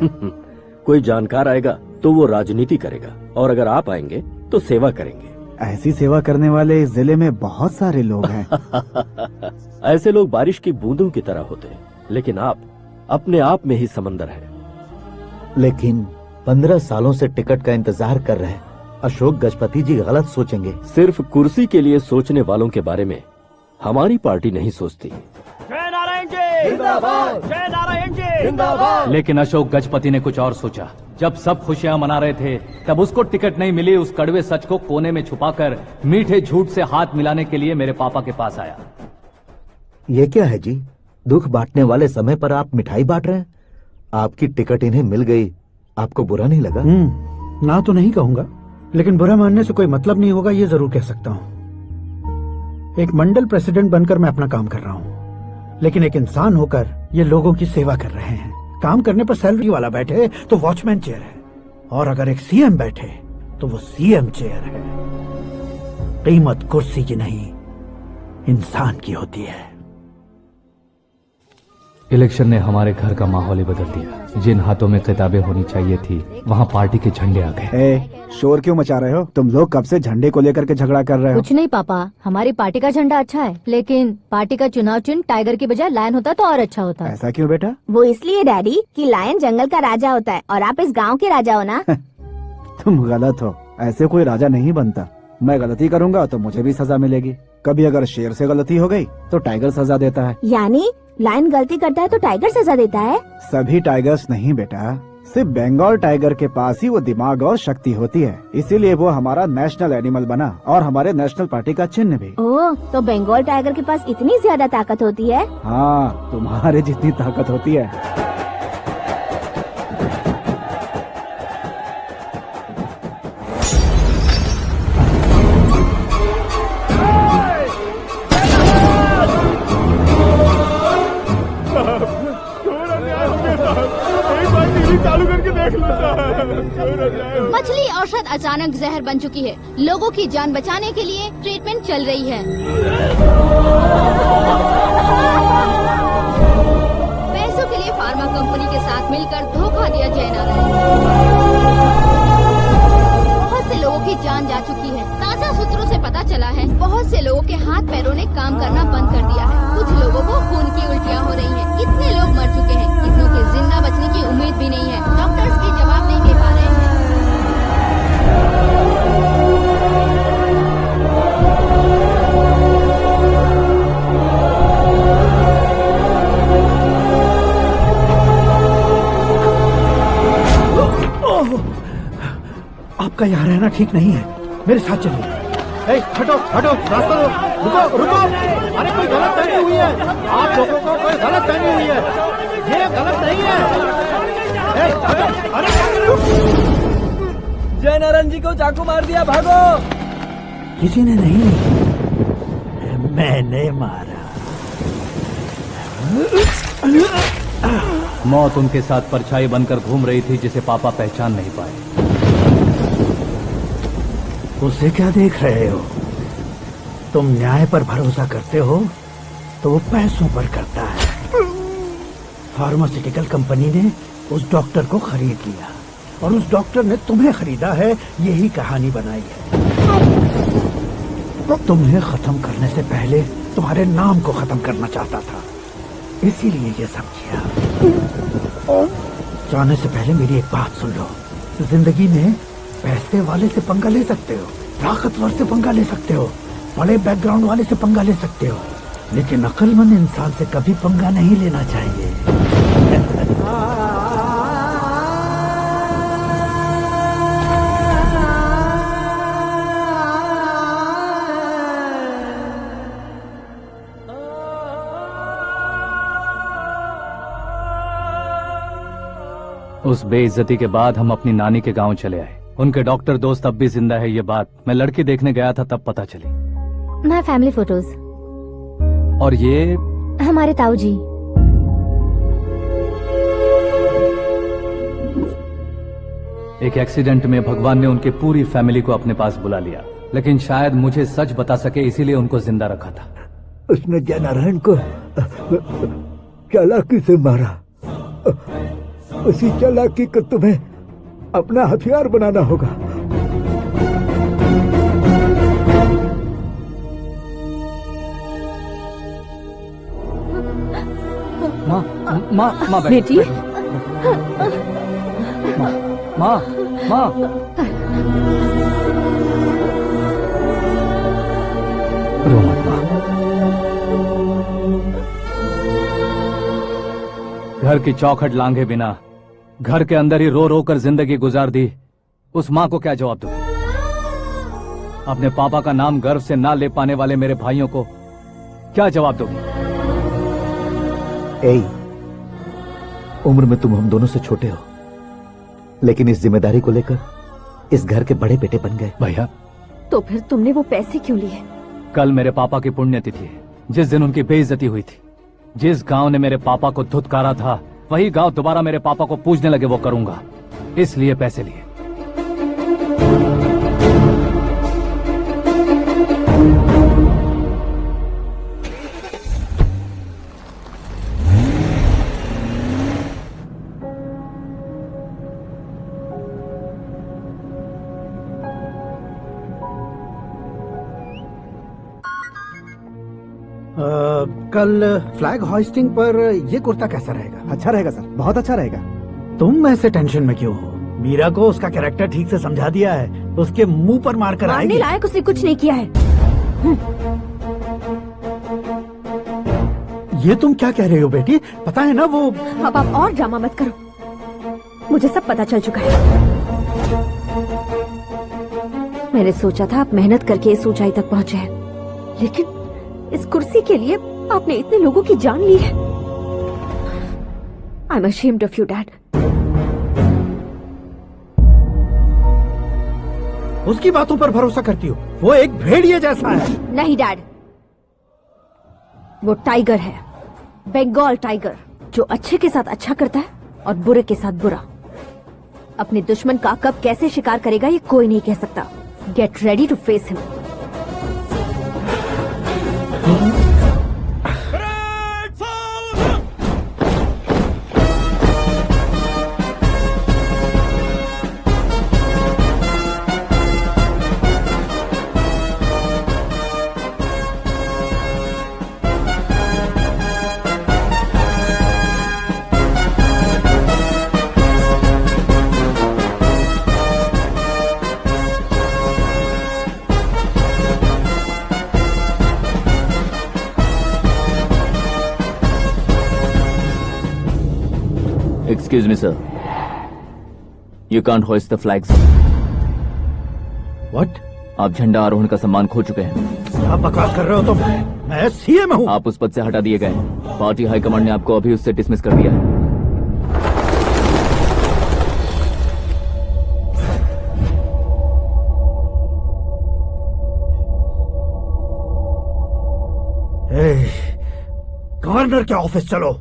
कोई जानकार आएगा तो वो राजनीति करेगा, और अगर आप आएंगे तो सेवा करेंगे। ऐसी सेवा करने वाले इस जिले में बहुत सारे लोग हैं। ऐसे लोग बारिश की बूंदों की तरह होते हैं, लेकिन आप अपने आप में ही समंदर हैं। लेकिन 15 सालों से टिकट का इंतजार कर रहे अशोक गजपति जी गलत सोचेंगे। सिर्फ कुर्सी के लिए सोचने वालों के बारे में हमारी पार्टी नहीं सोचती। जय नारायण जी जिंदाबाद, जय नारायण जी जिंदाबाद। लेकिन अशोक गजपति ने कुछ और सोचा। जब सब खुशियां मना रहे थे तब उसको टिकट नहीं मिली। उस कड़वे सच को कोने में छुपाकर मीठे झूठ से हाथ मिलाने के लिए मेरे पापा के पास आया। ये क्या है जी? दुख बांटने वाले समय पर आप मिठाई बांट रहे हैं। आपकी टिकट इन्हें मिल गई, आपको बुरा नहीं लगा? ना तो नहीं कहूंगा, लेकिन बुरा मानने से कोई मतलब नहीं होगा, ये जरूर कह सकता हूँ। एक मंडल प्रेसिडेंट बनकर मैं अपना काम कर रहा हूँ, लेकिन एक इंसान होकर ये लोगों की सेवा कर रहे हैं। काम करने पर सैलरी वाला बैठे तो वॉचमैन चेयर है, और अगर एक सीएम बैठे तो वो सीएम चेयर है। कीमत कुर्सी की नहीं, इंसान की होती है। इलेक्शन ने हमारे घर का माहौल ही बदल दिया। जिन हाथों में किताबें होनी चाहिए थी वहाँ पार्टी के झंडे आ गए। शोर क्यों मचा रहे हो? तुम लोग कब से झंडे को लेकर के झगड़ा कर रहे हो? कुछ नहीं पापा, हमारी पार्टी का झंडा अच्छा है, लेकिन पार्टी का चुनाव चिन्ह टाइगर की बजाय लायन होता तो और अच्छा होता। ऐसा क्यों बेटा? वो इसलिए डैडी कि लायन जंगल का राजा होता है और आप इस गांव के राजा हो ना। तुम गलत हो, ऐसे कोई राजा नहीं बनता। मैं गलती करूंगा तो मुझे भी सजा मिलेगी। कभी अगर शेर से गलती हो गई तो टाइगर सजा देता है। यानी लायन गलती करता है तो टाइगर सजा देता है? सभी टाइगर्स नहीं बेटा, सिर्फ बंगाल टाइगर के पास ही वो दिमाग और शक्ति होती है, इसीलिए वो हमारा नेशनल एनिमल बना और हमारे नेशनल पार्टी का चिन्ह भी। ओह, तो बंगाल टाइगर के पास इतनी ज्यादा ताकत होती है? हाँ, तुम्हारे जितनी ताकत होती है। मछली औषध अचानक जहर बन चुकी है। लोगों की जान बचाने के लिए ट्रीटमेंट चल रही है। पैसों के लिए फार्मा कंपनी के साथ मिलकर धोखा दिया जय नारायण। बहुत से लोगों की जान जा चुकी है। ताजा सूत्रों से पता चला है बहुत से लोगों के हाथ पैरों ने काम करना बंद कर दिया है। कुछ लोगों को खून की उल्टियाँ हो रही हैं। कितने लोग मर चुके हैं, कितनों के जिंदा आपका यहाँ रहना ठीक नहीं है, मेरे साथ चलिए। ए, हटो हटो, रास्ता दो, रुको रुको। अरे कोई गलत फहमी हुई है, आप लोगों को कोई गलत फहमी हुई है, ये गलत नहीं है। ए, हटो, अरे जय नारायण जी को चाकू मार दिया, भागो। किसी ने नहीं, मैंने मारा। मौत उनके साथ परछाई बनकर घूम रही थी जिसे पापा पहचान नहीं पाए। उसे क्या देख रहे हो? तुम न्याय पर भरोसा करते हो तो वो पैसों पर करता है। फार्मास्यूटिकल कंपनी ने उस डॉक्टर को खरीद लिया और उस डॉक्टर ने तुम्हें खरीदा है, यही कहानी बनाई है। तुम्हें खत्म करने से पहले तुम्हारे नाम को खत्म करना चाहता था, इसीलिए ये सब किया। जाने से पहले मेरी एक बात सुन लो, जिंदगी में पैसे वाले से पंगा ले सकते हो, ताकतवर से पंगा ले सकते हो, बड़े बैकग्राउंड वाले से पंगा ले सकते हो, लेकिन अक्लमंद इंसान से कभी पंगा नहीं लेना चाहिए। उस बेइज्जती के बाद हम अपनी नानी के गांव चले आए। उनके डॉक्टर दोस्त अब भी जिंदा है, ये बात मैं लड़की देखने गया था तब पता चली। My family photos. और ये हमारे ताऊ जी। एक एक्सीडेंट में भगवान ने उनकी पूरी फैमिली को अपने पास बुला लिया, लेकिन शायद मुझे सच बता सके इसीलिए उनको जिंदा रखा था। उसने जय नारायण को चालाकी से मारा। उसी चालाकी को तुम्हें अपना हथियार बनाना होगा। माँ बेटी, माँ माँ रो मत माँ। घर की चौखट लांघे बिना घर के अंदर ही रो रो कर जिंदगी गुजार दी उस माँ को क्या जवाब दूं? अपने पापा का नाम गर्व से ना ले पाने वाले मेरे भाइयों को क्या जवाब दोगी? उम्र में तुम हम दोनों से छोटे हो, लेकिन इस जिम्मेदारी को लेकर इस घर के बड़े बेटे बन गए। भैया, तो फिर तुमने वो पैसे क्यों लिए? कल मेरे पापा की पुण्यतिथि है, जिस दिन उनकी बेइज्जती हुई थी। जिस गांव ने मेरे पापा को धुतकारा था, वही गांव दोबारा मेरे पापा को पूजने लगे वो करूंगा, इसलिए पैसे लिए। कल फ्लैग होइस्टिंग पर ये कुर्ता कैसा रहेगा? अच्छा रहेगा सर, बहुत अच्छा रहेगा। तुम ऐसे टेंशन में क्यों हो? मीरा को उसका कैरेक्टर ठीक से समझा दिया है, उसके मुंह पर मारकर आएगी। मारने लायक उसने कुछ नहीं किया है। ये तुम क्या कह रहे हो बेटी? पता है ना वो। अब आप और ड्रामा मत करो, मुझे सब पता चल चुका है। मैंने सोचा था आप मेहनत करके इस ऊंचाई तक पहुंचे हैं, लेकिन इस कुर्सी के लिए आपने इतने लोगों की जान ली है। I am ashamed of you dad. उसकी बातों पर भरोसा करती हो? वो एक भेड़िए जैसा है। नहीं डैड, वो टाइगर है, बंगाल टाइगर, जो अच्छे के साथ अच्छा करता है और बुरे के साथ बुरा। अपने दुश्मन का कब कैसे शिकार करेगा ये कोई नहीं कह सकता। Get ready to face him. Excuse me, sir. You can't hoist the flag, sir. What? आप झंडा आरोहण का सम्मान खो चुके हैं। आप बकवास कर रहे हो तुम? मैं सीएम हूँ। आप उस पद से हटा दिए गए। पार्टी हाईकमांड ने आपको अभी उससे डिसमिस कर दिया है। गवर्नर के ऑफिस चलो।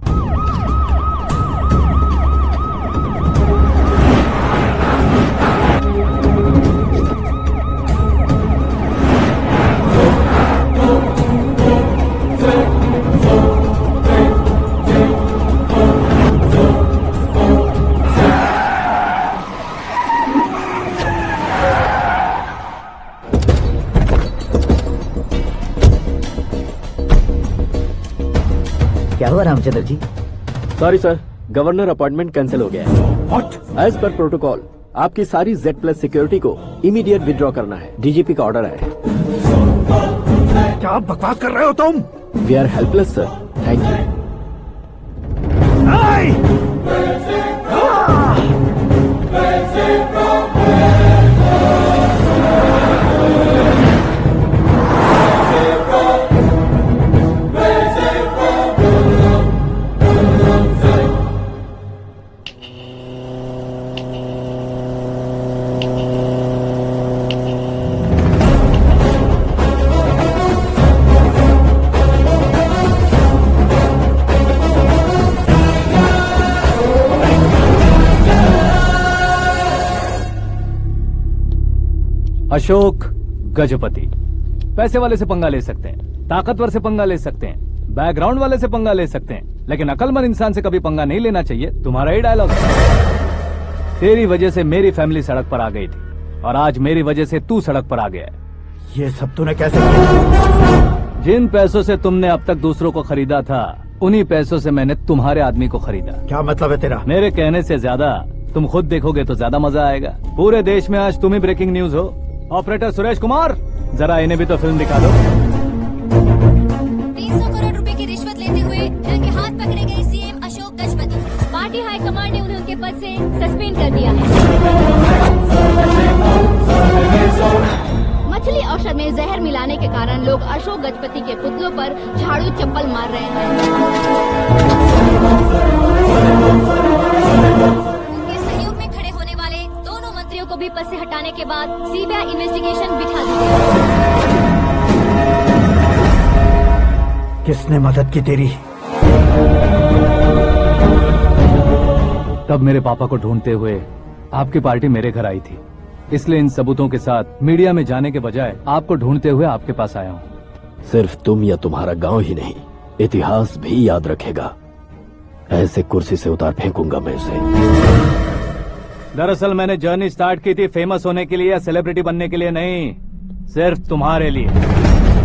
क्या हुआ Ramchandra ji? Sorry sir, governor appointment cancel हो गया है। व्हाट? एज पर प्रोटोकॉल आपकी सारी Z+ सिक्योरिटी को इमीडिएट विड्रॉ करना है। डीजीपी का ऑर्डर है। क्या बकवास कर रहे हो तुम? We are helpless sir. Thank you. Ashok Gajapati पैसे वाले से पंगा ले सकते हैं, ताकतवर से पंगा ले सकते हैं, बैकग्राउंड वाले से पंगा ले सकते हैं, लेकिन अकलमंद इंसान से कभी पंगा नहीं लेना चाहिए। तुम्हारा ही डायलॉग है। तेरी वजह से मेरी फैमिली सड़क पर आ गई थी और आज मेरी वजह से तू सड़क पर आ गया है। ये सब तूने कैसे किया? जिन पैसों से तुमने अब तक दूसरों को खरीदा था, उन्हीं पैसों से मैंने तुम्हारे आदमी को खरीदा। क्या मतलब है तेरा? मेरे कहने से ज्यादा तुम खुद देखोगे तो ज्यादा मजा आएगा। पूरे देश में आज तुम ही ब्रेकिंग न्यूज हो। ऑपरेटर सुरेश कुमार, जरा इन्हें भी तो फिल्म दिखा दो। 300 करोड़ रुपए की रिश्वत लेते हुए रंगे हाथ पकड़े गए CM Ashok Gajapati. Party high command ने उन्हें उनके पद से सस्पेंड कर दिया है। मछली औषध में जहर मिलाने के कारण लोग अशोक गजपति के पुतलों पर झाड़ू चप्पल मार रहे हैं। उनके सहयोग में खड़े होने वाले दोनों मंत्रियों को भी पद से हटाने के बाद सीबीआई इन्वेस्टिगेशन बिठा दी गई। किसने मदद की तेरी? तब मेरे पापा को ढूंढते हुए आपकी पार्टी मेरे घर आई थी, इसलिए इन सबूतों के साथ मीडिया में जाने के बजाय आपको ढूंढते हुए आपके पास आया हूँ। सिर्फ तुम या तुम्हारा गांव ही नहीं, इतिहास भी याद रखेगा। ऐसे कुर्सी से उतार फेंकूंगा मैं उसे। दरअसल मैंने जर्नी स्टार्ट की थी फेमस होने के लिए या सेलिब्रिटी बनने के लिए नहीं, सिर्फ तुम्हारे लिए।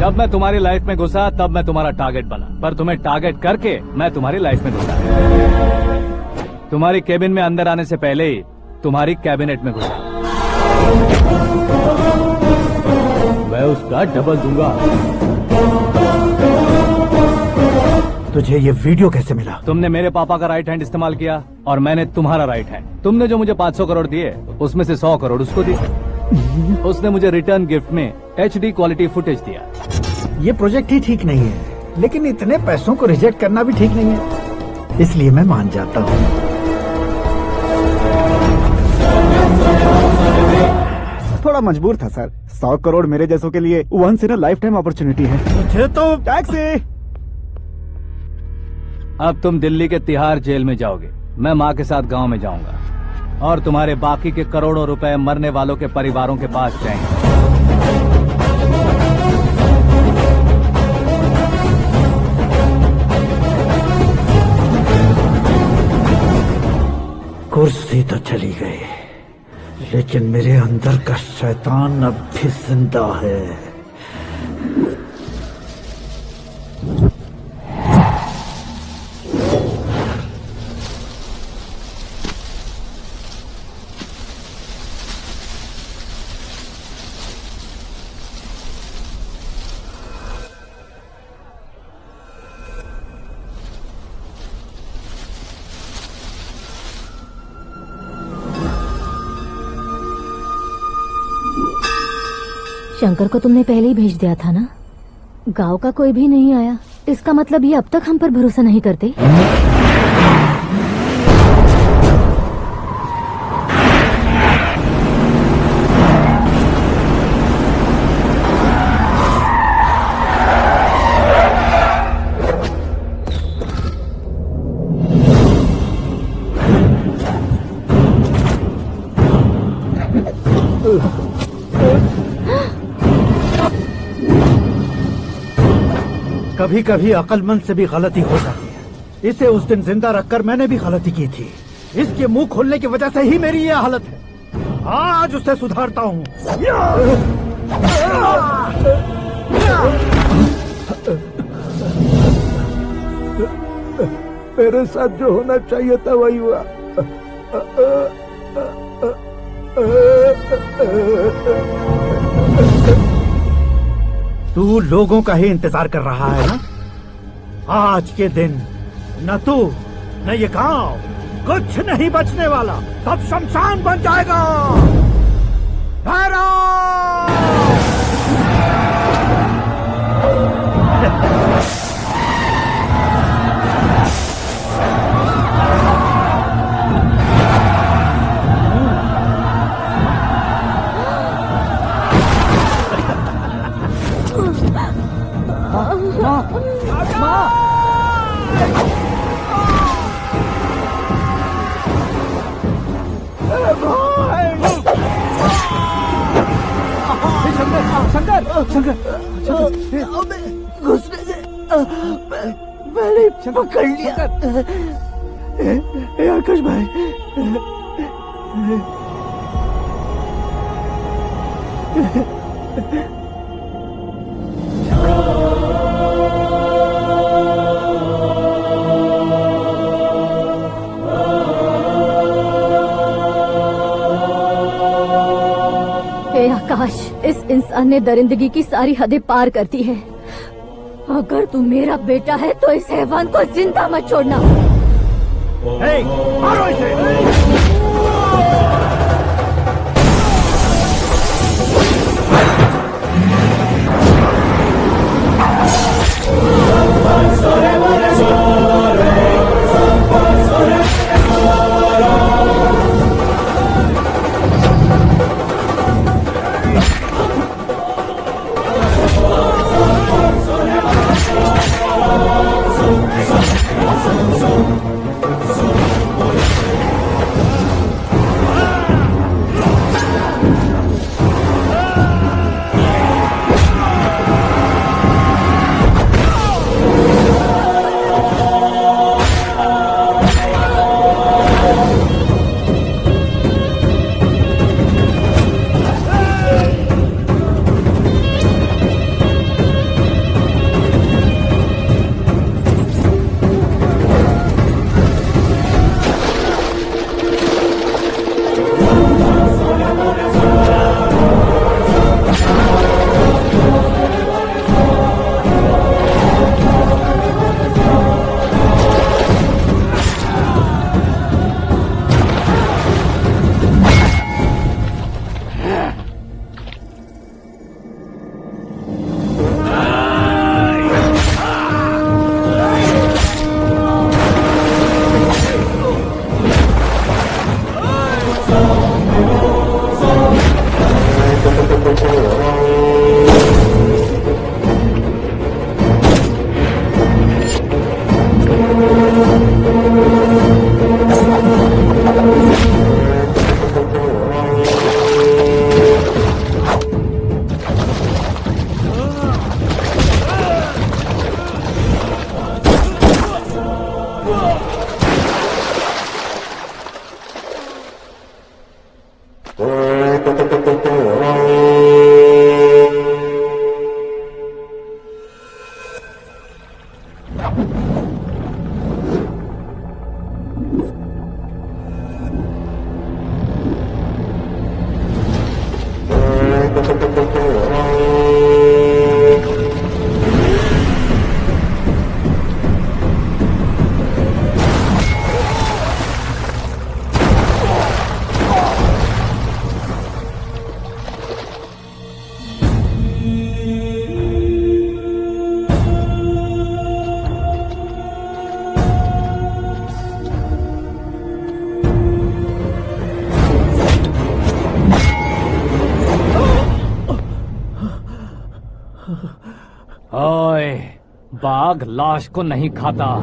जब मैं तुम्हारी लाइफ में घुसा तब मैं तुम्हारा टारगेट बना, पर तुम्हें टारगेट करके मैं तुम्हारी लाइफ में घुसा। तुम्हारी केबिन में अंदर आने से पहले ही तुम्हारी कैबिनेट में घुसा। मैं उसका डबल दूंगा। तुझे ये वीडियो कैसे मिला? तुमने मेरे पापा का राइट हैंड इस्तेमाल किया और मैंने तुम्हारा राइट हैंड। तुमने जो मुझे 500 करोड़ दिए, उसमें से 100 करोड़ उसको दिए। उसने मुझे रिटर्न गिफ्ट में HD क्वालिटी फुटेज दिया। ये प्रोजेक्ट ही ठीक नहीं है, लेकिन इतने पैसों को रिजेक्ट करना भी ठीक नहीं है, इसलिए मैं मान जाता हूँ। थोड़ा मजबूर था सर। 100 करोड़ मेरे जैसों के लिए once in a lifetime opportunity है। मुझे तो टैक्सी। अब तुम दिल्ली के तिहाड़ जेल में जाओगे, मैं माँ के साथ गांव में जाऊंगा और तुम्हारे बाकी के करोड़ों रुपए मरने वालों के परिवारों के पास जाएंगे। कुर्सी तो चली गई, लेकिन मेरे अंदर का शैतान अब भी जिंदा है। शंकर को तुमने पहले ही भेज दिया था ना? गांव का कोई भी नहीं आया, इसका मतलब ये अब तक हम पर भरोसा नहीं करते। कभी कभी अक्लमंद से भी गलती हो जाती है। इसे उस दिन जिंदा रखकर मैंने भी गलती की थी। इसके मुंह खोलने की वजह से ही मेरी ये हालत है। आज उसे सुधारता हूँ। मेरे साथ जो होना चाहिए था वही हुआ। तू लोगों का ही इंतजार कर रहा है ना? आज के दिन न तू न ये गांव कुछ नहीं बचने वाला, सब शमशान बन जाएगा। घुसने से मैंने पकड़ लिया। आकाश भाई, हे आकाश, इस इंसान ने दरिंदगी की सारी हदें पार कर दी है। अगर तू मेरा बेटा है तो इस हैवान को जिंदा मत छोड़ना। मारो इसे। ओए, बाघ लाश को नहीं खाता।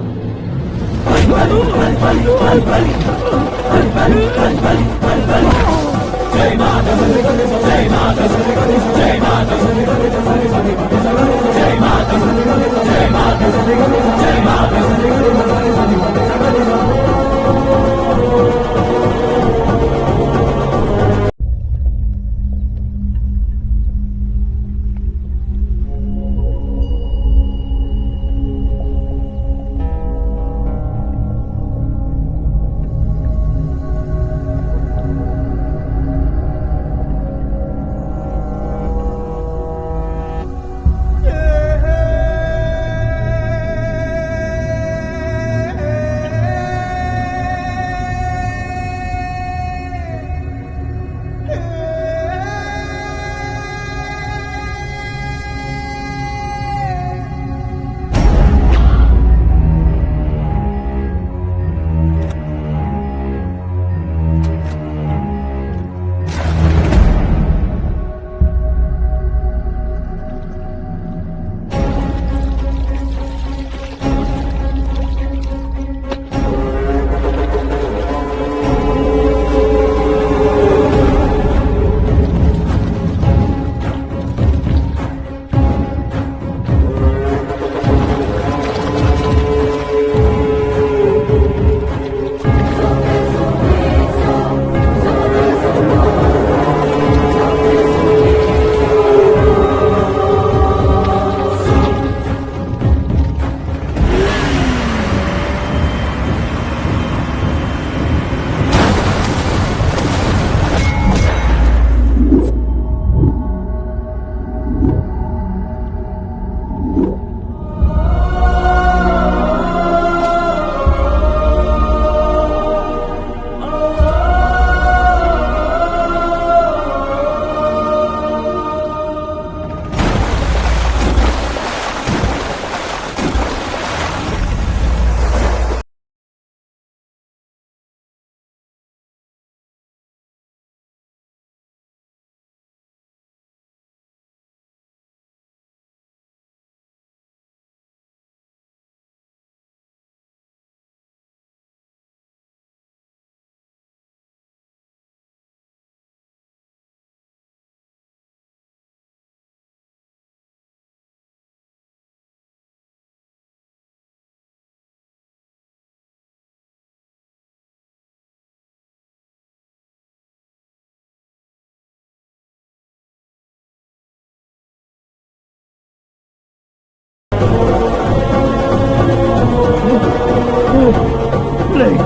नहीं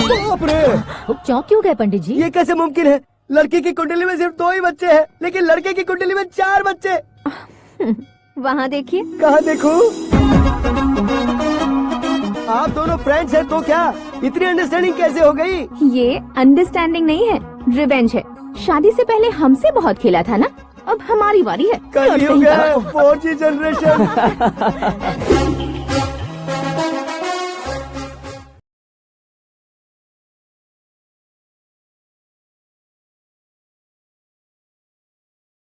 नहीं बाप रे! चौंक क्यों गए पंडित जी? ये कैसे मुमकिन है? लड़की की कुंडली में सिर्फ 2 ही बच्चे हैं, लेकिन लड़के की कुंडली में 4 बच्चे। वहाँ देखिए। कहाँ देखूं? आप दोनों फ्रेंड्स हैं तो क्या इतनी अंडरस्टैंडिंग कैसे हो गई? ये अंडरस्टैंडिंग नहीं है, रिवेंज है। शादी से पहले हमसे बहुत खेला था ना, अब हमारी बारी है। कल ही हो गया है 4G जनरेशन।